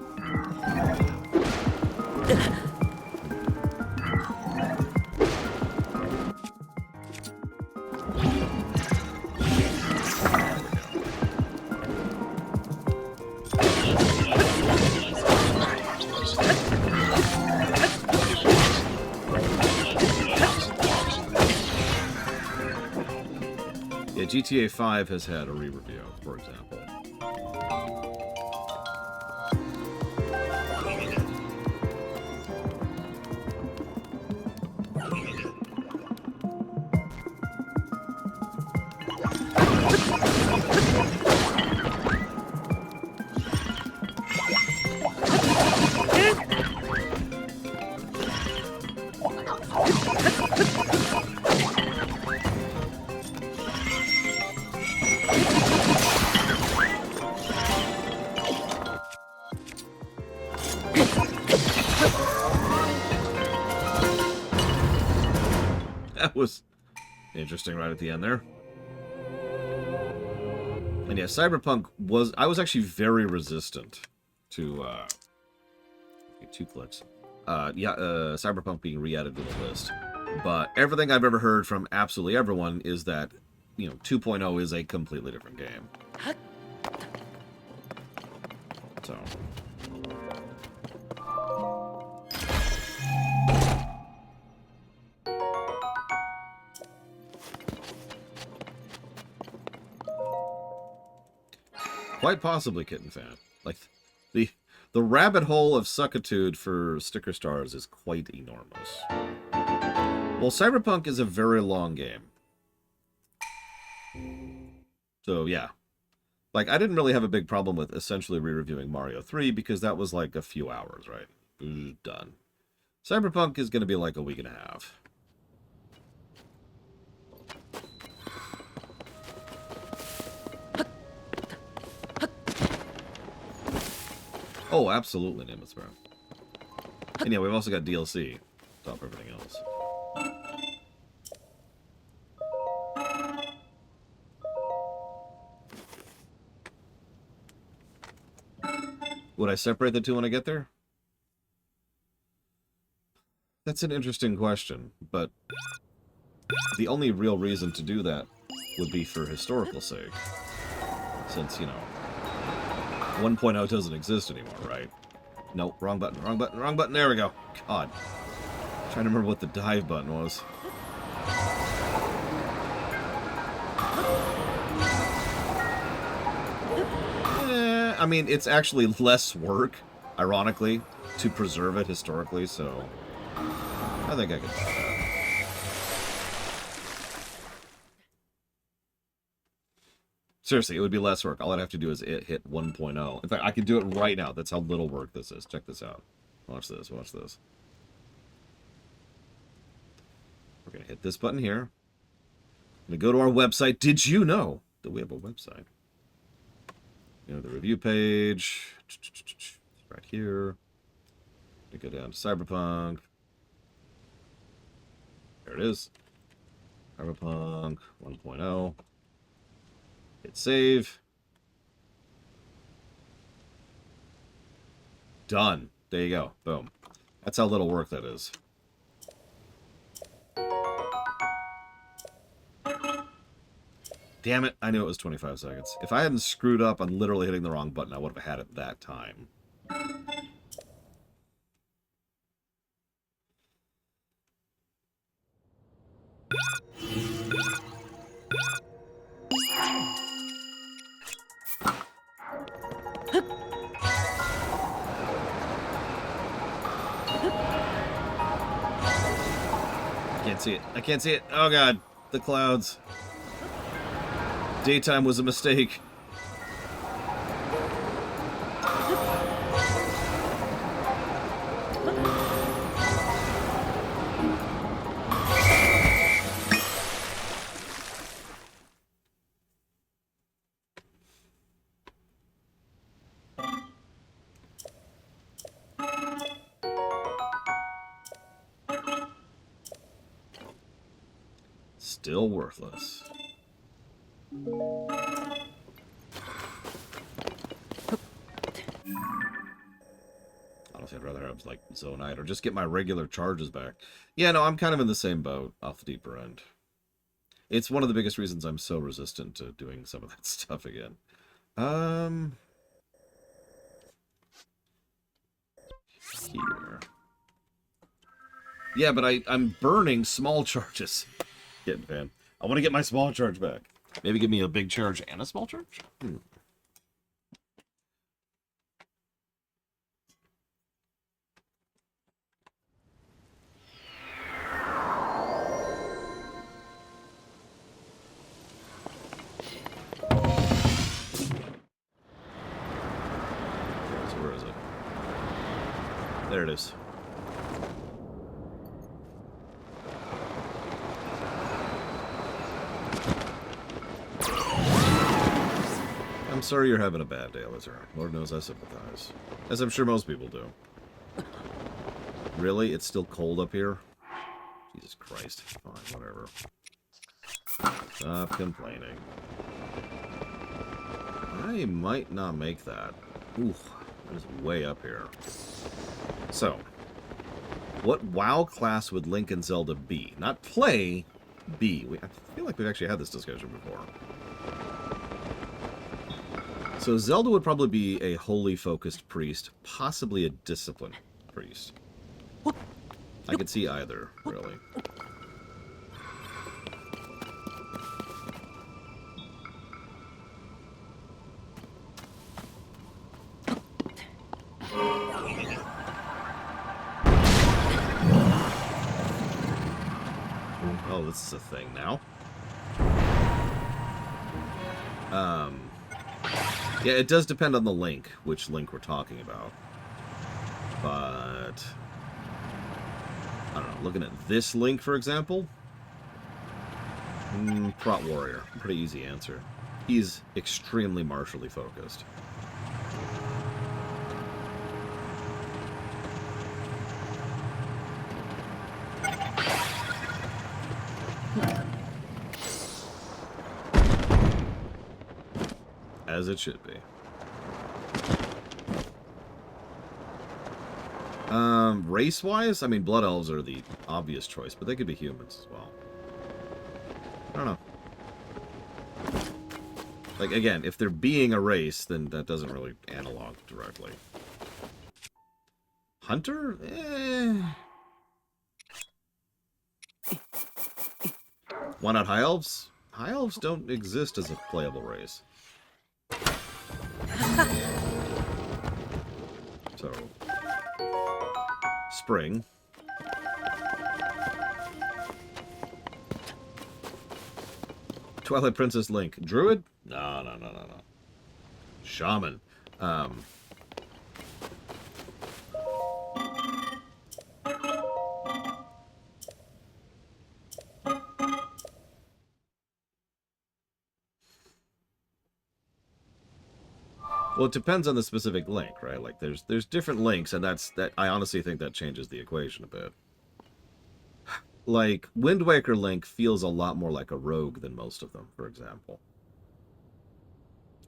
Yeah, GTA 5 has had a re-review, for example. That was interesting right at the end there. And yeah, Cyberpunk was... I was actually very resistant to... get 2 clicks. Cyberpunk being re-added to the list. But everything I've ever heard from absolutely everyone is that, you know, 2.0 is a completely different game. So... Quite possibly, Kitten Fan. Like, the rabbit hole of suckitude for Sticker Stars is quite enormous. Well, Cyberpunk is a very long game. So, yeah. Like, I didn't really have a big problem with essentially re-reviewing Mario 3 because that was like a few hours, right? Done. Cyberpunk is going to be like a week and a half. Oh, absolutely, Nimbus Bro. And yeah, we've also got DLC on top of everything else. Would I separate the two when I get there? That's an interesting question, but the only real reason to do that would be for historical sake. Since, you know, 1.0 doesn't exist anymore, right? Nope, wrong button, wrong button, wrong button. There we go. God. I'm trying to remember what the dive button was. I mean, it's actually less work, ironically, to preserve it historically, so I think I can do that. Seriously, it would be less work. All I'd have to do is hit 1.0. In fact, I can do it right now. That's how little work this is. Check this out. Watch this, watch this. We're going to hit this button here. I'm going to go to our website. Did you know that we have a website? You know, the review page. Right here. We go down to Cyberpunk. There it is. Cyberpunk 1.0. Hit save. Done. There you go. Boom. That's how little work that is. Damn it, I knew it was 25 seconds. If I hadn't screwed up on literally hitting the wrong button, I would have had it that time. I can't see it. I can't see it. Oh god, the clouds. Daytime was a mistake. Still worthless. Honestly, I'd rather have, like, Zonite or just get my regular charges back. Yeah, no, I'm kind of in the same boat off the deeper end. It's one of the biggest reasons I'm so resistant to doing some of that stuff again. Here. Yeah, but I'm burning small charges. Getting fan. I want to get my small charge back. Maybe give me a big charge and a small charge? So where is it? There it is. I'm sorry you're having a bad day, Lizard. Lord knows I sympathize. As I'm sure most people do. Really? It's still cold up here? Jesus Christ. Fine, whatever. Stop complaining. I might not make that. Ooh, that is way up here. So, what WoW class would Link and Zelda be? Not play, be. I feel like we've actually had this discussion before. So Zelda would probably be a wholly focused priest, possibly a disciplined priest. I could see either, really. Oh, this is a thing now. Yeah, it does depend on the link, which link we're talking about. But I don't know, looking at this link, for example. Prot Warrior. Pretty easy answer. He's extremely martially focused. As it should be. Race-wise, I mean, Blood Elves are the obvious choice, but they could be humans as well. I don't know. Like, again, if they're being a race, then that doesn't really analog directly. Hunter? Why not High Elves? High Elves don't exist as a playable race. So, Spring. Twilight Princess Link. Druid? No. Shaman. Well, it depends on the specific link, right? Like, there's different links, and that I honestly think that changes the equation a bit. Like, Wind Waker Link feels a lot more like a rogue than most of them, for example.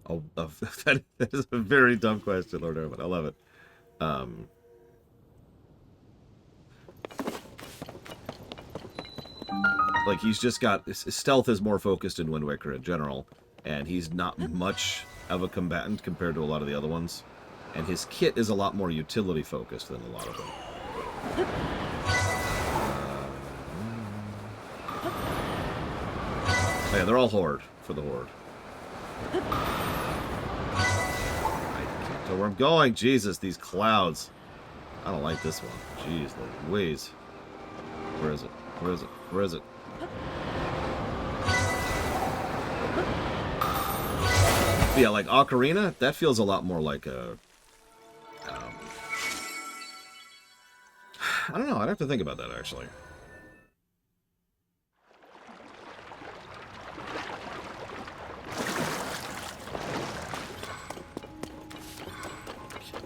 Oh, that is a very dumb question, Lord Erwin. I love it. Like, he's just got... Stealth is more focused in Wind Waker in general, and he's not much of a combatant compared to a lot of the other ones. And his kit is a lot more utility-focused than a lot of them. Oh, yeah, they're all Horde for the Horde. I can't tell where I'm going. Jesus, these clouds. I don't like this one. Jeez Louise. Where is it? Where is it? Where is it? But yeah, like Ocarina, that feels a lot more like a... I don't know, I'd have to think about that, actually.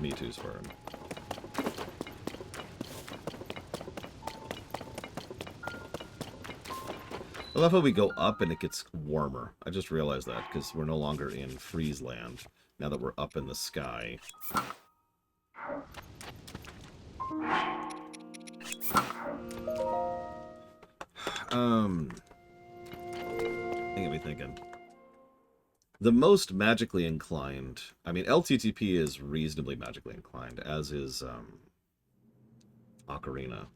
Me too's burn. I love how we go up and it gets warmer. I just realized that because we're no longer in freeze land now that we're up in the sky. That got me thinking. The most magically inclined... I mean, LTTP is reasonably magically inclined, as is Ocarina.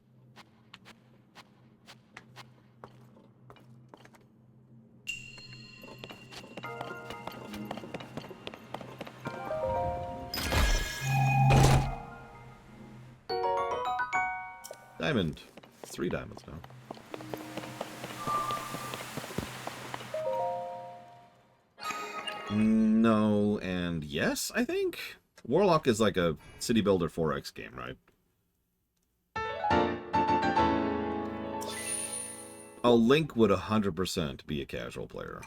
Diamond. 3 diamonds now. No, and yes, I think? Warlock is like a City Builder 4X game, right? Oh, Link would 100% be a casual player.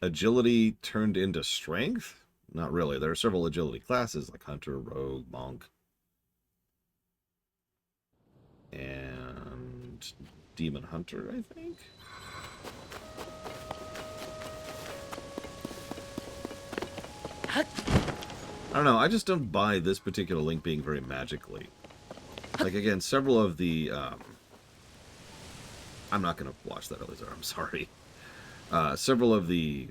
Agility turned into strength? Not really. There are several agility classes like Hunter, Rogue, Monk, and Demon Hunter, I think? I don't know, I just don't buy this particular Link being very magically. Like, again, several of the, I'm not going to watch that, Elizar, I'm sorry. Several of the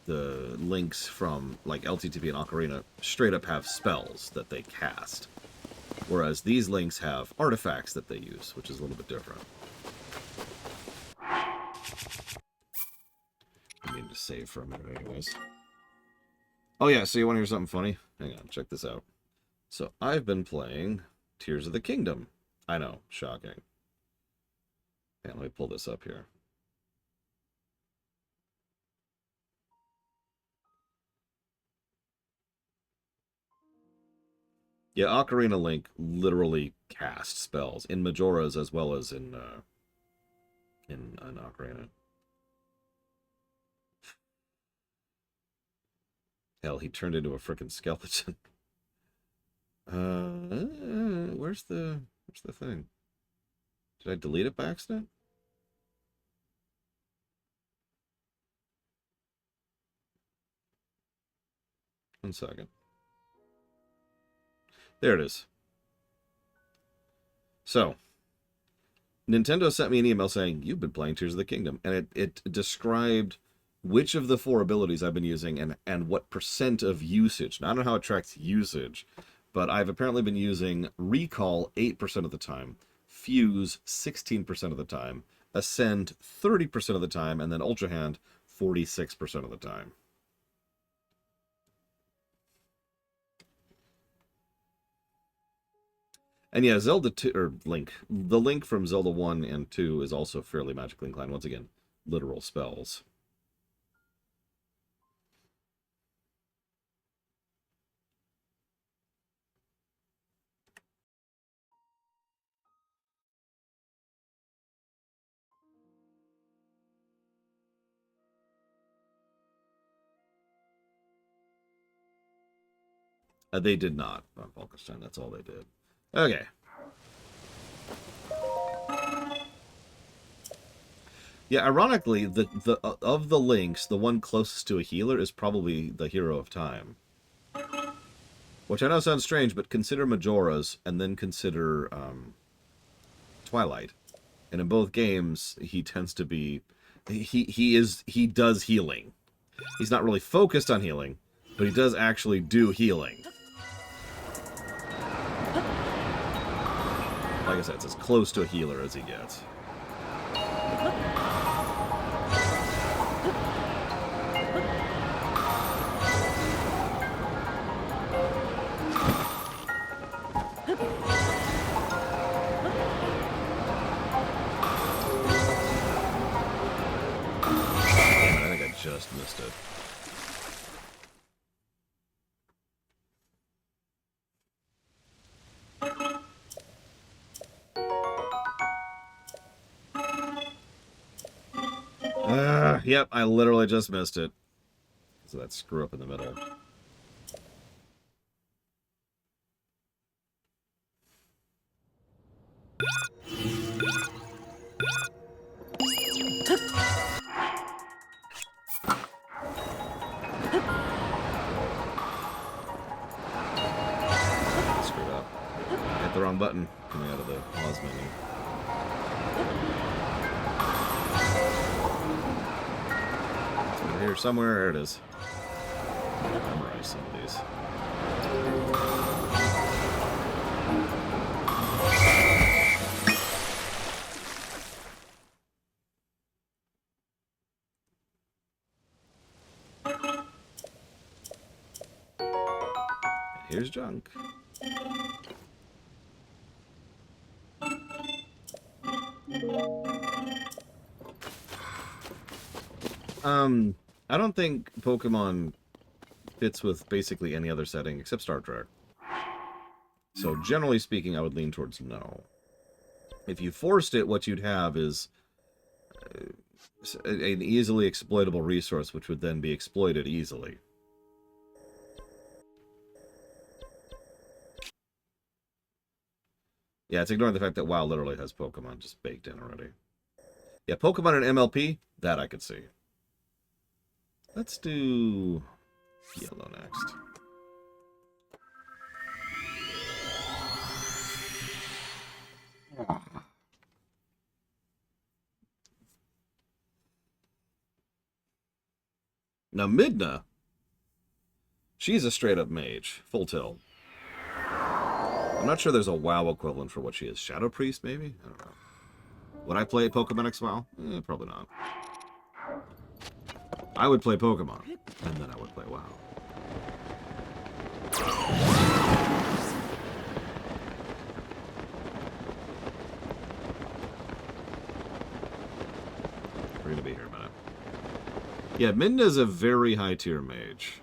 Links from, like, LTTP and Ocarina straight up have spells that they cast. Whereas these Links have artifacts that they use, which is a little bit different. I need to save for a minute anyways. Oh yeah, so you want to hear something funny? Hang on, check this out. So I've been playing Tears of the Kingdom. I know, shocking. Yeah, let me pull this up here. Yeah, Ocarina Link literally casts spells in Majora's as well as in Ocarina. Hell, he turned into a frickin' skeleton. Where's the thing? Did I delete it by accident? 1 second. There it is. So, Nintendo sent me an email saying, you've been playing Tears of the Kingdom. And it described which of the 4 abilities I've been using and what percent of usage. Now, I don't know how it tracks usage, but I've apparently been using Recall 8% of the time, Fuse 16% of the time, Ascend 30% of the time, and then Ultra Hand 46% of the time. And yeah, Zelda 2, or Link. The Link from Zelda 1 and 2 is also fairly magically inclined. Once again, literal spells. They did not on Falkenstein. That's all they did. Okay. Yeah, ironically, of the links, the one closest to a healer is probably the Hero of Time. Which I know sounds strange, but consider Majora's and then consider Twilight. And in both games, he tends to be he does healing. He's not really focused on healing, but he does actually do healing. Like I said, it's as close to a healer as he gets. Just missed it. Yep, I literally just missed it. So that screw up in the middle. Screwed up. Hit the wrong button coming out of the pause menu. It's over here somewhere. There it is. Memorize some of these. Here's junk. I don't think Pokemon fits with basically any other setting except Star Trek. So generally speaking, I would lean towards no. If you forced it, what you'd have is an easily exploitable resource, which would then be exploited easily. Yeah, it's ignoring the fact that WoW literally has Pokemon just baked in already. Yeah, Pokemon and MLP, that I could see. Let's do yellow next. Now, Midna, she's a straight-up mage, full tilt. I'm not sure there's a WoW equivalent for what she is. Shadow Priest, maybe? I don't know. Would I play Pokemon X WoW? Probably not. I would play Pokemon, and then I would play WoW. We're gonna be here a minute. Yeah, Midna's a very high tier mage.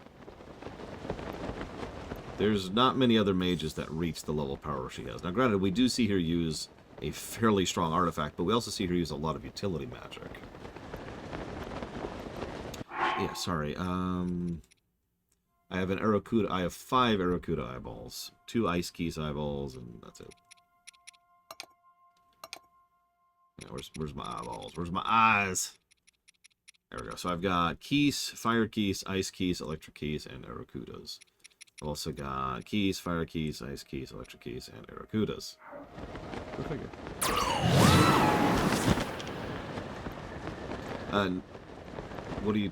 There's not many other mages that reach the level of power she has. Now, granted, we do see her use a fairly strong artifact, but we also see her use a lot of utility magic. Yeah, sorry. I have an Aracuda. I have 5 Aracuda eyeballs, 2 Ice Keys eyeballs, and that's it. Yeah, where's my eyeballs? Where's my eyes? There we go. So I've got keys, fire keys, ice keys, electric keys, and Arakudas. I've also got keys, fire keys, ice keys, electric keys, and Arakudas. Go figure. And what do you...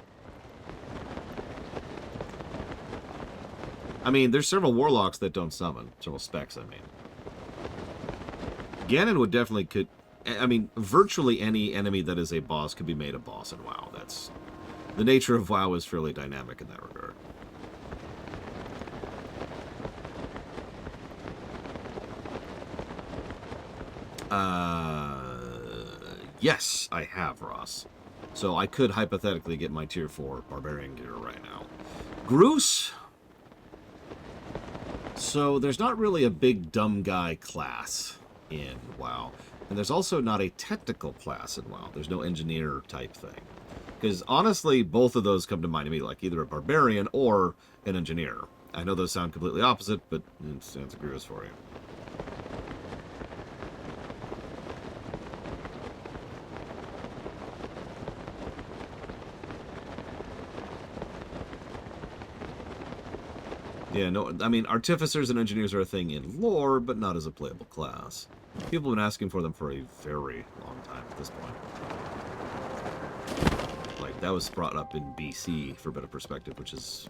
I mean, there's several warlocks that don't summon. Several specs, I mean. Ganon would definitely could... I mean, virtually any enemy that is a boss could be made a boss in WoW. That's... The nature of WoW is fairly dynamic in that regard. Yes, I have, Ross. So I could hypothetically get my tier 4 barbarian gear right now. Groose. So there's not really a big dumb guy class in WoW. And there's also not a technical class in WoW. There's no engineer type thing. Because honestly, both of those come to mind to me, like either a barbarian or an engineer. I know those sound completely opposite, but it stands a Groose for you. Yeah, no, I mean, artificers and engineers are a thing in lore, but not as a playable class. People have been asking for them for a very long time at this point. Like, that was brought up in BC, for a bit of perspective, which is,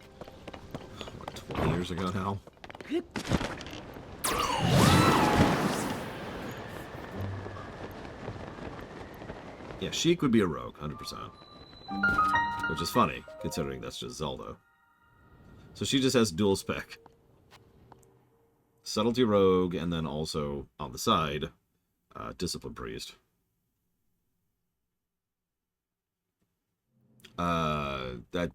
what, 20 years ago now? Yeah, Sheik would be a rogue, 100%. Which is funny, considering that's just Zelda. So she just has dual spec. Subtlety Rogue, and then also, on the side, Discipline Priest. That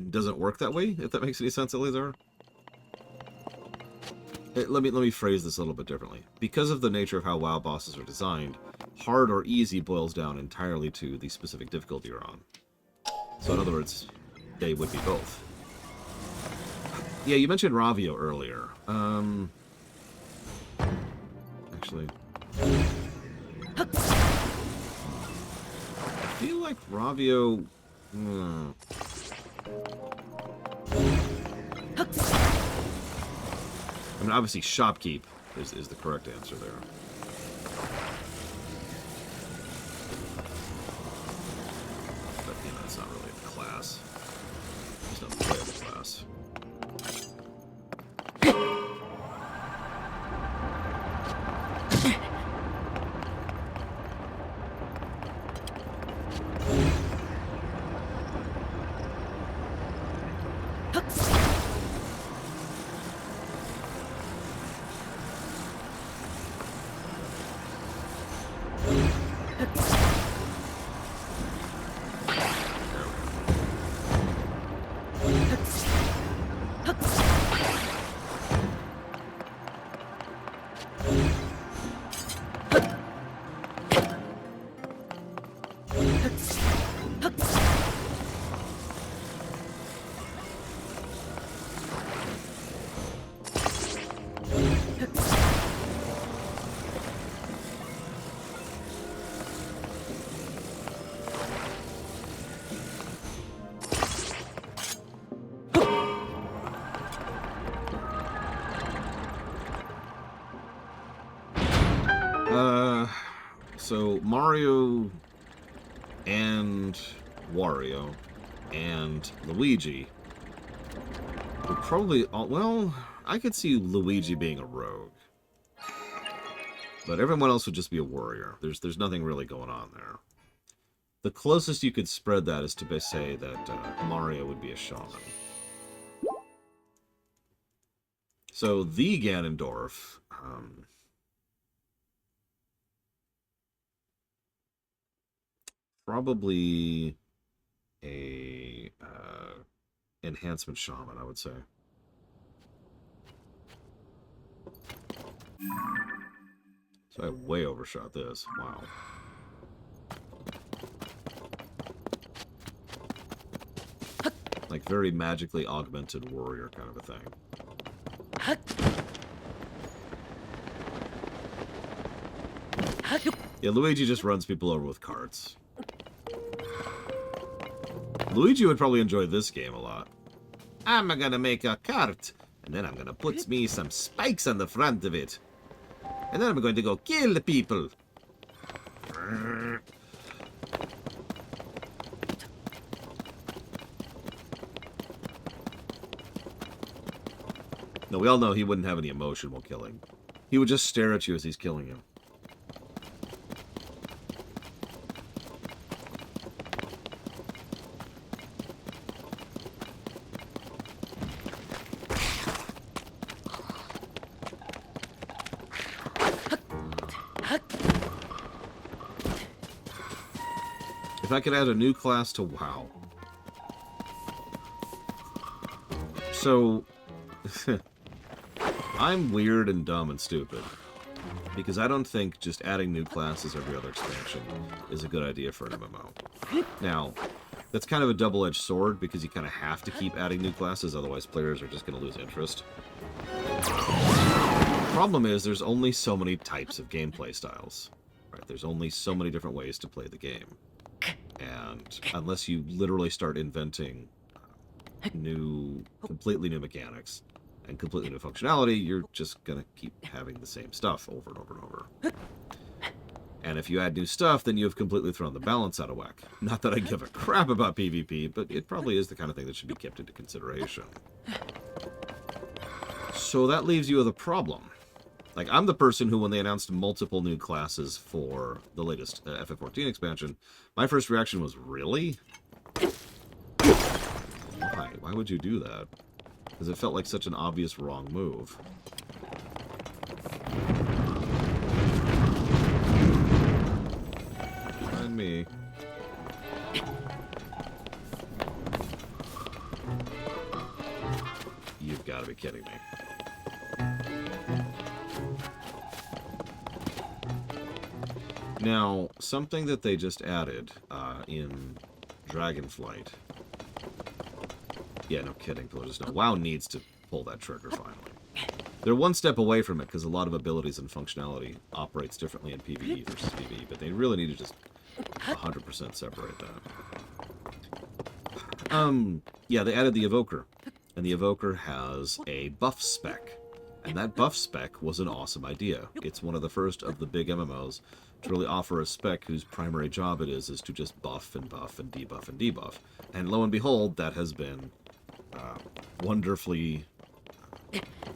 doesn't work that way, if that makes any sense, Elizar. Let me phrase this a little bit differently. Because of the nature of how WoW bosses are designed, hard or easy boils down entirely to the specific difficulty you're on. So in other words, they would be both. Yeah, you mentioned Ravio earlier. Actually... I feel like Ravio... I mean, obviously, Shopkeep is the correct answer there. But, you know, it's not really a class. It's not a playable class. So Mario and Wario and Luigi would probably... Well, I could see Luigi being a rogue. But everyone else would just be a warrior. There's nothing really going on there. The closest you could spread that is to say that Mario would be a shaman. So the Ganondorf... probably a enhancement shaman, I would say. So I way overshot this. Wow. Like very magically augmented warrior kind of a thing. Yeah, Luigi just runs people over with carts. Luigi would probably enjoy this game a lot. I'm gonna make a cart, and then I'm gonna put me some spikes on the front of it. And then I'm going to go kill the people. No, we all know he wouldn't have any emotion while killing. He would just stare at you as he's killing you. If I could add a new class to WoW. So, I'm weird and dumb and stupid. Because I don't think just adding new classes every other expansion is a good idea for an MMO. Now, that's kind of a double-edged sword, because you kind of have to keep adding new classes, otherwise players are just going to lose interest. The problem is, there's only so many types of gameplay styles. Right? There's only so many different ways to play the game. And unless you literally start inventing completely new mechanics and completely new functionality, you're just gonna keep having the same stuff over and over and over. And if you add new stuff, then you've completely thrown the balance out of whack. Not that I give a crap about PvP, but it probably is the kind of thing that should be kept into consideration. So that leaves you with a problem. Like, I'm the person who, when they announced multiple new classes for the latest FF14 expansion, my first reaction was, really? Why? Why would you do that? Because it felt like such an obvious wrong move. Mind me. You've got to be kidding me. Now, something that they just added in Dragonflight. Yeah, no kidding, Pillars. No, WoW needs to pull that trigger finally. They're one step away from it because a lot of abilities and functionality operates differently in PvE versus PvE, but they really need to just 100% separate that. Yeah, they added the Evoker, and the Evoker has a buff spec, and that buff spec was an awesome idea. It's one of the first of the big MMOs to really offer a spec whose primary job it is to just buff and buff and debuff and debuff. And lo and behold, that has been wonderfully...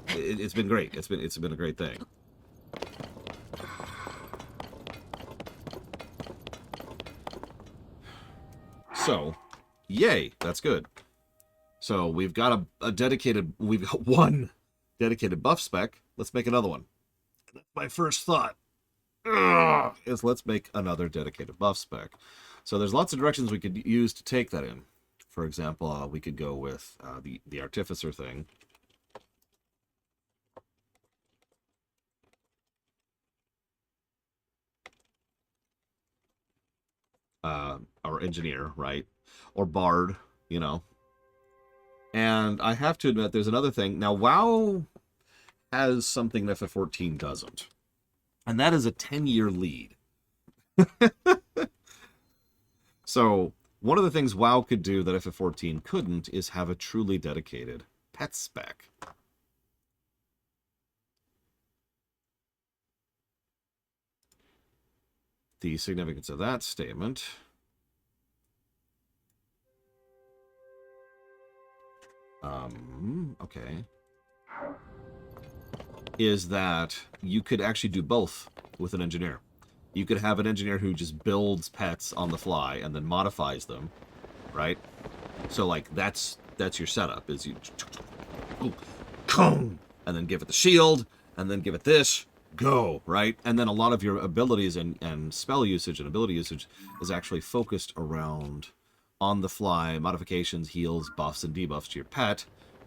It's been great. It's been a great thing. So, yay, that's good. So we've got we've got one dedicated buff spec. Let's make another one. That's my first thought. Is let's make another dedicated buff spec. So there's lots of directions we could use to take that in. For example, we could go with the Artificer thing. Or Engineer, right? Or Bard, you know. And I have to admit, there's another thing. Now, WoW has something that FF14 doesn't. And that is a 10-year lead. So, one of the things WoW could do that FF14 couldn't is have a truly dedicated pet spec. The significance of that statement... okay, is that you could actually do both with an engineer. You could have an engineer who just builds pets on the fly and then modifies them, right? So, like, that's your setup, is you... and then give it the shield, and then give it this, go, right? And then a lot of your abilities and spell usage and ability usage is actually focused around on-the-fly modifications, heals, buffs, and debuffs to your pet.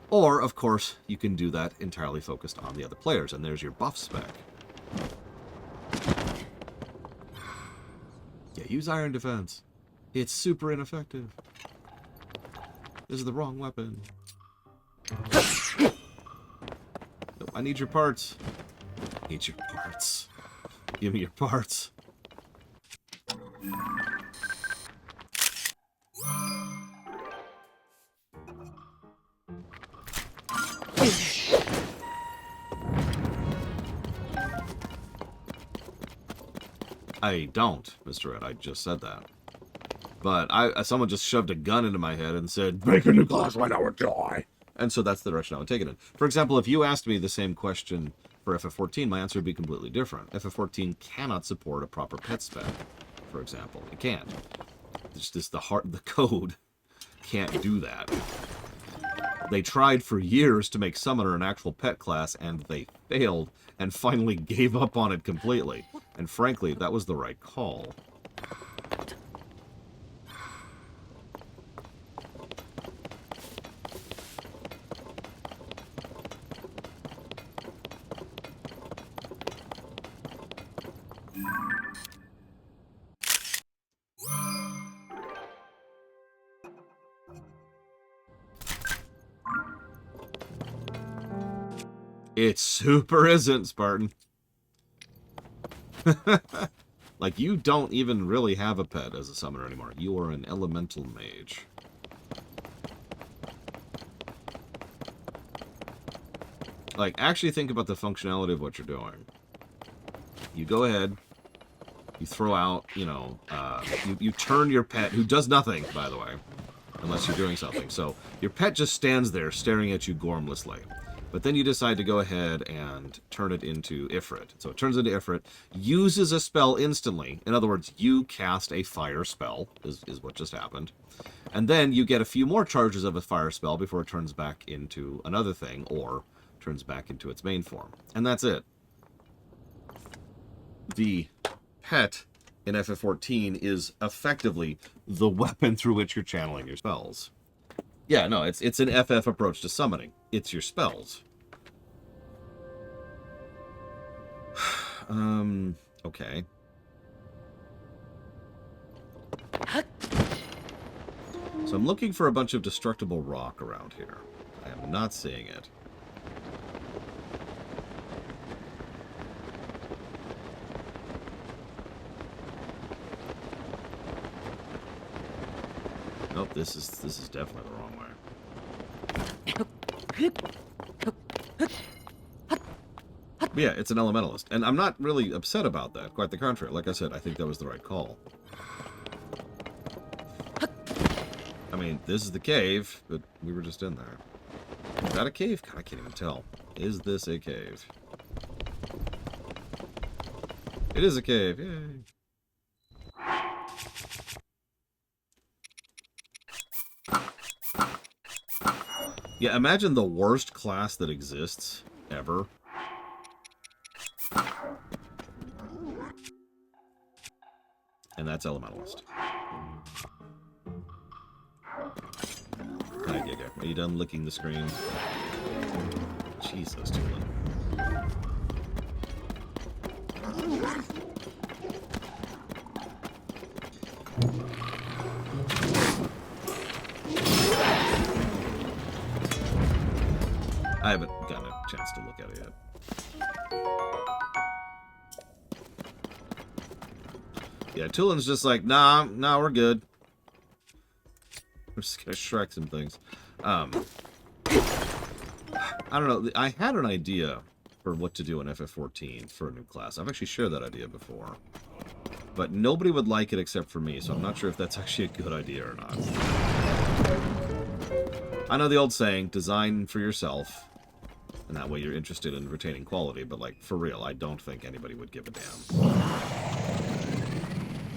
Or, of course, you can do that entirely focused on the other players, and there's your buff spec. Yeah, use Iron Defense. It's super ineffective. This is the wrong weapon. Nope, I need your parts. I need your parts. Give me your parts. I don't, Mr. Ed. I just said that. But someone just shoved a gun into my head and said, "Make a new class right now or die." And so that's the direction I would take it in. For example, if you asked me the same question for FF14, my answer would be completely different. FF14 cannot support a proper pet spec, for example. It can't. It's just the code can't do that. They tried for years to make Summoner an actual pet class, and they failed, and finally gave up on it completely. And frankly, that was the right call. It super isn't, Spartan. Like, you don't even really have a pet as a summoner anymore. You are an elemental mage. Like, actually think about the functionality of what you're doing. You go ahead, you throw out, you know, you turn your pet, who does nothing, by the way, unless you're doing something. So, your pet just stands there staring at you gormlessly. But then you decide to go ahead and turn it into Ifrit. So it turns into Ifrit, uses a spell instantly. In other words, you cast a fire spell, is what just happened. And then you get a few more charges of a fire spell before it turns back into another thing, or turns back into its main form. And that's it. The pet in FF14 is effectively the weapon through which you're channeling your spells. Yeah, no, it's an FF approach to summoning. It's your spells. Okay. So I'm looking for a bunch of destructible rock around here. I am not seeing it. Nope, this is definitely the wrong way. Yeah, it's an elementalist. And I'm not really upset about that. Quite the contrary. Like I said, I think that was the right call. I mean, this is the cave, but we were just in there. Is that a cave? God, I can't even tell. Is this a cave? It is a cave. Yay. Yeah, imagine the worst class that exists ever. And that's Elementalist. Hi, Giga. Are you done licking the screen? Jesus, Tulin. I haven't gotten a chance to look at it yet. Yeah, Tulin's just like, nah, we're good. We're just gonna Shrek some things. I don't know. I had an idea for what to do in FF14 for a new class. I've actually shared that idea before. But nobody would like it except for me, so I'm not sure if that's actually a good idea or not. I know the old saying, design for yourself. And that way you're interested in retaining quality, but, like, for real, I don't think anybody would give a damn.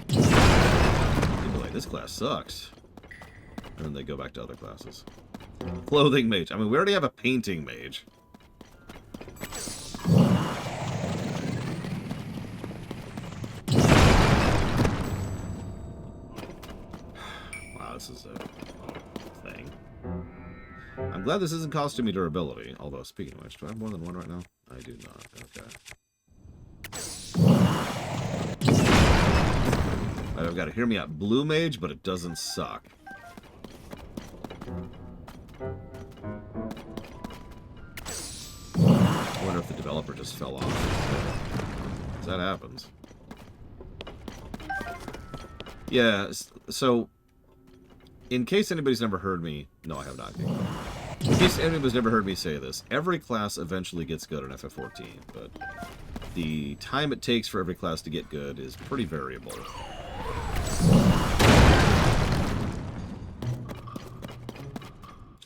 They'd be like, this class sucks. And then they go back to other classes. Clothing mage. I mean, we already have a painting mage. Wow, this is a thing. I'm glad this isn't costumey durability. Although, speaking of which, do I have more than one right now? I do not. Okay. Right, I've got to hear me out. Blue mage, but it doesn't suck. I wonder if the developer just fell off. That happens. Yeah, so, in case anybody's never heard me... No, I have not. In case anybody's never heard me say this, every class eventually gets good in FF14, but the time it takes for every class to get good is pretty variable.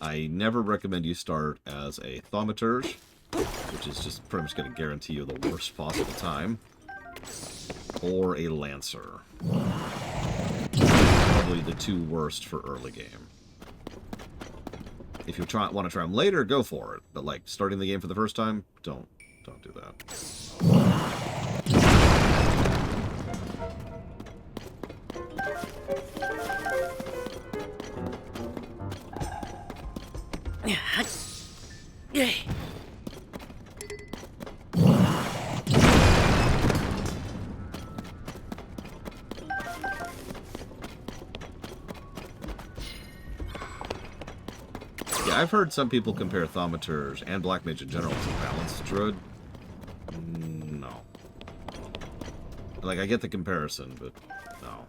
I never recommend you start as a thaumaturge, which is just pretty much going to guarantee you the worst possible time, or a lancer. Probably the two worst for early game. If you want to try them later, go for it. But like starting the game for the first time, don't do that. Yeah, I've heard some people compare Thaumaturge and Black Mage in general to Balanced Druid. No. Like, I get the comparison, but no.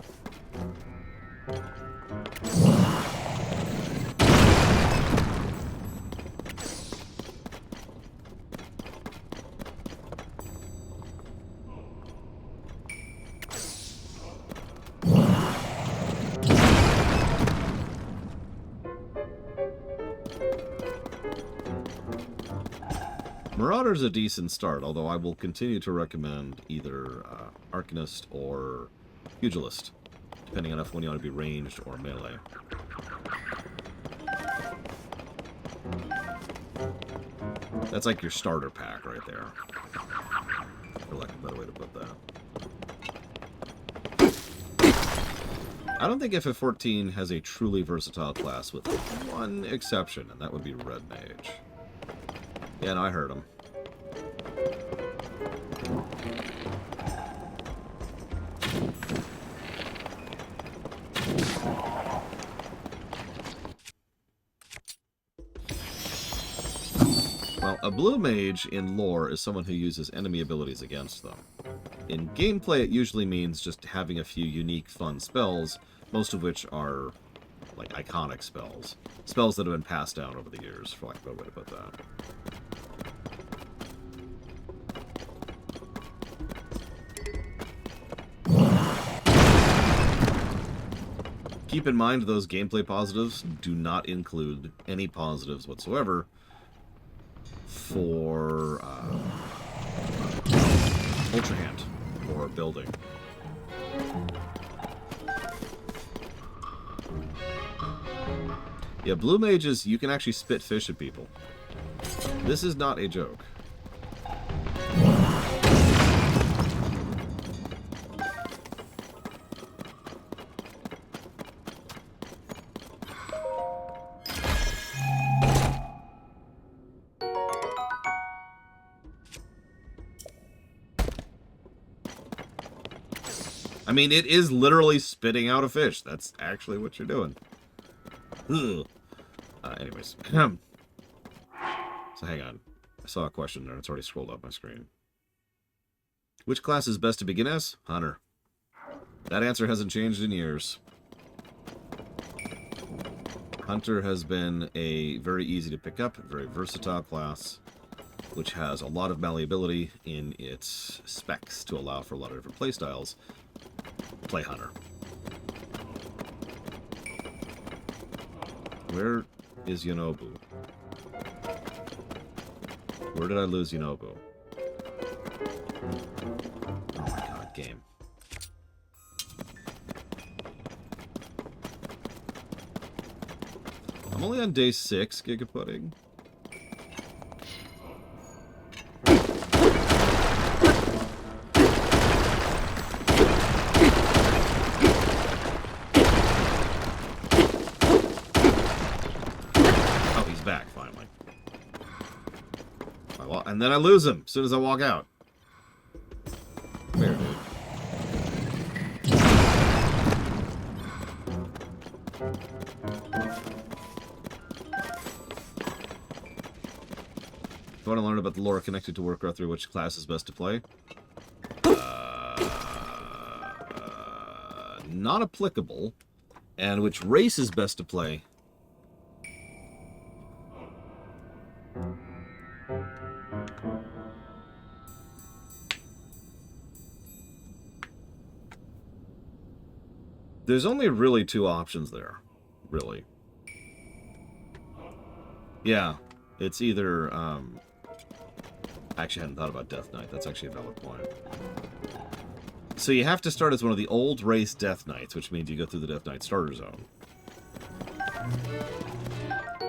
Marauder's a decent start, although I will continue to recommend either Arcanist or Pugilist, depending on if when you want to be ranged or melee. That's like your starter pack right there. I feel like a better way to put that. I don't think FF14 has a truly versatile class, with one exception, and that would be Red Mage. Yeah, no, I heard him. Well, a blue mage in lore is someone who uses enemy abilities against them. In gameplay, it usually means just having a few unique, fun spells, most of which are, like, iconic spells. Spells that have been passed down over the years, for lack of a better way to put that. Keep in mind those gameplay positives do not include any positives whatsoever for Ultra Hand or building. Yeah, blue mages, you can actually spit fish at people. This is not a joke. I mean, it is literally spitting out a fish. That's actually what you're doing. Ugh. Anyways. So hang on. I saw a question there. It's already scrolled up my screen. Which class is best to begin as? Hunter. That answer hasn't changed in years. Hunter has been a very easy to pick up, very versatile class, which has a lot of malleability in its specs to allow for a lot of different playstyles. Play Hunter. Where is Yonobu? Where did I lose Yonobu? Oh my god, game. I'm only on day 6, Gigapudding. And then I lose him as soon as I walk out. Fair, dude. If you want to learn about the lore connected to Warcraft 3, which class is best to play? Not applicable. And which race is best to play? There's only really two options there. Really. Yeah. It's either, I actually hadn't thought about Death Knight. That's actually a valid point. So you have to start as one of the old race Death Knights, which means you go through the Death Knight starter zone.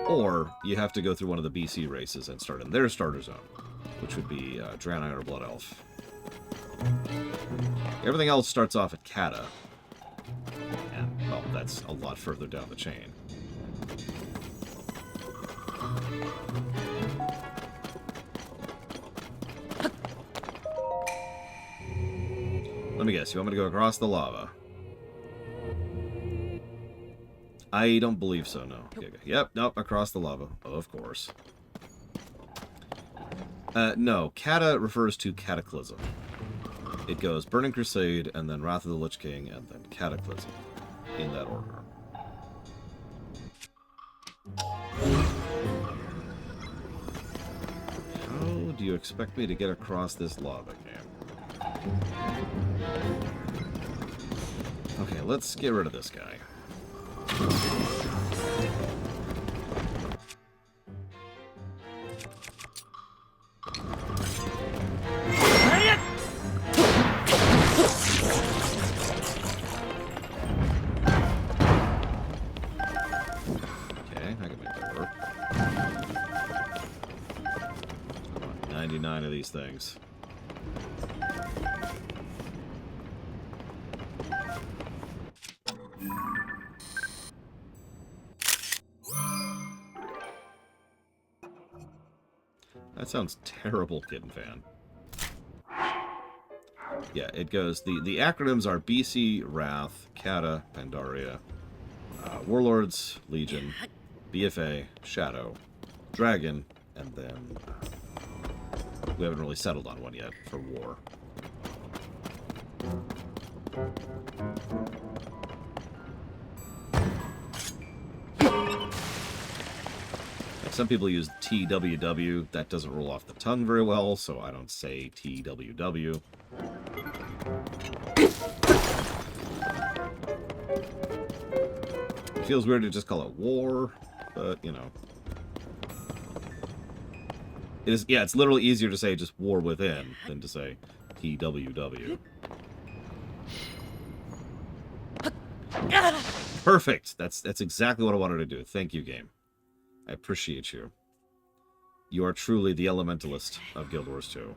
Or you have to go through one of the BC races and start in their starter zone, which would be Draenei or Blood Elf. Everything else starts off at Kata. And, well, that's a lot further down the chain. Let me guess, you want me to go across the lava? I don't believe so, no. Okay, okay. Yep, nope, across the lava. Of course. No, Kata refers to Cataclysm. It goes Burning Crusade, and then Wrath of the Lich King, and then Cataclysm. In that order. How do you expect me to get across this lava game? Okay, let's get rid of this guy. Okay, I can make that work. 99 of these things. That sounds terrible, Kitten Fan. Yeah, it goes... The acronyms are BC, Wrath, Kata, Pandaria, Warlords, Legion, BFA, Shadow, Dragon, and then... we haven't really settled on one yet for War. Some people use TWW. That doesn't roll off the tongue very well, so I don't say TWW. It feels weird to just call it war, but, you know. It is, yeah, it's literally easier to say just war within than to say TWW. Perfect! That's exactly what I wanted to do. Thank you, game. I appreciate you. You are truly the elementalist of Guild Wars 2.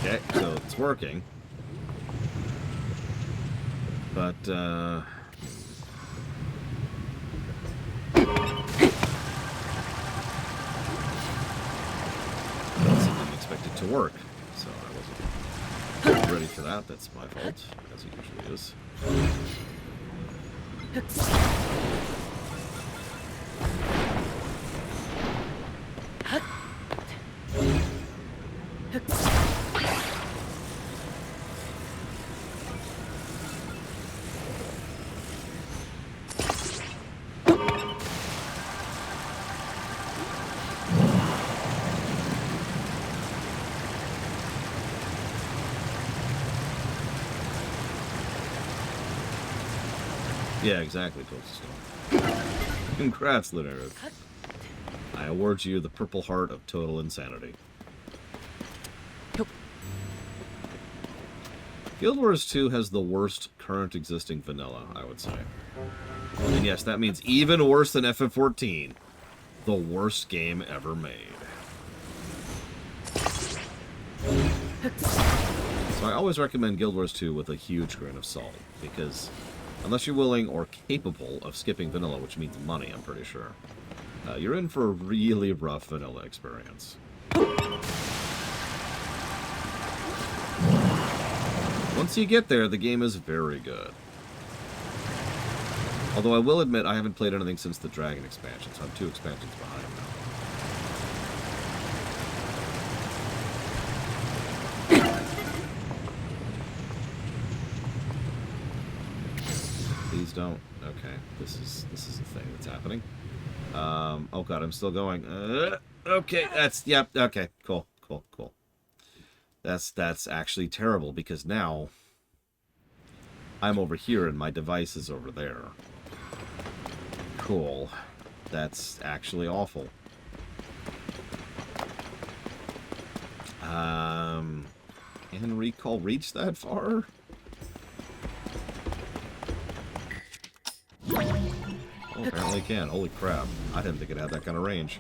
Okay, so it's working. But, I didn't expect it to work, so I wasn't ready for that. That's my fault, as it usually is. Yeah, exactly, Stone. Congrats, Linaric. I award you the Purple Heart of Total Insanity. Guild Wars 2 has the worst current existing vanilla, I would say. And yes, that means even worse than FF14. The worst game ever made. So I always recommend Guild Wars 2 with a huge grain of salt, because unless you're willing or capable of skipping vanilla, which means money, I'm pretty sure, you're in for a really rough vanilla experience. Once you get there, the game is very good. Although I will admit, I haven't played anything since the Dragon expansion, so I'm 2 expansions behind now. Please don't. Okay, this is a thing that's happening. Oh god, I'm still going. Okay, yep. Okay, cool. That's actually terrible because now I'm over here and my device is over there. Cool. That's actually awful. Can recall reach that far? Oh, apparently it can. Holy crap. I didn't think it had that kind of range.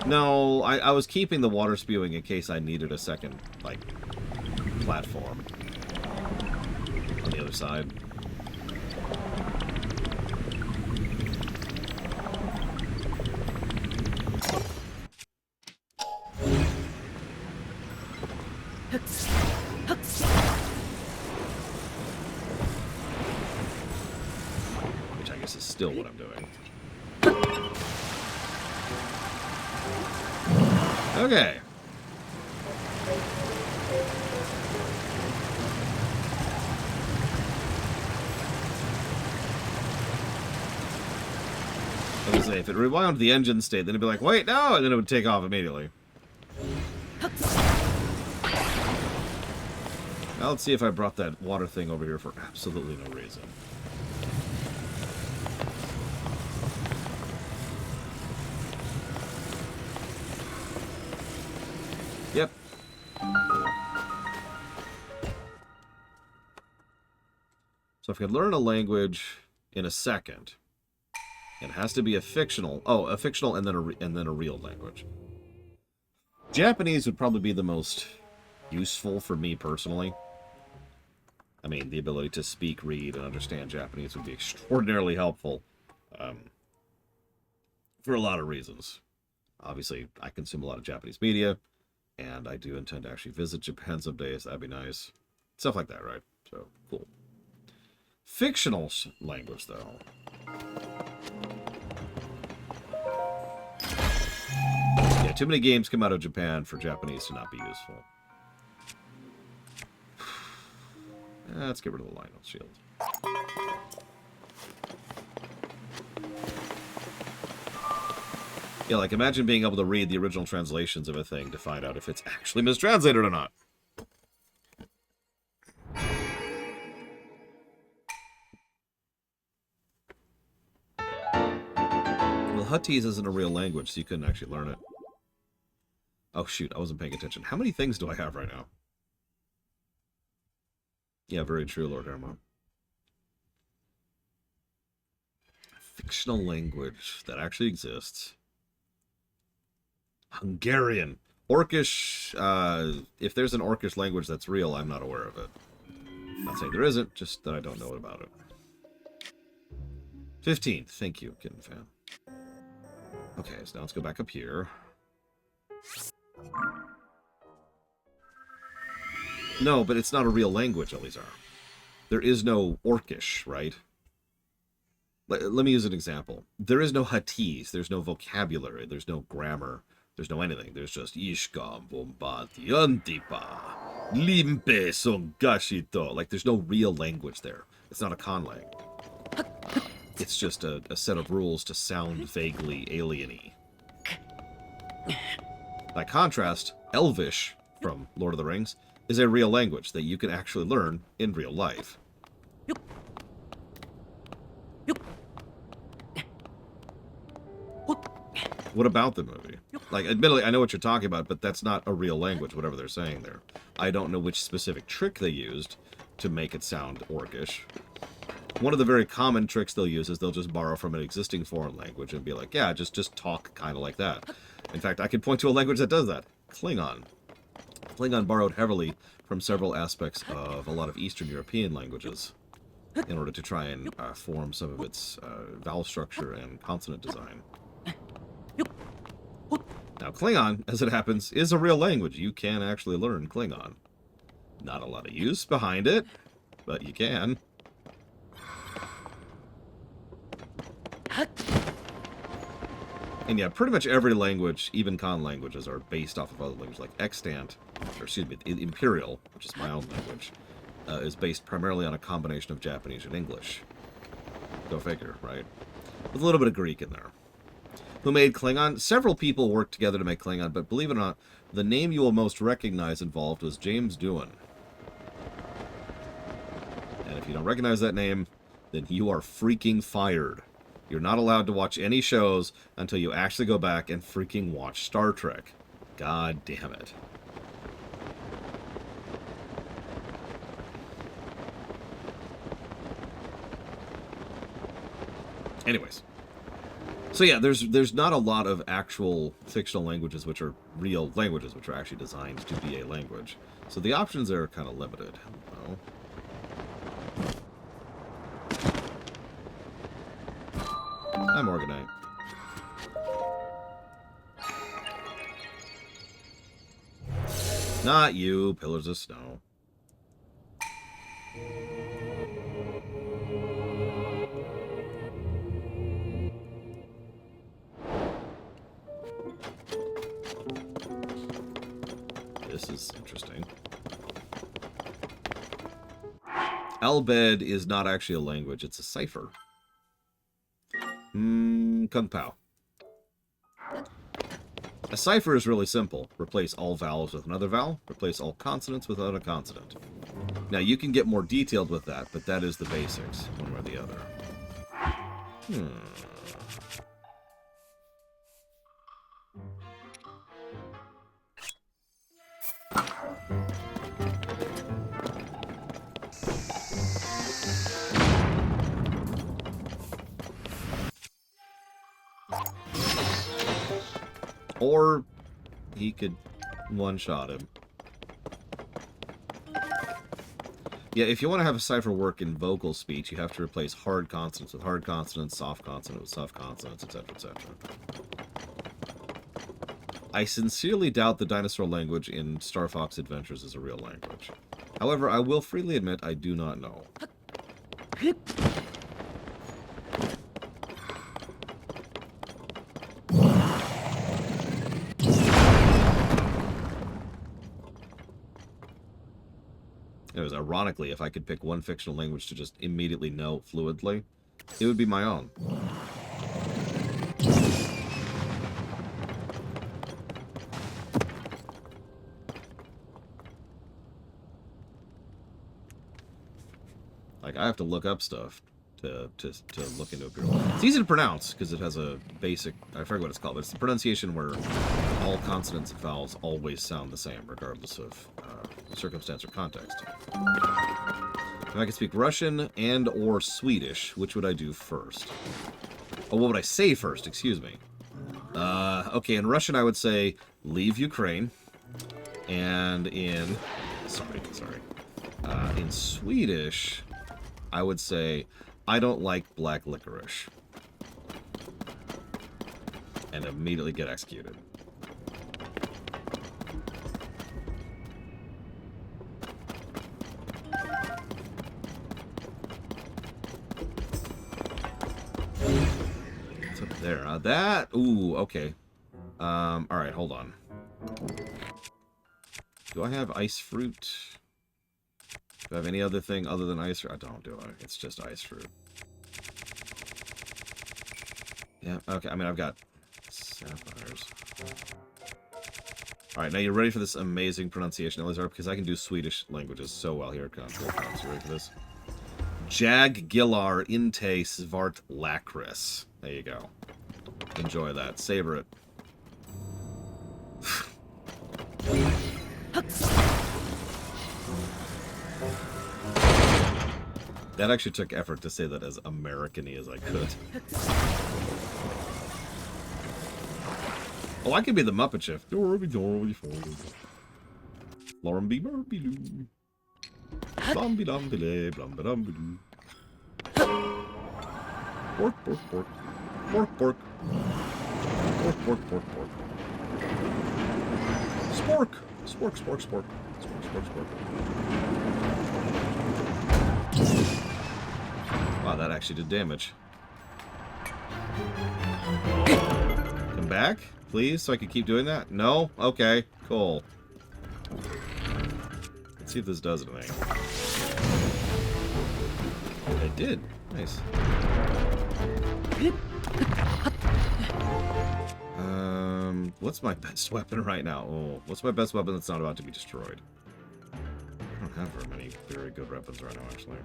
No, I was keeping the water spewing in case I needed a second, like, platform on the other side. Which I guess is still what I'm doing. Okay. I was gonna say, if it rewound the engine state, then it'd be like, wait, no! And then it would take off immediately. Now let's see if I brought that water thing over here for absolutely no reason. Yep. So if I could learn a language in a second, it has to be a fictional. Oh, a fictional and then a real language. Japanese would probably be the most useful for me personally. I mean, the ability to speak, read, and understand Japanese would be extraordinarily helpful for a lot of reasons. Obviously, I consume a lot of Japanese media, and I do intend to actually visit Japan someday, so that'd be nice. Stuff like that, right? So, cool. Fictional language, though. Yeah, too many games come out of Japan for Japanese to not be useful. Let's get rid of the Lionel shield. Yeah, like, imagine being able to read the original translations of a thing to find out if it's actually mistranslated or not. Well, Huttese isn't a real language, so you couldn't actually learn it. Oh, shoot, I wasn't paying attention. How many things do I have right now? Yeah, very true, Lord Hermon. Fictional language that actually exists. Hungarian. Orcish, if there's an Orcish language that's real, I'm not aware of it. I'm not saying there isn't, just that I don't know about it. 15. Thank you, Kitten Fan. Okay, so now let's go back up here. No, but it's not a real language, Elizar. There is no Orcish, right? Let me use an example. There is no Huttese. There's no vocabulary. There's no grammar. There's no anything. There's just Ishkam, Bombati, Antipa, Limpe, Songashito. Like, there's no real language there. It's not a conlang. It's just a set of rules to sound vaguely alien-y. By contrast, Elvish, from Lord of the Rings, is a real language that you can actually learn in real life. What about the movie? Like, admittedly, I know what you're talking about, but that's not a real language, whatever they're saying there. I don't know which specific trick they used to make it sound Orcish. One of the very common tricks they'll use is they'll just borrow from an existing foreign language and be like, yeah, just talk kind of like that. In fact, I could point to a language that does that. Klingon. Klingon borrowed heavily from several aspects of a lot of Eastern European languages in order to try and form some of its vowel structure and consonant design. Now, Klingon, as it happens, is a real language. You can actually learn Klingon. Not a lot of use behind it, but you can. And yeah, pretty much every language, even Khan languages, are based off of other languages, like extant, or excuse me, Imperial, which is my own language, is based primarily on a combination of Japanese and English. Go figure, right? With a little bit of Greek in there. Who made Klingon? Several people worked together to make Klingon, but believe it or not, the name you will most recognize involved was James Doohan. And if you don't recognize that name, then you are freaking fired. You're not allowed to watch any shows until you actually go back and freaking watch Star Trek. God damn it. Anyways. So yeah, there's not a lot of actual fictional languages which are real languages, which are actually designed to be a language. So the options are kind of limited. Hello. I'm Morganite. Not you, Pillars of Snow. This is interesting. Albed is not actually a language, it's a cipher. Kung Pao. A cipher is really simple. Replace all vowels with another vowel. Replace all consonants with another consonant. Now, you can get more detailed with that, but that is the basics, one way or the other. Or he could one-shot him. Yeah, if you want to have a cipher work in vocal speech, you have to replace hard consonants with hard consonants, soft consonants with soft consonants, etc., etc. I sincerely doubt the dinosaur language in Star Fox Adventures is a real language. However, I will freely admit I do not know. Anyways, ironically, if I could pick one fictional language to just immediately know fluidly, it would be my own. Like, I have to look up stuff to look into Imperial. It's easy to pronounce, because it has a basic... I forget what it's called, but it's the pronunciation where all consonants and vowels always sound the same, regardless of circumstance or context. If I could speak Russian and or Swedish, which would I do first? Oh, what would I say first? Excuse me. Okay, in Russian I would say, leave Ukraine. And in... Sorry. In Swedish, I would say, I don't like black licorice. And immediately get executed. What's up there? That... Ooh, okay. Alright, hold on. Do I have ice fruit? Do I have any other thing other than ice fruit? I don't, do I? It's just ice fruit. Yeah, okay. I mean, I've got sapphires. Alright, now you're ready for this amazing pronunciation, Elizar, because I can do Swedish languages so well. Here it comes. Here it comes. You ready for this? Jag Gillar Inte Svart Lakris. There you go. Enjoy that. Savor it. That actually took effort to say that as American-y as I could. Oh, I could be the Muppet Chef. Pork, pork, pork. Pork, pork. Pork, pork, pork, pork. Spork! Spork, spork, spork. Spork, spork. Wow, that actually did damage. Come back, please, so I can keep doing that? No? Okay, cool. Let's see if this does anything. It did. Nice. What's my best weapon right now? Oh, what's my best weapon that's not about to be destroyed? I don't have very many very good weapons right now, actually.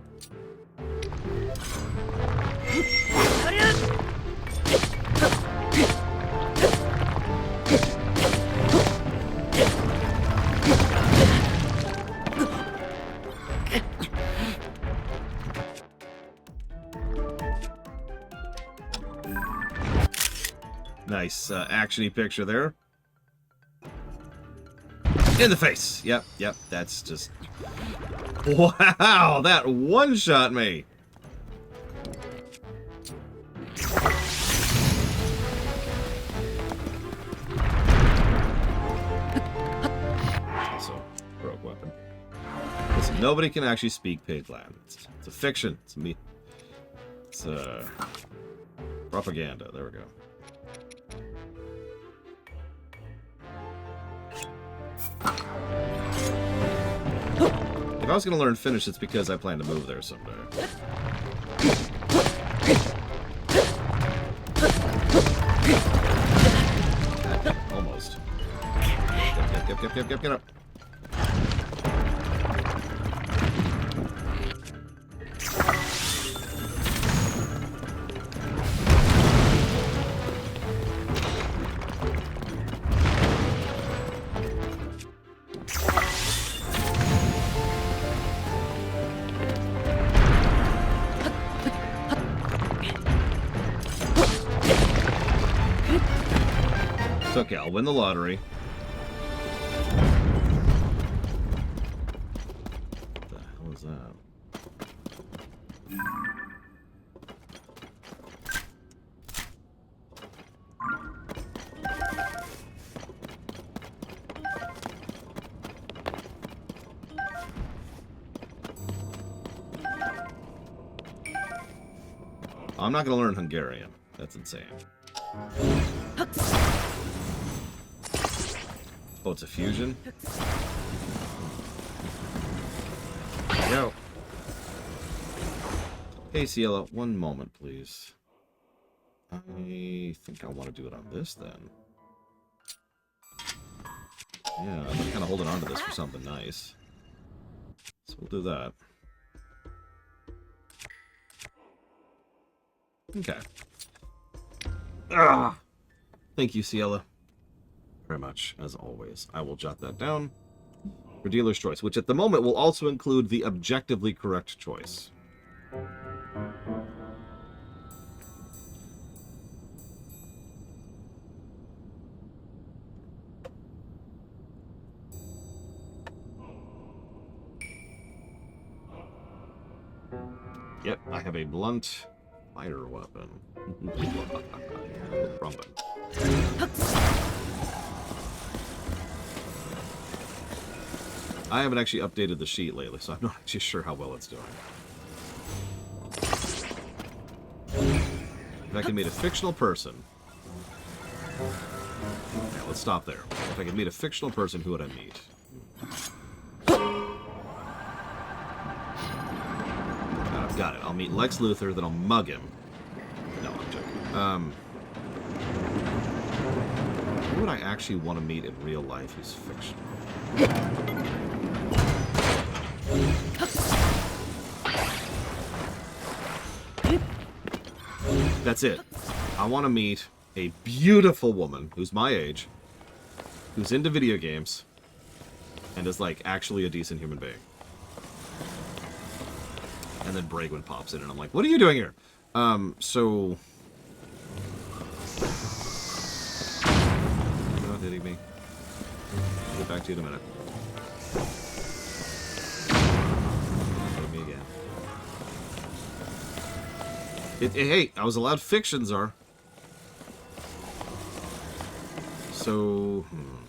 Nice action-y picture there. In the face. Yep, that's just... Wow, that one-shot me. Also, rogue weapon. Listen, nobody can actually speak Pigland. It's a fiction. It's propaganda. There we go. If I was going to learn Finnish, it's because I plan to move there someday. Almost. Get up. It's okay, I'll win the lottery. What the hell is that? I'm not going to learn Hungarian. That's insane. Oh, it's a fusion? Go. Hey, Ciela, one moment, please. I think I want to do it on this, then. Yeah, I'm kind of holding on to this for something nice. So we'll do that. Okay. Ugh. Thank you, Ciela. Very much, as always. I will jot that down for dealer's choice, which at the moment will also include the objectively correct choice. Yep, I have a blunt fire weapon. Trumpet. I haven't actually updated the sheet lately, so I'm not actually sure how well it's doing. If I can meet a fictional person... Yeah, let's stop there. If I could meet a fictional person, who would I meet? I've got it. I'll meet Lex Luthor, then I'll mug him. No, I'm joking. Who would I actually want to meet in real life who's fictional? That's it. I want to meet a beautiful woman who's my age, who's into video games, and is, like, actually a decent human being. And then Bragwin pops in, and I'm like, what are you doing here? So... You're not hitting me. I'll get back to you in a minute. Hit me again. Hey, I was allowed fictions, are. so...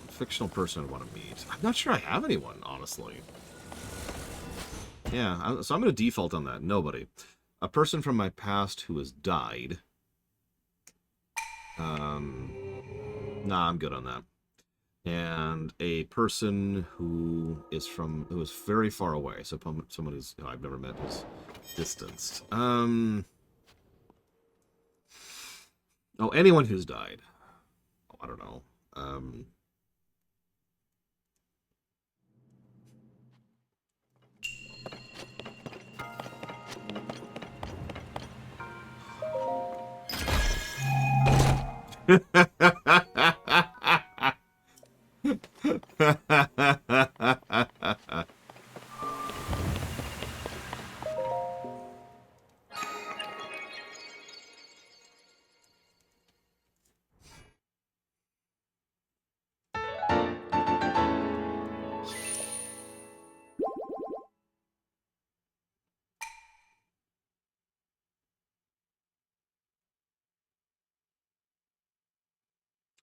fictional person I want to meet. I'm not sure I have anyone, honestly. Yeah, so I'm going to default on that. Nobody. A person from my past who has died. Nah, I'm good on that. And a person who is very far away. So someone who's I've never met who's distanced. Oh, anyone who's died. Oh, I don't know.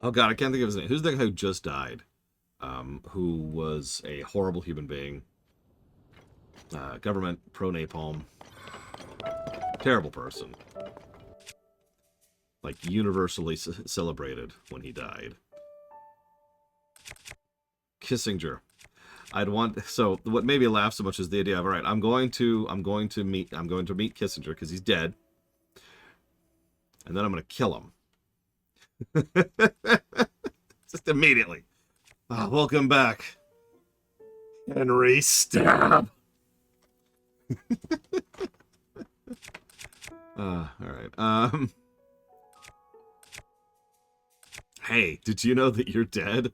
Oh god, I can't think of his name. Who's the guy who just died? Who was a horrible human being. Government pro-napalm. Terrible person. Like, universally celebrated when he died. Kissinger. So what made me laugh so much is the idea of, all right, I'm going to meet Kissinger because he's dead. And then I'm going to kill him. Just immediately. Oh, welcome back. Henry, stab. All right. Hey, did you know that you're dead?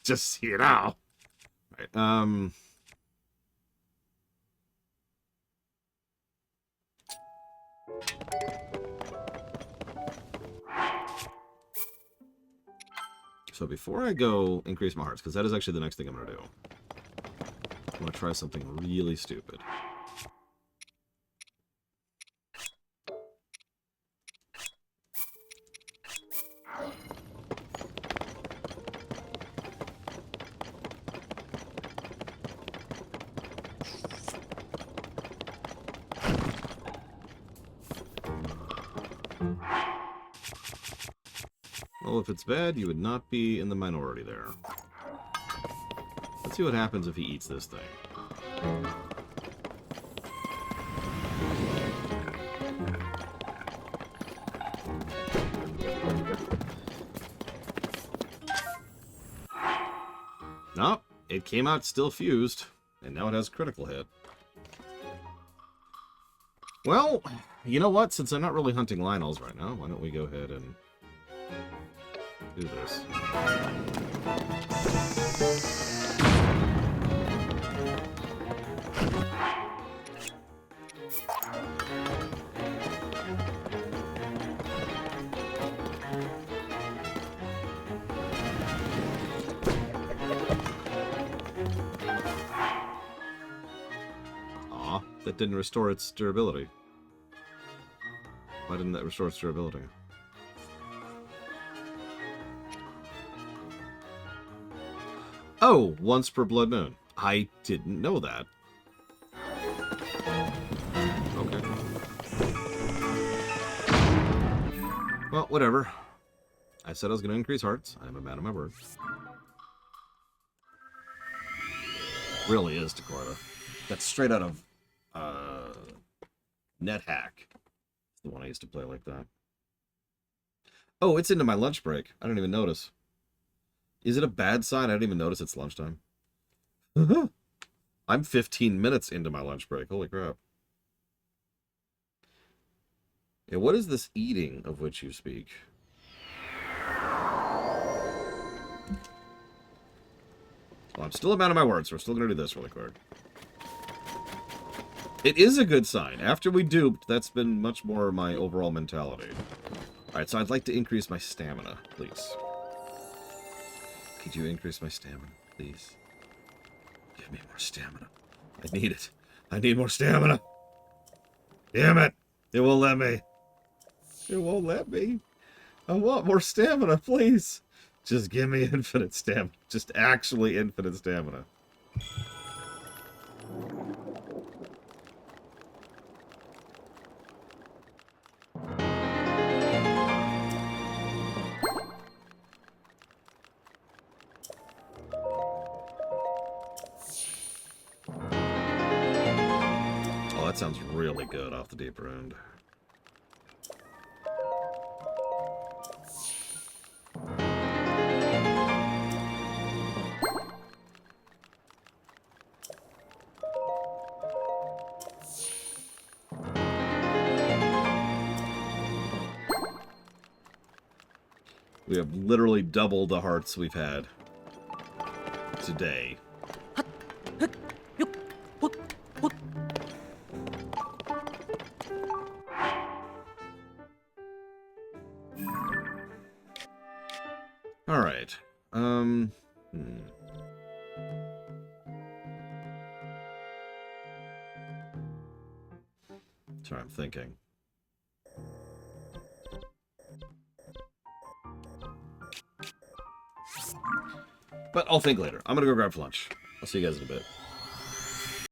Just so you know. All right. So before I go increase my hearts, because that is actually the next thing I'm going to do. I'm going to try something really stupid. Well, if it's bad, you would not be in the minority there. Let's see what happens if he eats this thing. Nope, it came out still fused, and now it has critical hit. Well, you know what? Since I'm not really hunting Lionels right now, why don't we go ahead and do this. Aw, that didn't restore its durability. Why didn't that restore its durability? Oh, once per blood moon. I didn't know that. Okay. Well, whatever. I said I was going to increase hearts. I'm a man of my word. Really is, Dakota. That's straight out of NetHack. The one I used to play like that. Oh, it's into my lunch break. I don't even notice. Is it a bad sign? I didn't even notice it's lunchtime. I'm 15 minutes into my lunch break. Holy crap. Yeah, what is this eating of which you speak? Well, I'm still a man of my word, so we're still going to do this really quick. It is a good sign. After we duped, that's been much more my overall mentality. Alright, so I'd like to increase my stamina, please. Could you increase my stamina, please? Give me more stamina. I need it. I need more stamina. Damn it. It won't let me. It won't let me. I want more stamina, please. Just give me infinite stamina. Just actually infinite stamina. Oh, that sounds really good off the deeper end. We have literally doubled the hearts we've had today. All right. Sorry, I'm thinking. But I'll think later. I'm gonna go grab lunch. I'll see you guys in a bit.